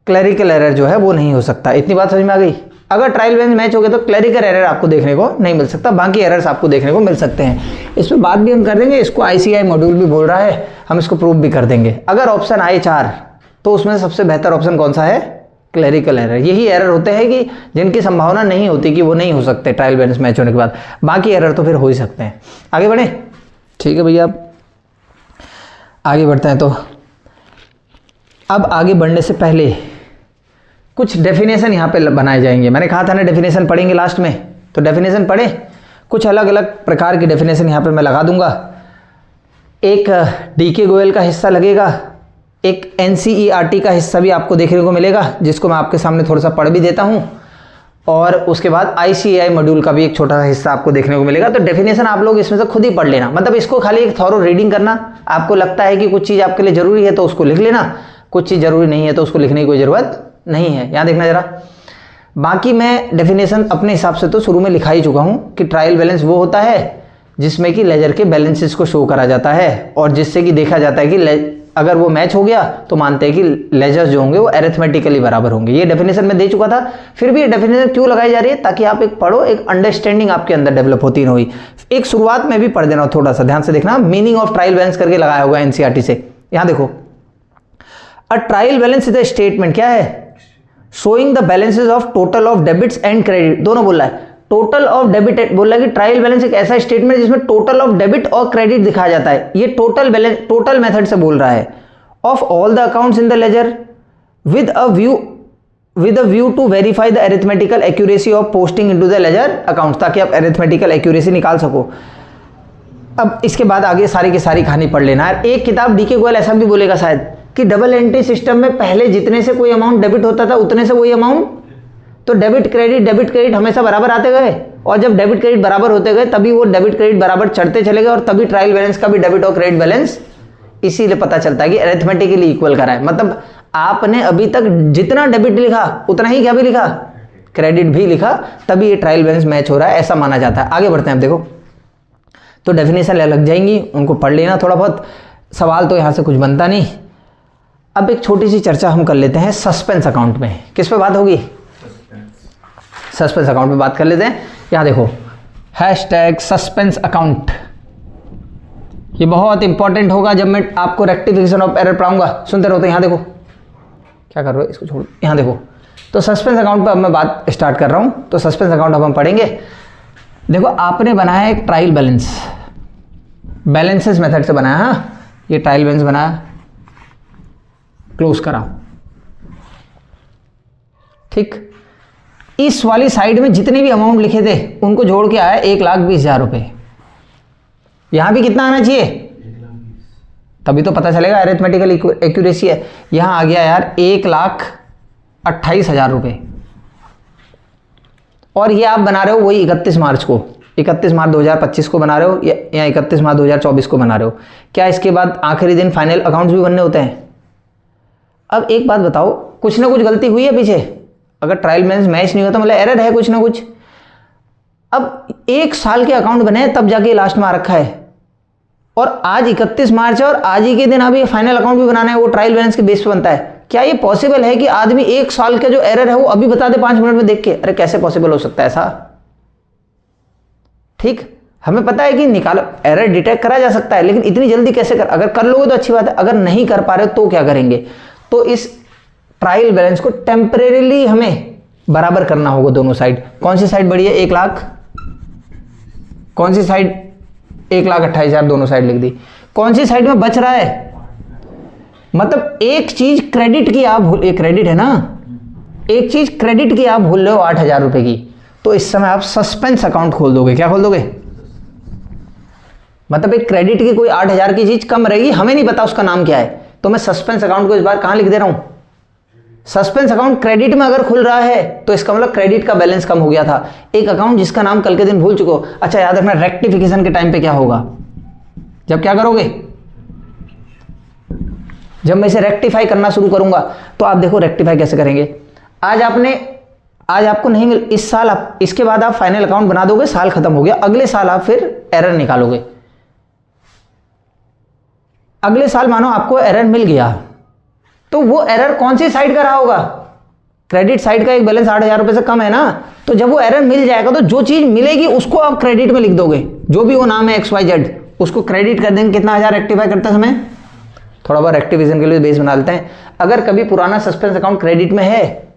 क्लरिकल एरर जो है वो नहीं हो सकता। इतनी बात समझ में आ गई। अगर ट्रायल बैलेंस मैच हो गया तो क्लरिकल एरर आपको देखने को नहीं मिल सकता, बाकी एरर्स आपको देखने को मिल सकते हैं। इस पर बात भी हम कर देंगे, इसको ICAI मॉड्यूल भी बोल रहा है, हम इसको प्रूव भी कर देंगे। अगर ऑप्शन आए 4 तो उसमें सबसे बेहतर ऑप्शन कौन सा है, क्लरिकल एरर। यही एरर होते हैं कि जिनकी संभावना नहीं होती कि वो नहीं हो सकते ट्रायल बैलेंस मैच होने के बाद, बाकी एरर तो फिर हो ही सकते हैं। आगे बढ़े, ठीक है भैया, अब आगे बढ़ते हैं। तो अब आगे बढ़ने से पहले कुछ डेफिनेशन यहाँ पे बनाए जाएंगे। मैंने कहा था ना डेफिनेशन पढ़ेंगे लास्ट में, तो डेफिनेशन पढ़े, कुछ अलग अलग प्रकार की डेफिनेशन यहाँ पे मैं लगा दूंगा। एक DK गोयल का हिस्सा लगेगा, एक NCERT का हिस्सा भी आपको देखने को मिलेगा, जिसको मैं आपके सामने थोड़ा सा पढ़ भी देता हूँ, और उसके बाद ICAI मॉड्यूल का भी एक छोटा सा हिस्सा आपको देखने को मिलेगा। तो डेफिनेशन आप लोग इसमें से खुद ही पढ़ लेना, मतलब इसको खाली एक थॉरो रीडिंग करना। आपको लगता है कि कुछ चीज़ आपके लिए ज़रूरी है तो उसको लिख लेना, कुछ चीज़ ज़रूरी नहीं है तो उसको लिखने की कोई ज़रूरत नहीं है। यहाँ देखना जरा, बाकी मैं डेफिनेशन अपने हिसाब से तो शुरू में लिखा ही चुका हूँ कि ट्रायल बैलेंस वो होता है जिसमें कि लेजर के बैलेंसेस को शो करा जाता है और जिससे कि देखा जाता है कि अगर वो मैच हो गया तो मानते हैं कि लेजर्स जो होंगे वो अरिथमेटिकली बराबर होंगे। ये डेफिनेशन मैं दे चुका था, फिर भी ये डेफिनेशन क्यों लगाई जा रही है, ताकि आप एक पढ़ो, एक अंडरस्टैंडिंग आपके अंदर डेवलप होती रही। एक शुरुआत में भी पढ़ देना, थोड़ा सा ध्यान से देखना, मीनिंग ऑफ ट्रायल बैलेंस करके लगाया होगा एनसीईआरटी से। यहां देखो, अ trial balance is a statement, क्या है, showing the balances of total of debits and credit, दोनों बोल रहा है। टोटल ऑफ डेबिट बोल रहा है कि ट्रायल बैलेंस एक ऐसा स्टेटमेंट जिसमें टोटल ऑफ डेबिट और क्रेडिट दिखाया जाता है। ये टोटल बैलेंस, टोटल मेथड से बोल रहा है, of all the accounts in the ledger with a view to verify the arithmetical accuracy of posting into the ledger account, ताकि आप अरिथमेटिकल एक्यूरेसी निकाल सको। अब इसके बाद आगे सारी की सारी कहानी पढ़ लेना है। एक किताब डीके गोयल ऐसा भी बोलेगा शायद कि डबल एंट्री सिस्टम में पहले जितने से कोई अमाउंट डेबिट होता था उतने से वही अमाउंट, तो डेबिट क्रेडिट हमेशा बराबर आते गए, और जब डेबिट क्रेडिट बराबर होते गए तभी वो डेबिट क्रेडिट बराबर चढ़ते चले गए, और तभी ट्रायल बैलेंस का भी डेबिट और क्रेडिट बैलेंस इसीलिए पता चलता है कि अरिथमेटिकली इक्वल करा है। मतलब आपने अभी तक जितना डेबिट लिखा उतना ही क्या भी लिखा, क्रेडिट भी लिखा, तभी ये ट्रायल बैलेंस मैच हो रहा है, ऐसा माना जाता है। आगे बढ़ते हैं। अब देखो, तो डेफिनेशन लग जाएंगी, उनको पढ़ लेना थोड़ा बहुत, सवाल तो यहां से कुछ बनता नहीं। अब एक छोटी सी चर्चा हम कर लेते हैं सस्पेंस अकाउंट में। किस पे बात होगी, सस्पेंस अकाउंट पे बात कर लेते हैं। यहां देखो, हैशटैग सस्पेंस अकाउंट, ये बहुत इंपॉर्टेंट होगा जब मैं आपको रेक्टिफिकेशन ऑफ एरर पढ़ाऊंगा। सुनते रहो। तो यहां देखो, क्या कर रहे हो, इसको छोड़, यहां देखो। तो सस्पेंस अकाउंट पर अब मैं बात स्टार्ट कर रहा हूं। तो सस्पेंस अकाउंट अब हम पढ़ेंगे। देखो, आपने बनाया एक ट्रायल बैलेंस, बैलेंसेस मेथड से बनाया, हाँ, ये ट्रायल बैलेंस बनाया, क्लोज करा, ठीक। इस वाली साइड में जितने भी अमाउंट लिखे थे उनको जोड़ के आया 1,20,000 रुपए। यहां भी कितना आना चाहिए, तभी तो पता चलेगा अरिथमेटिकल एक्यूरेसी है। यहां आ गया यार 1,28,000 रुपए, और ये आप बना रहे हो वही 31 मार्च को, 31 मार्च 2025 को बना रहे हो, या 31 मार्च 2024 को बना रहे हो। क्या इसके बाद आखिरी दिन फाइनल अकाउंट्स भी बनने होते हैं? अब एक बात बताओ, कुछ ना कुछ गलती हुई है पीछे? अगर ट्रायल बैलेंस मैच नहीं होता मतलब एरर है कुछ ना कुछ। अब 1 साल के अकाउंट बने तब जाके लास्ट में आ रखा है, और आज 31 मार्च है और आज ही के दिन अभी फाइनल अकाउंट भी बनाना है, वो ट्रायल बैलेंस के बेस पे बनता है। क्या ये पॉसिबल है कि आदमी 1 साल का जो एरर है वो अभी बता दे 5 मिनट में देख के? अरे कैसे पॉसिबल हो सकता है ऐसा? ठीक, हमें पता है कि निकालो, एरर डिटेक्ट करा जा सकता है, लेकिन इतनी जल्दी कैसे कर? अगर कर लोगे तो अच्छी बात है, अगर नहीं कर पा रहे तो क्या करेंगे? तो इस ट्रायल बैलेंस को टेम्परेरीली हमें बराबर करना होगा दोनों साइड। कौन सी साइड बड़ी है? 1 लाख, कौन सी साइड? 1,28,000 दोनों साइड लिख दी। कौन सी साइड में बच रहा है? मतलब एक चीज क्रेडिट की आप भूल, एक क्रेडिट है ना, एक चीज क्रेडिट की आप भूल रहे हो 8,000 रुपए की, तो इस समय आप सस्पेंस अकाउंट खोल दोगे। क्या खोल दोगे? मतलब एक क्रेडिट की कोई 8,000 की चीज कम रहेगी, हमें नहीं पता उसका नाम क्या है, तो मैं सस्पेंस अकाउंट को इस बार कहां लिख दे रहा हूं? सस्पेंस अकाउंट क्रेडिट में अगर खुल रहा है तो इसका मतलब क्रेडिट का बैलेंस कम हो गया था। एक अकाउंट जिसका नाम कल के दिन भूल चुको। अच्छा याद रखना, रेक्टिफिकेशन के टाइम पे क्या होगा? जब क्या करोगे? जब मैं इसे रेक्टिफाई करना शुरू करूंगा, तो आप देखो रेक्टिफाई कैसे करेंगे। आज आपको नहीं मिल, इस साल आप, इसके बाद आप फाइनल अकाउंट बना दोगे, साल खत्म हो गया, अगले साल आप फिर एरर निकालोगे। अगले साल मानो आपको एरर मिल गया, तो वो एरर कौन सी साइड का रहा होगा? क्रेडिट साइड का एक बैलेंस 8,000 रुपए से कम है ना, तो जब वो एरर मिल जाएगा तो जो चीज मिलेगी उसको आप क्रेडिट में लिख दोगे, जो भी वो नाम है XYZ, उसको क्रेडिट कर देंगे। कितना 1000 रेक्टिफाई करते समय? थोड़ा बहुत रेक्टिफिकेशन के लिए बेस बना लेते हैं। अगर कभी पुराना सस्पेंस अकाउंट क्रेडिट में है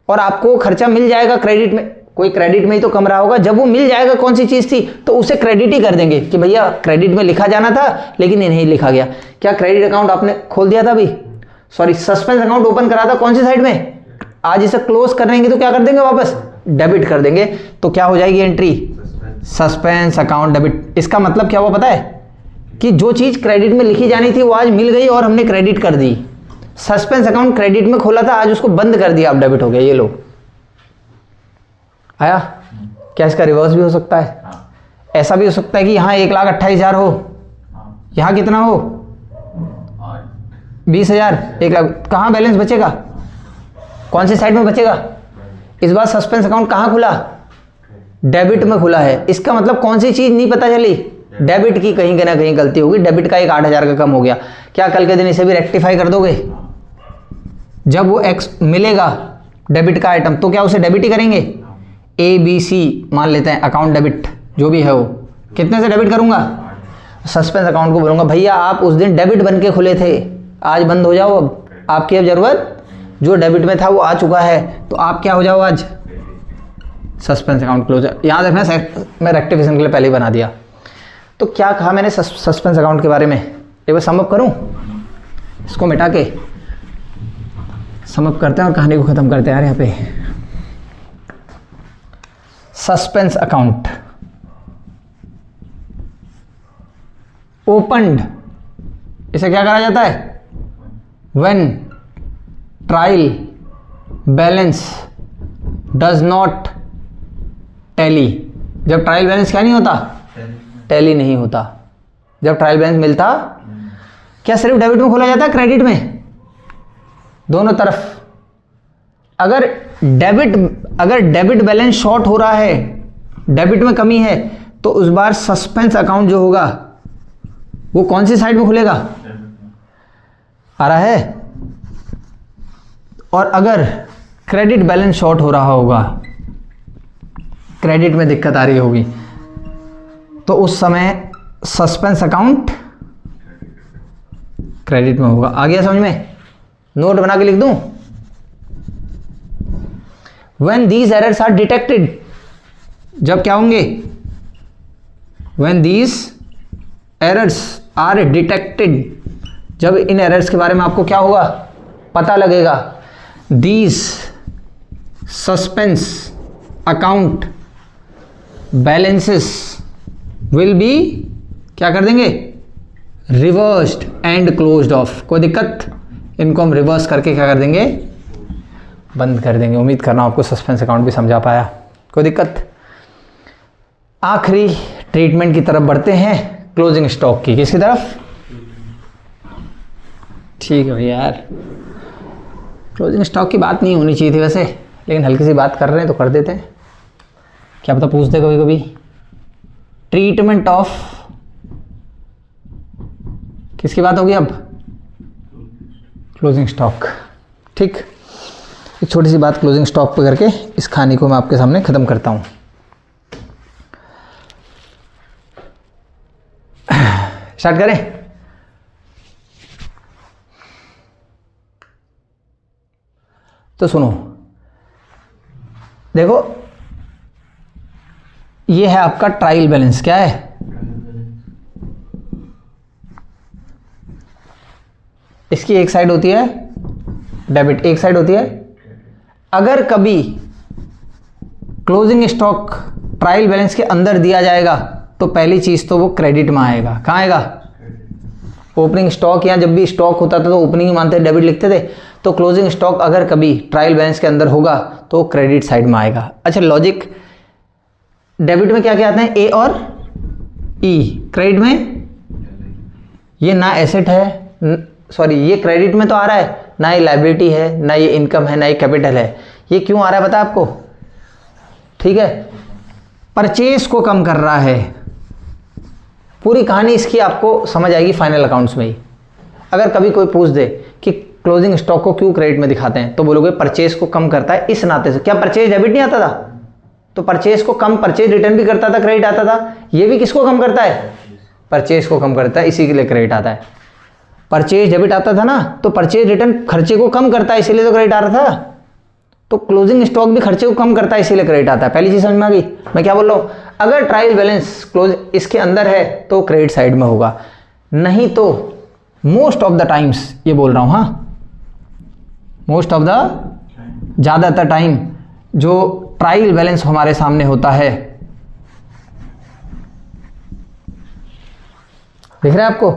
और आपको खर्चा मिल जाएगा क्रेडिट में, कोई क्रेडिट में ही तो कम रहा होगा, जब वो मिल जाएगा कौन सी चीज थी, तो उसे क्रेडिट ही कर देंगे कि भैया क्रेडिट में लिखा जाना था लेकिन ये नहीं लिखा गया। क्या क्रेडिट अकाउंट आपने खोल दिया था अभी, सॉरी सस्पेंस अकाउंट ओपन करा था, कौन सी साइड में? आज इसे क्लोज करेंगे तो क्या कर देंगे? वापस डेबिट कर देंगे। तो क्या हो जाएगी एंट्री? Suspense account debit. इसका मतलब क्या हुआ पता है? कि जो चीज क्रेडिट में लिखी जानी थी वो आज मिल गई और हमने क्रेडिट कर दी। सस्पेंस अकाउंट क्रेडिट में खोला था, आज उसको बंद कर दिया, अब डेबिट हो गया। ये लो, आया? क्या इसका रिवर्स भी हो सकता है? ऐसा भी हो सकता है कि यहाँ 1,28,000 हो, यहाँ कितना हो? 20,000, 1 लाख। कहाँ बैलेंस बचेगा? कौन सी साइड में बचेगा? इस बार सस्पेंस अकाउंट कहाँ खुला? डेबिट में खुला है, इसका मतलब कौन सी चीज़ नहीं पता चली, डेबिट की कहीं ना कहीं गलती होगी, डेबिट का एक 8,000 का कम हो गया। क्या कल के दिन इसे भी रेक्टिफाई कर दोगे? जब वो एक्स मिलेगा डेबिट का आइटम तो क्या उसे डेबिट ही करेंगे? ABC मान लेते हैं, अकाउंट डेबिट जो भी है वो कितने से डेबिट करूंगा? सस्पेंस अकाउंट को बोलूंगा भैया आप उस दिन डेबिट बन के खुले थे, आज बंद हो जाओ, अब आपकी अब जरूरत, जो डेबिट में था वो आ चुका है, तो आप क्या हो जाओ आज? Suspense account closure. याद रखना मैं रेक्टिफिकेशन के लिए पहले ही बना दिया। तो क्या कहा मैंने सस्पेंस अकाउंट के बारे में? एक बार समअप करूं, इसको मिटा के समअप करते हैं और कहानी को खत्म करते हैं यार। यहाँ पे सस्पेंस अकाउंट ओपनड, इसे क्या करा जाता है? When trial balance does not tally, जब ट्रायल बैलेंस क्या नहीं होता? टैली नहीं होता। जब ट्रायल बैलेंस मिलता, क्या सिर्फ डेबिट में खोला जाता है, क्रेडिट में? दोनों तरफ। अगर डेबिट बैलेंस शॉर्ट हो रहा है, डेबिट में कमी है, तो उस बार सस्पेंस अकाउंट जो होगा वो कौन सी साइड में खुलेगा? आ रहा है। और अगर क्रेडिट बैलेंस शॉर्ट हो रहा होगा, क्रेडिट में दिक्कत आ रही होगी, तो उस समय सस्पेंस अकाउंट क्रेडिट में होगा। आ गया समझ में? नोट बना के लिख दूं? When these errors are detected, जब क्या होंगे? When these errors are detected, जब इन एरर्स के बारे में आपको क्या होगा? पता लगेगा। These suspense account balances will be क्या कर देंगे? Reversed and closed off। कोई दिक्कत? इनको हम रिवर्स करके क्या कर देंगे? बंद कर देंगे। उम्मीद कर रहा हूं आपको सस्पेंस अकाउंट भी समझा पाया। कोई दिक्कत? आखिरी ट्रीटमेंट की तरफ बढ़ते हैं, क्लोजिंग स्टॉक की। किसकी तरफ? ठीक है भैया यार, क्लोजिंग स्टॉक की बात नहीं होनी चाहिए थी वैसे, लेकिन हल्की सी बात कर रहे हैं तो कर देते हैं, क्या पता पूछते कभी कभी। ट्रीटमेंट ऑफ किसकी बात होगी अब? Closing stock. ठीक, एक छोटी सी बात क्लोजिंग स्टॉक पे करके इस कहानी को मैं आपके सामने खत्म करता हूं। स्टार्ट करें? तो सुनो, देखो ये है आपका ट्रायल बैलेंस। क्या है? इसकी एक साइड होती है डेबिट, एक साइड होती है। अगर कभी क्लोजिंग स्टॉक ट्रायल बैलेंस के अंदर दिया जाएगा तो पहली चीज तो वो क्रेडिट में आएगा। कहाँ आएगा? ओपनिंग स्टॉक, या जब भी स्टॉक होता था तो ओपनिंग ही मानते डेबिट लिखते थे, तो क्लोजिंग स्टॉक अगर कभी ट्रायल बैलेंस के अंदर होगा तो क्रेडिट साइड में आएगा। अच्छा लॉजिक, डेबिट में क्या क्या आते हैं? ए और ई। क्रेडिट में ये ना एसेट है, सॉरी ये क्रेडिट में तो आ रहा है, ना ये लायबिलिटी है, ना ये इनकम है, ना ये कैपिटल है। ये क्यों आ रहा है पता है आपको? ठीक है, परचेज को कम कर रहा है। पूरी कहानी इसकी आपको समझ आएगी फाइनल अकाउंट्स में ही। अगर कभी कोई पूछ दे कि क्लोजिंग स्टॉक को क्यों क्रेडिट में दिखाते हैं, तो बोलोगे परचेज को कम करता है इस नाते से। क्या परचेज डेबिट नहीं आता था? तो परचेज को कम, परचेज रिटर्न भी करता था, क्रेडिट आता था। ये भी किसको कम करता है? परचेज को कम करता है, इसी के लिए क्रेडिट आता है। परचेज डेबिट आता था ना, तो परचेज रिटर्न खर्चे को कम करता है, इसीलिए तो क्रेडिट आ रहा था। तो क्लोजिंग स्टॉक भी खर्चे को कम करता है, इसीलिए क्रेडिट आता है। पहली चीज समझ में आ गई मैं क्या बोल रहा हूं? अगर ट्रायल बैलेंस क्लोज इसके अंदर है तो क्रेडिट साइड में होगा, नहीं तो मोस्ट ऑफ द टाइम्स, ये बोल रहा हूं, हाँ मोस्ट ऑफ द, ज्यादातर टाइम जो ट्रायल बैलेंस हमारे सामने होता है, दिख रहा है आपको?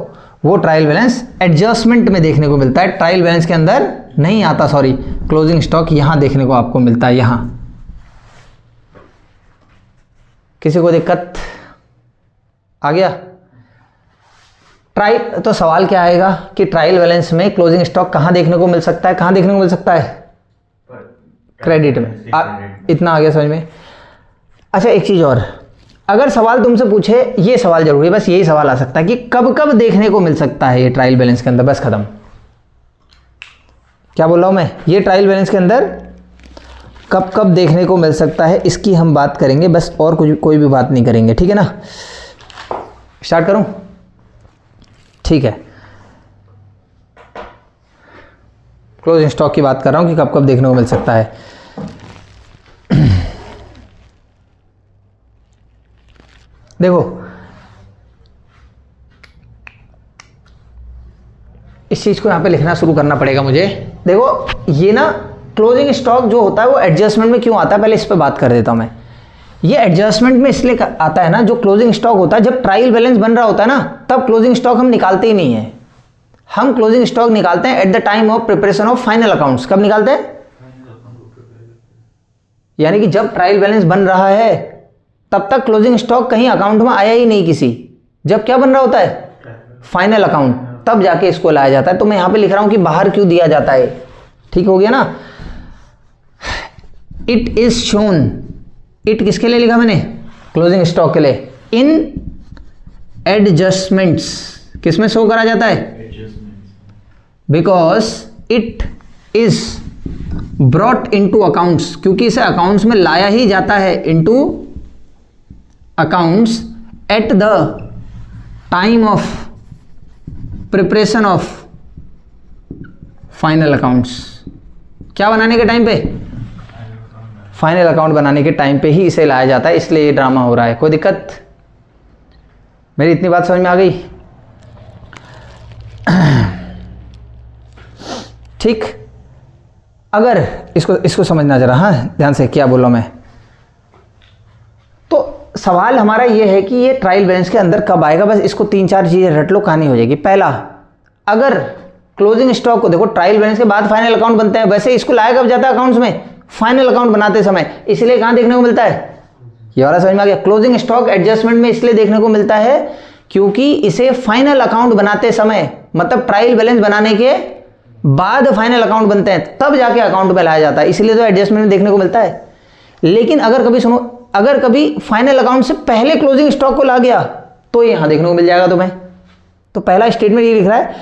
वो ट्रायल बैलेंस एडजस्टमेंट में देखने को मिलता है, ट्रायल बैलेंस के अंदर नहीं आता। सॉरी, क्लोजिंग स्टॉक यहां देखने को आपको मिलता है, यहां। किसी को दिक्कत आ गया? ट्रायल, तो सवाल क्या आएगा कि ट्रायल बैलेंस में क्लोजिंग स्टॉक कहां देखने को मिल सकता है? कहां देखने को मिल सकता है? क्रेडिट में। इतना आ गया समझ में? अच्छा एक चीज़ और, अगर सवाल तुमसे पूछे, ये सवाल जरूरी है, बस यही सवाल आ सकता है कि कब कब देखने को मिल सकता है ये ट्रायल बैलेंस के अंदर, बस खत्म। क्या बोल रहा हूँ मैं, ये ट्रायल बैलेंस के अंदर कब कब देखने को मिल सकता है, इसकी हम बात करेंगे बस, और कुछ कोई भी बात नहीं करेंगे, ठीक है ना। स्टार्ट करूं? ठीक है, क्लोजिंग स्टॉक की बात कर रहा हूं कि कब कब देखने को मिल सकता है। देखो इस चीज को यहां पे लिखना शुरू करना पड़ेगा मुझे। देखो ये ना क्लोजिंग स्टॉक जो होता है वो एडजस्टमेंट में क्यों आता है, पहले इस पे बात कर देता हूं मैं। ये एडजस्टमेंट में इसलिए आता है ना, जो क्लोजिंग स्टॉक होता है, जब ट्रायल बैलेंस बन रहा होता है ना, तब क्लोजिंग स्टॉक हम निकालते ही नहीं है। हम क्लोजिंग स्टॉक निकालते हैं at the time of preparation of final accounts. कब निकालते हैं? यानी कि जब ट्रायल बैलेंस बन रहा है तब तक क्लोजिंग स्टॉक कहीं अकाउंट में आया ही नहीं किसी। जब क्या बन रहा होता है? फाइनल अकाउंट, तब जाके इसको लाया जाता है। तो मैं यहां पे लिख रहा हूं कि बाहर क्यों दिया जाता है, ठीक हो गया ना। इट इज शोन, इट किसके लिए लिखा मैंने? क्लोजिंग स्टॉक के लिए। इन एडजस्टमेंट्स, किसमें शो करा जाता है? Because it is brought into accounts, क्योंकि इसे अकाउंट्स में लाया ही जाता है, into accounts at the time of preparation of final accounts. क्या बनाने के टाइम पे? फाइनल अकाउंट बनाने के टाइम पे ही इसे लाया जाता है, इसलिए ये ड्रामा हो रहा है। कोई दिक्कत? मेरी इतनी बात समझ में आ गई? ठीक, अगर इसको समझना जरा, हाँ ध्यान से, क्या बोल रहा हूं मैं। तो सवाल हमारा ये है कि ये ट्रायल बैलेंस के अंदर कब आएगा, बस इसको 3-4 चीजें रट लो, कहानी हो जाएगी। पहला, अगर क्लोजिंग स्टॉक को, देखो ट्रायल बैलेंस के बाद फाइनल अकाउंट बनते हैं, वैसे इसको लाया कब जाता है अकाउंट्स में? फाइनल अकाउंट बनाते समय। इसलिए कहां देखने को मिलता है? ये वाला समझ में आ गया? क्लोजिंग स्टॉक एडजस्टमेंट में इसलिए देखने को मिलता है क्योंकि इसे फाइनल अकाउंट बनाते समय, मतलब ट्रायल बैलेंस बनाने के बाद फाइनल अकाउंट बनते हैं, तब जाके अकाउंट में लाया जाता है, इसलिए तो एडजस्टमेंट में देखने को मिलता है। लेकिन अगर कभी सुनो, अगर कभी फाइनल अकाउंट से पहले क्लोजिंग स्टॉक को ला गया तो यहां देखने को मिल जाएगा तुम्हें। तो पहला स्टेटमेंट ये लिख रहा है,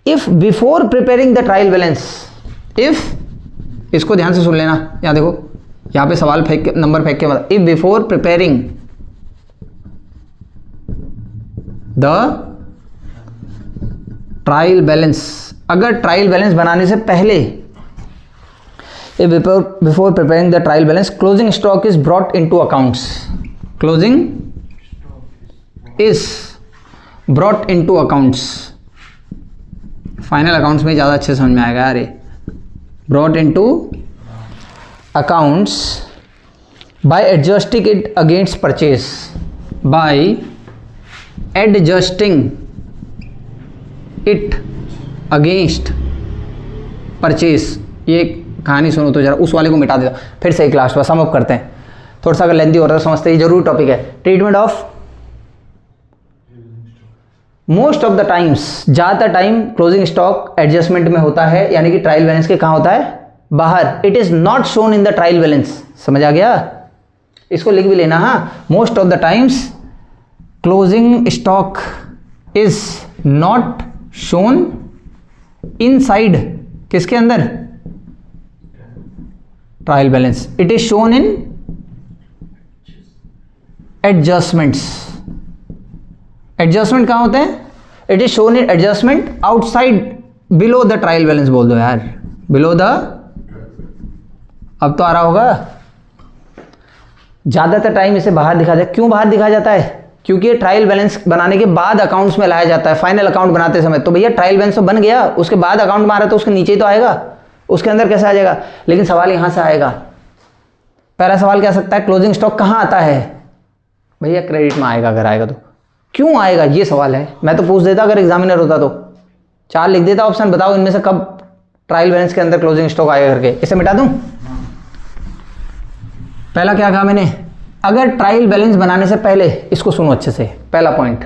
if before preparing the trial balance, if, इसको ध्यान से सुन लेना, यहां देखो, यहां पे सवाल फेंक के, नंबर फेंक के मतलब, if before preparing the trial balance, अगर ट्रायल बैलेंस बनाने से पहले, if before preparing the trial balance closing stock is brought into accounts, closing is brought into accounts, final accounts में ज़्यादा अच्छे समझ में आएगा। अरे brought into accounts bye adjusting it against purchase, bye adjusting it against purchase. ये कहानी सुनो तो जरा, उस वाले को मिटा देता, फिर से एक लास्ट बार सम अप करते हैं, थोड़ा सा अगर लेंदी हो रहा है समझते, ये जरूरी टॉपिक है। Treatment of, most of the times, ज़्यादातर टाइम क्लोजिंग स्टॉक एडजस्टमेंट में होता है, यानी कि ट्रायल बैलेंस के कहाँ होता है? बाहर। It is not shown in the trial balance, समझ आ गया? इसको लिख भी लेना, हाँ। Most of the times closing stock is not shown inside, किसके अंदर? Trial balance. It is shown in adjustments. Adjustment कहां होते हैं? It is shown in adjustment outside, below the trial balance बोल दो यार, बिलो द, अब तो आ रहा होगा। ज्यादातर टाइम इसे बाहर दिखा जाता है। क्यों बाहर दिखा जाता है? क्योंकि ये ट्रायल बैलेंस बनाने के बाद अकाउंट्स में लाया जाता है, फाइनल अकाउंट बनाते समय। तो भैया ट्रायल बैलेंस तो बन गया, उसके बाद अकाउंट में आ रहा है तो उसके नीचे ही तो आएगा, उसके अंदर कैसे आ जाएगा? लेकिन सवाल यहां से आएगा। पहला सवाल क्या आ सकता है? क्लोजिंग स्टॉक कहां आता है? भैया क्रेडिट में आएगा, अगर आएगा तो। क्यों आएगा, ये सवाल है। मैं तो पूछ देता अगर एग्जामिनर होता तो, 4 लिख देता ऑप्शन, बताओ इनमें से कब ट्रायल बैलेंस के अंदर क्लोजिंग स्टॉक आएगा करके। इसे मिटा दूं? पहला क्या कहा मैंने? अगर ट्रायल बैलेंस बनाने से पहले, इसको सुनो अच्छे से, पहला पॉइंट,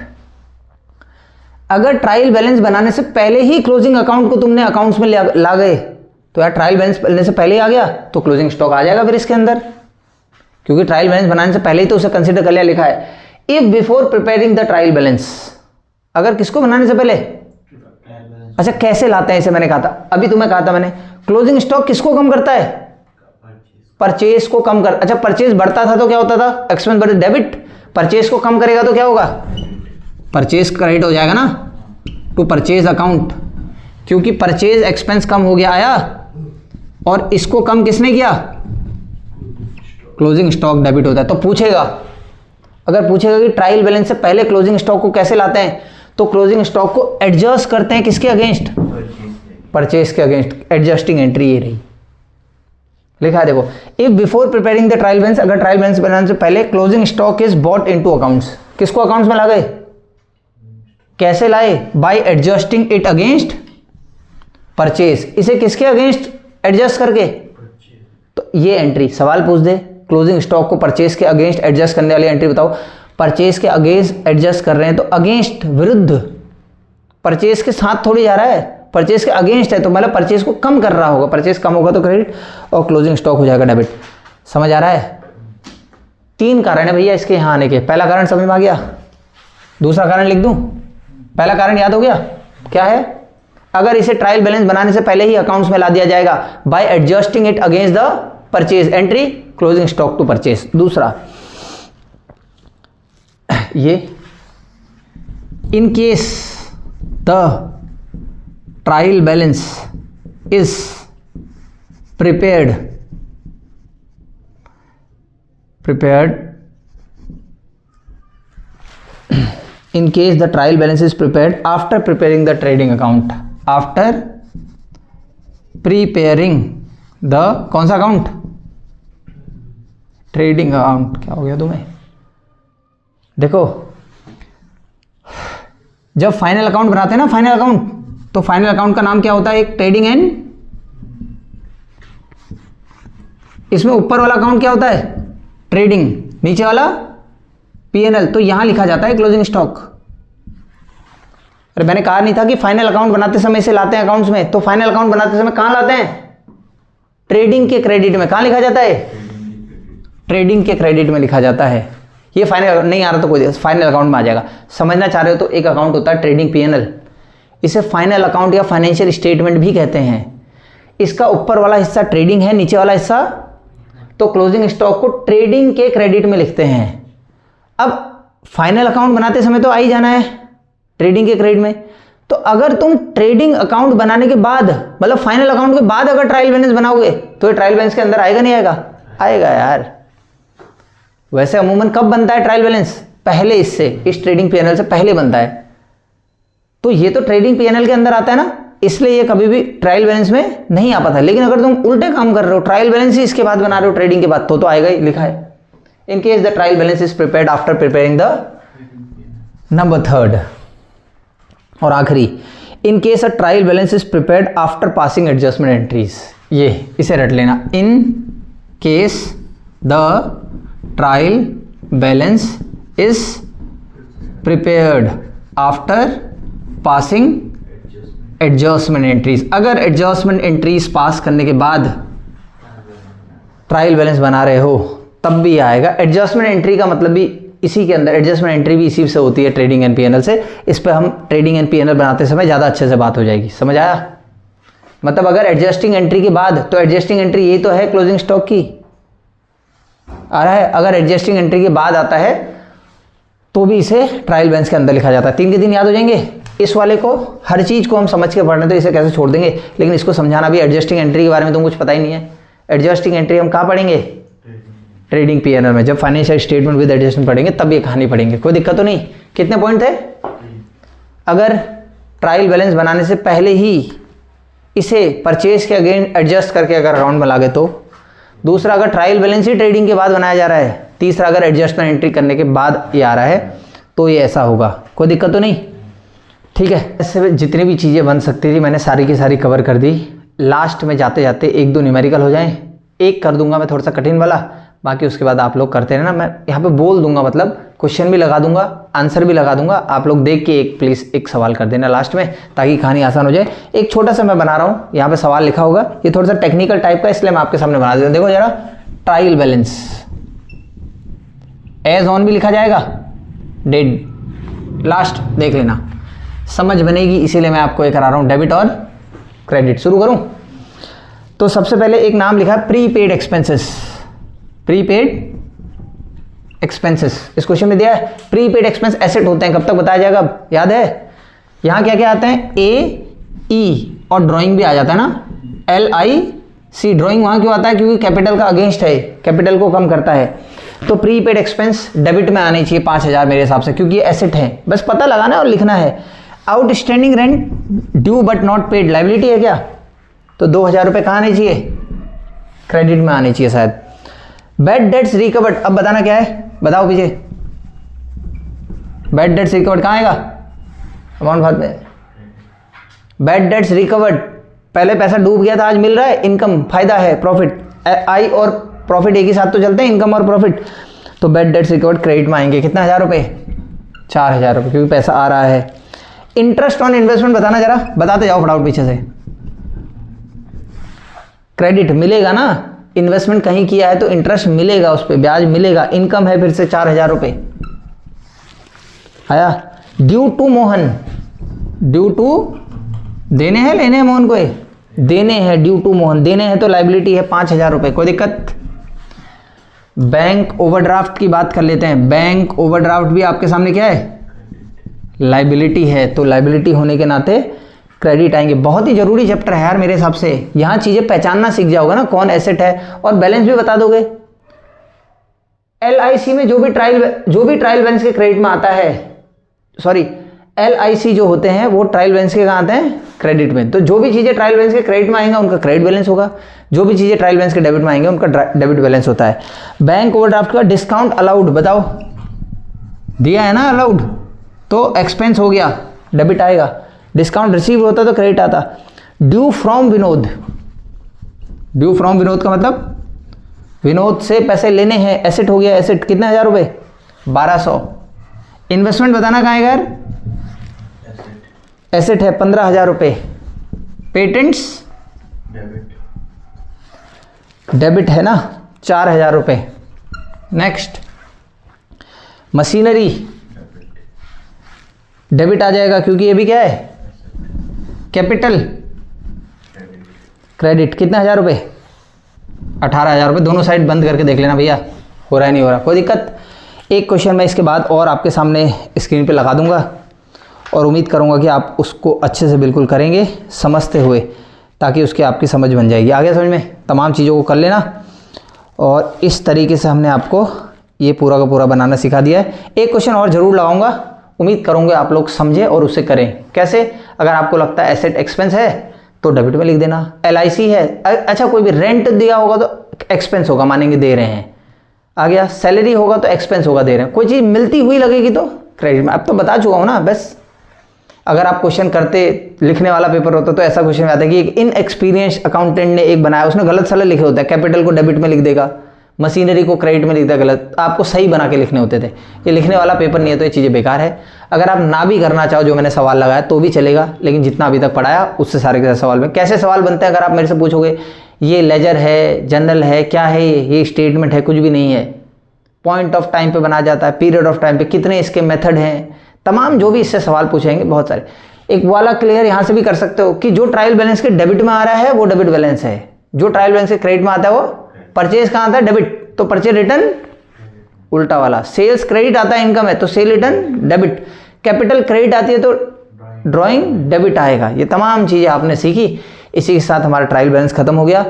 अगर ट्रायल बैलेंस बनाने से पहले ही क्लोजिंग अकाउंट को तुमने अकाउंट्स में ला गए, तो यार ट्रायल बैलेंस बनने से पहले ही आ गया तो क्लोजिंग स्टॉक आ जाएगा फिर इसके अंदर, क्योंकि ट्रायल बैलेंस बनाने से पहले ही तो उसे कंसिडर कर लिया, लिखा है if before preparing the trial balance, अगर किसको बनाने से पहले, अच्छा कैसे लाते हैं इसे मैंने कहा था, अभी तुम्हें कहा था मैंने, क्लोजिंग स्टॉक किसको कम करता है, परचेज को कम कर, अच्छा परचेज बढ़ता था तो क्या होता था, एक्सपेंस बढ़े डेबिट, परचेज को कम करेगा तो क्या होगा, परचेज क्रेडिट हो जाएगा ना टू परचेज अकाउंट, क्योंकि परचेज एक्सपेंस कम हो गया आया, और इसको कम किसने किया, क्लोजिंग स्टॉक डेबिट होता है। तो पूछेगा, अगर पूछेगा कि ट्रायल बैलेंस से पहले क्लोजिंग स्टॉक को कैसे लाते हैं, तो क्लोजिंग स्टॉक को एडजस्ट करते हैं किसके अगेंस्ट, परचेज के अगेंस्ट, एडजस्टिंग एंट्री ये रही, लिखा है देखो, if before preparing the trial balance, अगर ट्रायल बैलेंस बनाने से पहले closing stock is bought into accounts, किसको अकाउंट्स में ला गए, कैसे लाए, bye adjusting it against purchase, इसे किसके अगेंस्ट एडजस्ट करके, तो ये एंट्री सवाल पूछ दे, क्लोजिंग स्टॉक को परचेज के अगेंस्ट एडजस्ट करने वाली एंट्री बताओ, परचेज के अगेंस्ट एडजस्ट कर रहे हैं तो अगेंस्ट विरुद्ध, परचेज के साथ थोड़ी जा रहा है, परचेज के अगेंस्ट है तो मतलब परचेज को कम कर रहा होगा, परचेज कम होगा तो क्रेडिट और क्लोजिंग स्टॉक हो जाएगा डेबिट। समझ आ रहा है? 3 कारण है भैया इसके यहाँ आने के, पहला कारण समझ में आ गया, दूसरा कारण लिख दूं, पहला कारण याद हो गया क्या है, अगर इसे ट्रायल बैलेंस बनाने से पहले ही अकाउंट्स में ला दिया जाएगा by adjusting it against the purchase entry closing stock to purchase. दूसरा ये in case the trial balance is prepared in case the trial balance is prepared after preparing the trading account, after preparing the कौन सा अकाउंट, ट्रेडिंग अकाउंट, क्या हो गया तुम्हें, देखो जब फाइनल अकाउंट बनाते हैं ना, फाइनल अकाउंट, तो फाइनल अकाउंट का नाम क्या होता है, एक ट्रेडिंग एंड, इसमें ऊपर वाला अकाउंट क्या होता है, ट्रेडिंग, नीचे वाला पीएनएल, तो यहां लिखा जाता है क्लोजिंग स्टॉक। अरे मैंने कहा नहीं था कि फाइनल अकाउंट बनाते समय इसे लाते हैं अकाउंट्स में, तो फाइनल अकाउंट बनाते समय कहां लाते हैं, ट्रेडिंग के क्रेडिट में, कहां लिखा जाता है, ट्रेडिंग के क्रेडिट में लिखा जाता है। ये फाइनल नहीं आ रहा तो कोई फाइनल अकाउंट में आ जाएगा। समझना चाह रहे हो तो एक अकाउंट होता है ट्रेडिंग पीएनएल, इसे फाइनल अकाउंट या फाइनेंशियल स्टेटमेंट भी कहते हैं। इसका ऊपर वाला हिस्सा ट्रेडिंग है, नीचे वाला हिस्सा, तो क्लोजिंग स्टॉक को ट्रेडिंग के क्रेडिट में लिखते हैं। अब फाइनल अकाउंट बनाते समय तो आ ही जाना है ट्रेडिंग के क्रेडिट में, तो अगर तुम ट्रेडिंग अकाउंट बनाने के बाद, मतलब फाइनल अकाउंट के बाद अगर ट्रायल बैलेंस बनाओगे तो ये ट्रायल बैलेंस के अंदर आएगा नहीं आएगा, आएगा यार। वैसे अमूमन कब बनता है ट्रायल बैलेंस, पहले, इससे, इस ट्रेडिंग पीएनएल से पहले बनता है, तो ये तो ट्रेडिंग पीएनएल के अंदर आता है ना, इसलिए ये कभी भी ट्रायल बैलेंस में नहीं आ पाता। लेकिन अगर तुम उल्टे काम कर रहे हो, ट्रायल बैलेंस ही इसके बाद बना रहे हो ट्रेडिंग के बाद, तो आएगा ही, लिखा है in case the trial balance is prepared after preparing the number 3rd, और आखिरी in case a trial balance is prepared after passing adjustment entries, ये इसे रट लेना, in case the trial balance is prepared after passing adjustment entries, अगर adjustment entries पास करने के बाद ट्रायल बैलेंस बना रहे हो तब भी आएगा। एडजस्टमेंट एंट्री का मतलब भी इसी के अंदर, एडजस्टमेंट एंट्री भी इसी से होती है ट्रेडिंग एंड पीएनएल से। इस पर हम ट्रेडिंग एंड पीएनएल बनाते समय ज़्यादा अच्छे से बात हो जाएगी। समझ आया? मतलब अगर एडजस्टिंग एंट्री के बाद, तो एडजस्टिंग एंट्री यही तो है क्लोजिंग स्टॉक की, आ रहा है। अगर एडजस्टिंग एंट्री के बाद आता है तो भी इसे ट्रायल बैलेंस के अंदर लिखा जाता है। 3 के 3 याद हो जाएंगे। इस वाले को, हर चीज़ को हम समझ के पढ़ रहे हैं तो इसे कैसे छोड़ देंगे, लेकिन इसको समझाना भी, एडजस्टिंग एंट्री के बारे में तुमको कुछ पता ही नहीं है। एडजस्टिंग एंट्री हम कहाँ पढ़ेंगे, ट्रेडिंग पीएनएल में। जब फाइनेंशियल स्टेटमेंट विद एडजस्टमेंट पढ़ेंगे तब ये कहानी पढ़ेंगे, कोई दिक्कत तो नहीं। कितने पॉइंट थे? अगर ट्रायल बैलेंस बनाने से पहले ही इसे परचेज के अगेंस्ट एडजस्ट करके अगर अकाउंट में लागे तो, दूसरा अगर ट्रायल बैलेंस ही ट्रेडिंग के बाद बनाया जा रहा है, तीसरा अगर एडजस्टमेंट एंट्री करने के बाद ये आ रहा है तो ये ऐसा होगा। कोई दिक्कत तो नहीं? ठीक है। इससे जितनी भी चीज़ें बन सकती थी मैंने सारी की सारी कवर कर दी। लास्ट में जाते जाते 1-2 न्यूमेरिकल हो जाएं, एक कर दूंगा मैं थोड़ा सा कठिन वाला, बाकी उसके बाद आप लोग करते रहना। मैं यहाँ पे बोल दूंगा, मतलब क्वेश्चन भी लगा दूंगा, आंसर भी लगा दूंगा। आप लोग देख के प्लीज़ एक सवाल कर देना लास्ट में, ताकि कहानी आसान हो जाए। एक छोटा सा मैं बना रहा हूँ, यहाँ पे सवाल लिखा होगा, ये थोड़ा सा टेक्निकल टाइप का, इसलिए मैं आपके सामने बना देता हूँ। देखो जरा, ट्रायल बैलेंस, एज ऑन भी लिखा जाएगा, डेट लास्ट देख लेना, समझ बनेगी, इसीलिए मैं आपको ये करा रहा हूँ डेबिट और क्रेडिट। शुरू करूँ तो सबसे पहले एक नाम लिखा है प्रीपेड एक्सपेंसेस, प्रीपेड एक्सपेंसेस, इस क्वेश्चन में दिया है प्रीपेड एक्सपेंस एसेट होते हैं, कब तक बताया जाएगा, याद है? यहाँ क्या क्या आते हैं, ए ई और ड्राइंग भी आ जाता है ना, LIC, ड्राइंग वहाँ क्यों आता है, क्योंकि कैपिटल का अगेंस्ट है, कैपिटल को कम करता है। तो प्रीपेड एक्सपेंस डेबिट में आनी चाहिए 5000 मेरे हिसाब से, क्योंकि ये एसेट है, बस पता लगाना और लिखना है। Outstanding rent due but not paid liability है क्या, तो 2000 रुपये कहाँ आने चाहिए, क्रेडिट में आने चाहिए शायद। बैड डेट्स रिकवर्ड, अब बताना क्या है, बताओ पीछे, बैड डेट्स रिकवर्ड कहाँ आएगा, अमाउंट बाद में। बैड डेट्स रिकवर्ड, पहले पैसा डूब गया था, आज मिल रहा है, इनकम, फायदा है, प्रॉफिट, आई और प्रॉफिट एक ही साथ तो चलते हैं, इनकम और प्रॉफिट। तो बैड डेट्स रिकवर्ड क्रेडिट में आएंगे, कितना 1000 रुपये, 4000 रुपये, क्योंकि पैसा आ रहा है। इंटरेस्ट ऑन इन्वेस्टमेंट बताना जरा, बताते जाओ फटाफट पीछे से। क्रेडिट मिलेगा ना, इन्वेस्टमेंट कहीं किया है तो इंटरेस्ट मिलेगा, उस पर ब्याज मिलेगा, इनकम है फिर से 4000 रुपये आया। Due to Mohan, due to देने हैं लेने हैं मोहन को, देने हैं, ड्यू टू मोहन, देने हैं तो लाइबिलिटी है 5000 रुपये, कोई दिक्कत। बैंक ओवरड्राफ्ट की बात कर लेते हैं, बैंक ओवरड्राफ्ट भी आपके सामने क्या है, लाइबिलिटी है, तो लाइबिलिटी होने के नाते क्रेडिट आएंगे। बहुत ही जरूरी चैप्टर है यार मेरे हिसाब से, यहाँ चीजें पहचानना सीख जाओगे ना, कौन एसेट है, और बैलेंस भी बता दोगे। LIC में जो भी ट्रायल बैलेंस के क्रेडिट में आता है, सॉरी LIC जो होते हैं वो ट्रायल बैलेंस के कहाँ आते हैं, क्रेडिट में। तो जो भी चीजें ट्रायल बैलेंस के क्रेडिट में आएंगे उनका क्रेडिट बैलेंस होगा, जो भी चीजें ट्रायल बैलेंस के डेबिट में आएंगे उनका डेबिट बैलेंस होता है। बैंक ओवरड्राफ्ट का डिस्काउंट अलाउड बताओ, दिया है ना अलाउड, तो एक्सपेंस हो गया, डेबिट आएगा। डिस्काउंट रिसीव होता तो क्रेडिट आता। Due from Vinod, due from Vinod का मतलब विनोद से पैसे लेने हैं, एसेट हो गया, एसेट कितने 1000 रुपये, 1200। इन्वेस्टमेंट बताना कहाँ है यार, एसेट है 15000 रुपये। पेटेंट्स डेबिट है ना, 4000 रुपये। नेक्स्ट मशीनरी डेबिट आ जाएगा, क्योंकि ये भी क्या है, कैपिटल। क्रेडिट कितने 1000 रुपये, 18000 रुपये। दोनों साइड बंद करके देख लेना भैया, हो रहा है नहीं हो रहा, कोई दिक्कत। एक क्वेश्चन मैं इसके बाद और आपके सामने स्क्रीन पे लगा दूंगा, और उम्मीद करूंगा कि आप उसको अच्छे से बिल्कुल करेंगे समझते हुए, ताकि उसकी आपकी समझ बन जाएगी। आगे समझ में तमाम चीज़ों को कर लेना, और इस तरीके से हमने आपको ये पूरा का पूरा बनाना सिखा दिया है। एक क्वेश्चन और ज़रूर लगाऊंगा, उम्मीद करूंगा आप लोग समझें और उसे करें। कैसे, अगर आपको लगता है एसेट एक्सपेंस है तो डेबिट में लिख देना, LIC है, अच्छा कोई भी रेंट दिया होगा तो एक्सपेंस होगा, मानेंगे दे रहे हैं, आ गया। सैलरी होगा तो एक्सपेंस होगा, दे रहे हैं। कोई चीज़ मिलती हुई लगेगी तो क्रेडिट में। अब तो बता चुका हूँ ना, बस अगर आप क्वेश्चन करते, लिखने वाला पेपर होता तो ऐसा क्वेश्चन आता है कि एक इनएक्सपीरियंस अकाउंटेंट ने एक बनाया, उसने गलत सलत लिखे होता है, कैपिटल को डेबिट में लिख देगा, मशीनरी को क्रेडिट में लिख देगा गलत, आपको सही बना के लिखने होते थे। ये लिखने वाला पेपर नहीं है तो ये चीज़ें बेकार है। अगर आप ना भी करना चाहो जो मैंने सवाल लगाया तो भी चलेगा, लेकिन जितना अभी तक पढ़ाया उससे सारे के सवाल में कैसे सवाल बनते हैं, अगर आप मेरे से पूछोगे ये लेजर है, जनरल है, क्या है ये स्टेटमेंट है, कुछ भी नहीं है। पॉइंट ऑफ टाइम पे बना जाता है, पीरियड ऑफ टाइम पे, कितने इसके मेथड हैं, तमाम जो भी इससे सवाल पूछेंगे बहुत सारे। एक वाला क्लियर यहाँ से भी कर सकते हो कि जो ट्रायल बैलेंस के डेबिट में आ रहा है वो डेबिट बैलेंस है, जो ट्रायल बैलेंस के क्रेडिट में आता है वो परचेज कहाँ आता है, डेबिट, तो परचेज रिटर्न उल्टा वाला। सेल्स क्रेडिट आता है, इनकम है तो cell return debit. Capital credit आती है तो ड्राइंग डेबिट आएगा। ये तमाम चीज़ें आपने सीखी, इसी के साथ हमारा ट्रायल बैलेंस खत्म हो गया।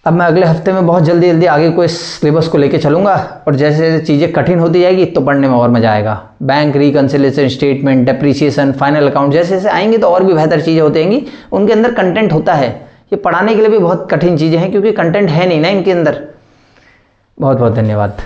अब मैं अगले हफ्ते में बहुत जल्दी आगे कोई सिलेबस को लेके चलूँगा, और जैसे जैसे चीज़ें कठिन होती जाएगी तो पढ़ने में और मज़ा आएगा। Bank reconciliation statement, depreciation, final account जैसे जैसे आएंगी तो और भी बेहतर चीज़ें होती जाएंगी। उनके अंदर कंटेंट होता है, ये पढ़ाने के लिए भी बहुत कठिन चीज़ें हैं क्योंकि कंटेंट है नहीं ना इनके अंदर। बहुत बहुत धन्यवाद।